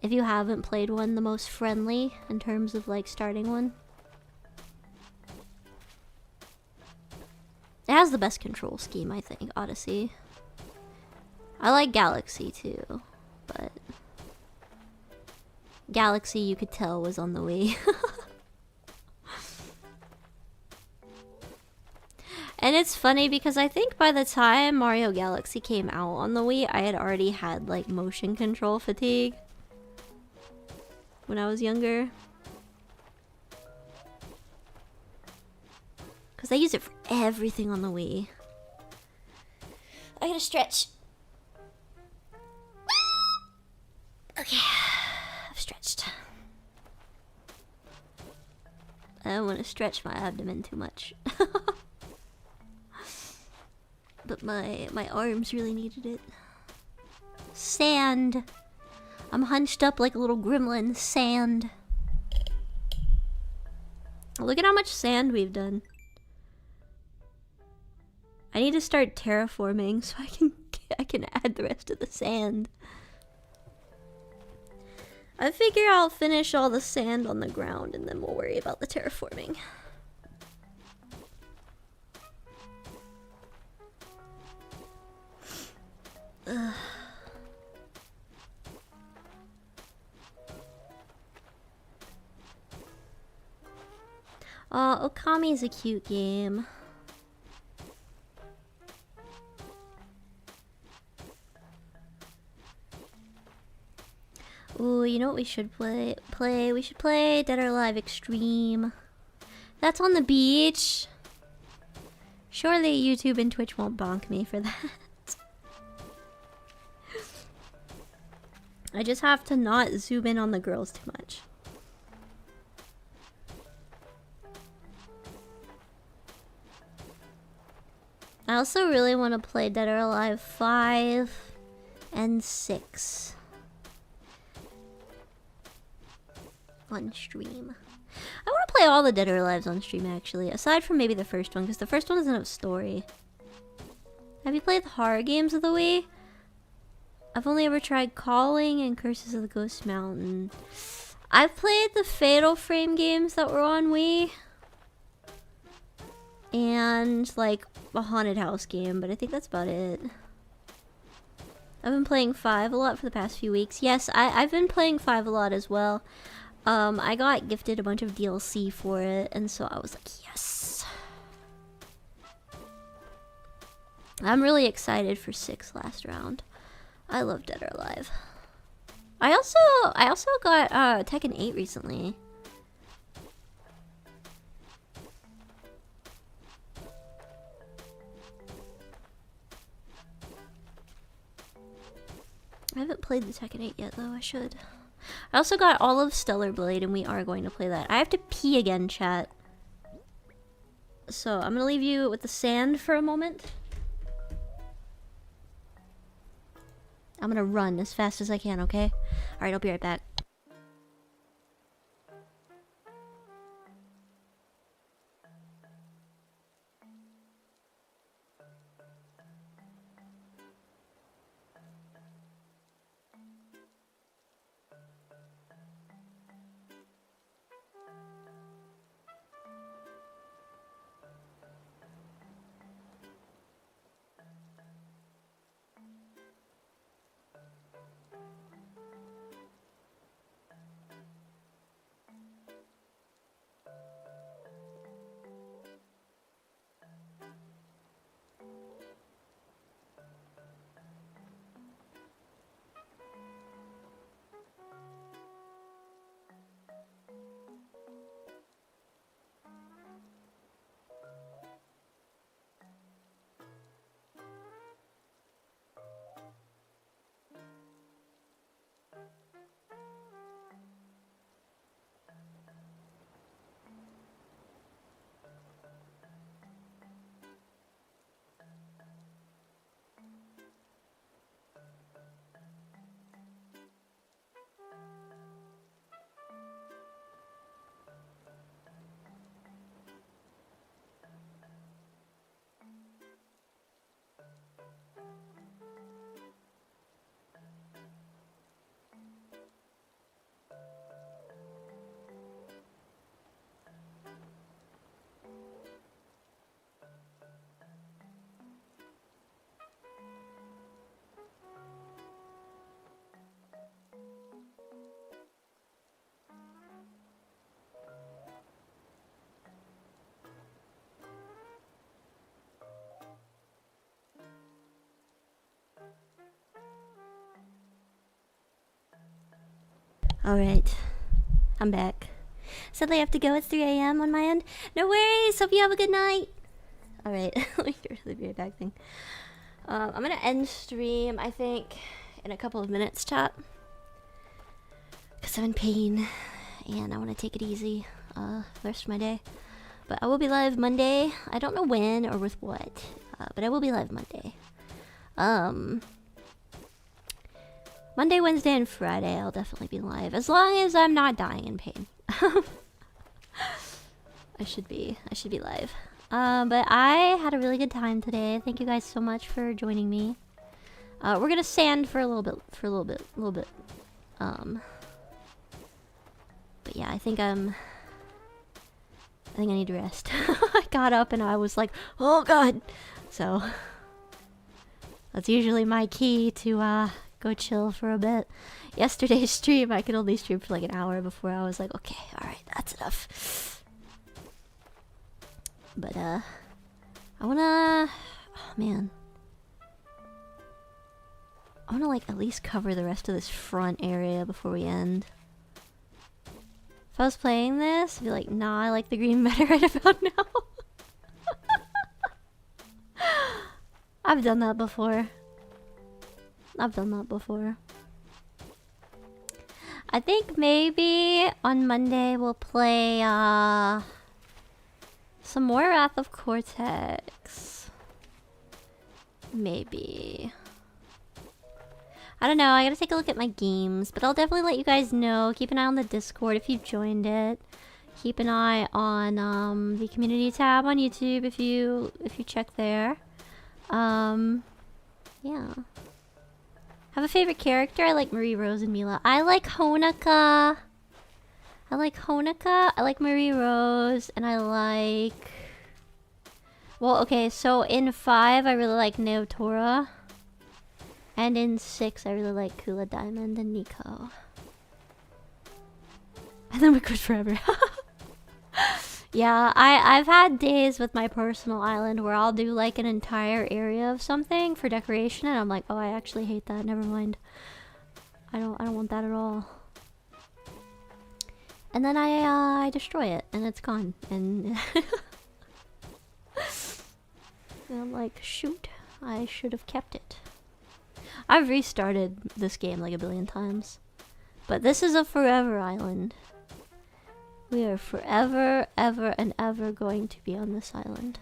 if you haven't played one, the most friendly in terms of, like, starting one. It has the best control scheme, I think, Odyssey. I like Galaxy too, but Galaxy you could tell was on the Wii. And it's funny because I think by the time Mario Galaxy came out on the Wii, I had already had like motion control fatigue when I was younger. Because I use it for everything on the Wii. I gotta stretch. Okay, I've stretched. I don't want to stretch my abdomen too much. But my arms really needed it. Sand. I'm hunched up like a little gremlin. Sand. Look at how much sand we've done. I need to start terraforming so I can add the rest of the sand. I figure I'll finish all the sand on the ground and then we'll worry about the terraforming. Ugh. Okami's a cute game. Ooh, you know what we should play? We should play Dead or Alive Extreme. That's on the beach. Surely YouTube and Twitch won't bonk me for that. I just have to not zoom in on the girls too much. I also really want to play Dead or Alive 5 and 6 on stream. I want to play all the Dead or Alives on stream actually, aside from maybe the first one, because the first one doesn't have a story. Have you played the horror games of the Wii? I've only ever tried Calling and Curses of the Ghost Mountain. I've played the Fatal Frame games that were on Wii. And, like, a Haunted House game, but I think that's about it. I've been playing 5 a lot for the past few weeks. Yes, I've been playing 5 a lot as well. I got gifted a bunch of DLC for it, and so I was like, yes. I'm really excited for 6 last round. I love Dead or Alive. I also got Tekken 8 recently. I haven't played the Tekken 8 yet, though. I should. I also got all of Stellar Blade, and we are going to play that. I have to pee again, chat. So, I'm gonna leave you with the sand for a moment. I'm gonna run as fast as I can, okay? Alright, I'll be right back. Alright. I'm back. Sadly I have to go. It's 3 AM on my end. No worries. Hope you have a good night. Alright. Let me do the be right back thing. I'm gonna end stream, I think, in a couple of minutes, chat. Because I'm in pain. And I want to take it easy the rest of my day. But I will be live Monday. I don't know when or with what. But I will be live Monday. Monday, Wednesday, and Friday I'll definitely be live. As long as I'm not dying in pain. I should be live. But I had a really good time today. Thank you guys so much for joining me. We're gonna sand for a little bit. But yeah, I think I need to rest. I got up and I was like, oh god. So that's usually my key to go chill for a bit. Yesterday's stream, I could only stream for like an hour before I was like, okay, alright, that's enough. But I wanna, oh man, I wanna like at least cover the rest of this front area before we end. If I was playing this, I'd be like, nah, I like the green better right about now. I've done that before. I think maybe on Monday we'll play some more Wrath of Cortex. Maybe. I don't know, I gotta take a look at my games, but I'll definitely let you guys know. Keep an eye on the Discord if you've joined it. Keep an eye on the community tab on YouTube if you check there. Yeah. Have a favorite character? I like Marie Rose and Mila. I like Honoka. I like Marie Rose, and I like... Well, okay, so in 5, I really like Naotora. And in 6, I really like Kula Diamond and Nico. And then Liquid Forever. Yeah, I've had days with my personal island where I'll do like an entire area of something for decoration, and I'm like, oh, I actually hate that. Never mind. I don't want that at all. And then I destroy it, and it's gone. And, and I'm like, shoot, I should have kept it. I've restarted this game like a billion times. But this is a forever island. We are forever, ever, and ever going to be on this island.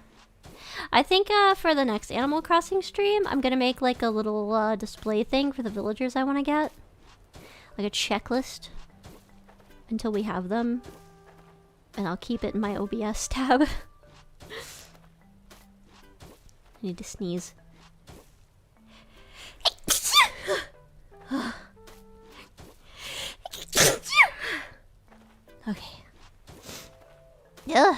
I think for the next Animal Crossing stream, I'm gonna make like a little display thing for the villagers I want to get. Like a checklist. Until we have them. And I'll keep it in my OBS tab. I need to sneeze. Okay. Yeah.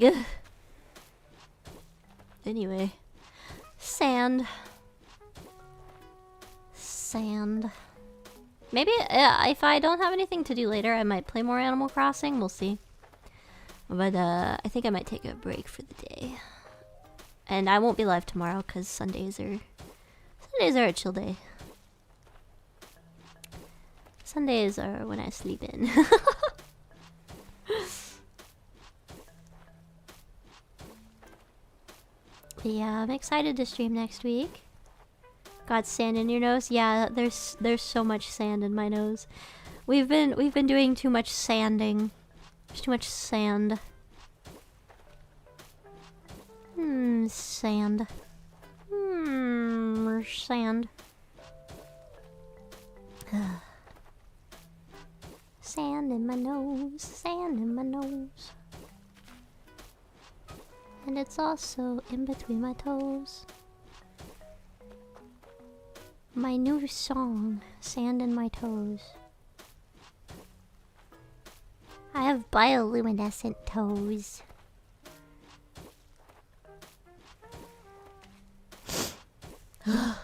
Ugh. Anyway. Sand. Sand. Maybe if I don't have anything to do later, I might play more Animal Crossing. We'll see. But I think I might take a break for the day. And I won't be live tomorrow because Sundays are a chill day. Sundays are when I sleep in. But yeah, I'm excited to stream next week. Got sand in your nose? Yeah, there's so much sand in my nose. We've been doing too much sanding. There's too much sand. Sand. Sand. Sand in my nose, sand in my nose. And it's also in between my toes. My new song, Sand in My Toes. I have bioluminescent toes. My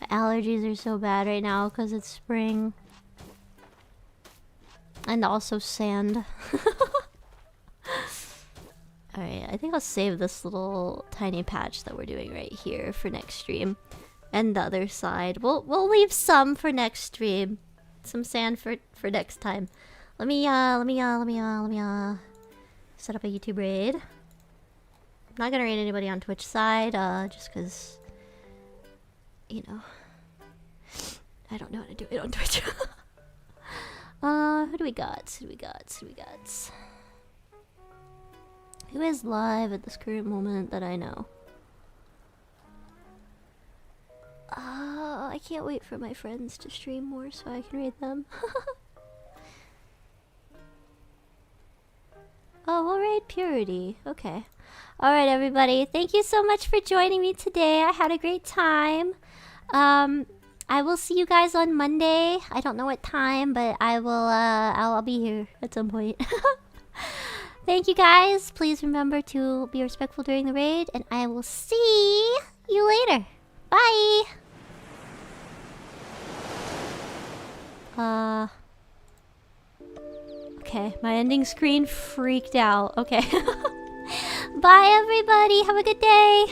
allergies are so bad right now because it's spring. And also sand. Alright, I think I'll save this little tiny patch that we're doing right here for next stream. And the other side. We'll leave some for next stream. Some sand for next time. Let me set up a YouTube raid. I'm not gonna raid anybody on Twitch side, just cause you know, I don't know how to do it on Twitch. Who do we got? Who is live at this current moment that I know? I can't wait for my friends to stream more so I can raid them. Oh, we'll raid Purity. Okay. Alright, everybody. Thank you so much for joining me today. I had a great time. I will see you guys on Monday. I don't know what time, but I will, I'll be here at some point. Thank you guys. Please remember to be respectful during the raid, and I will see you later. Bye! Okay, my ending screen freaked out. Okay. Bye, everybody. Have a good day.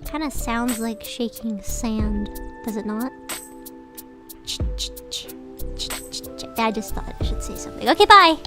Kind of sounds like shaking sand, does it not? I just thought I should say something. Okay, bye!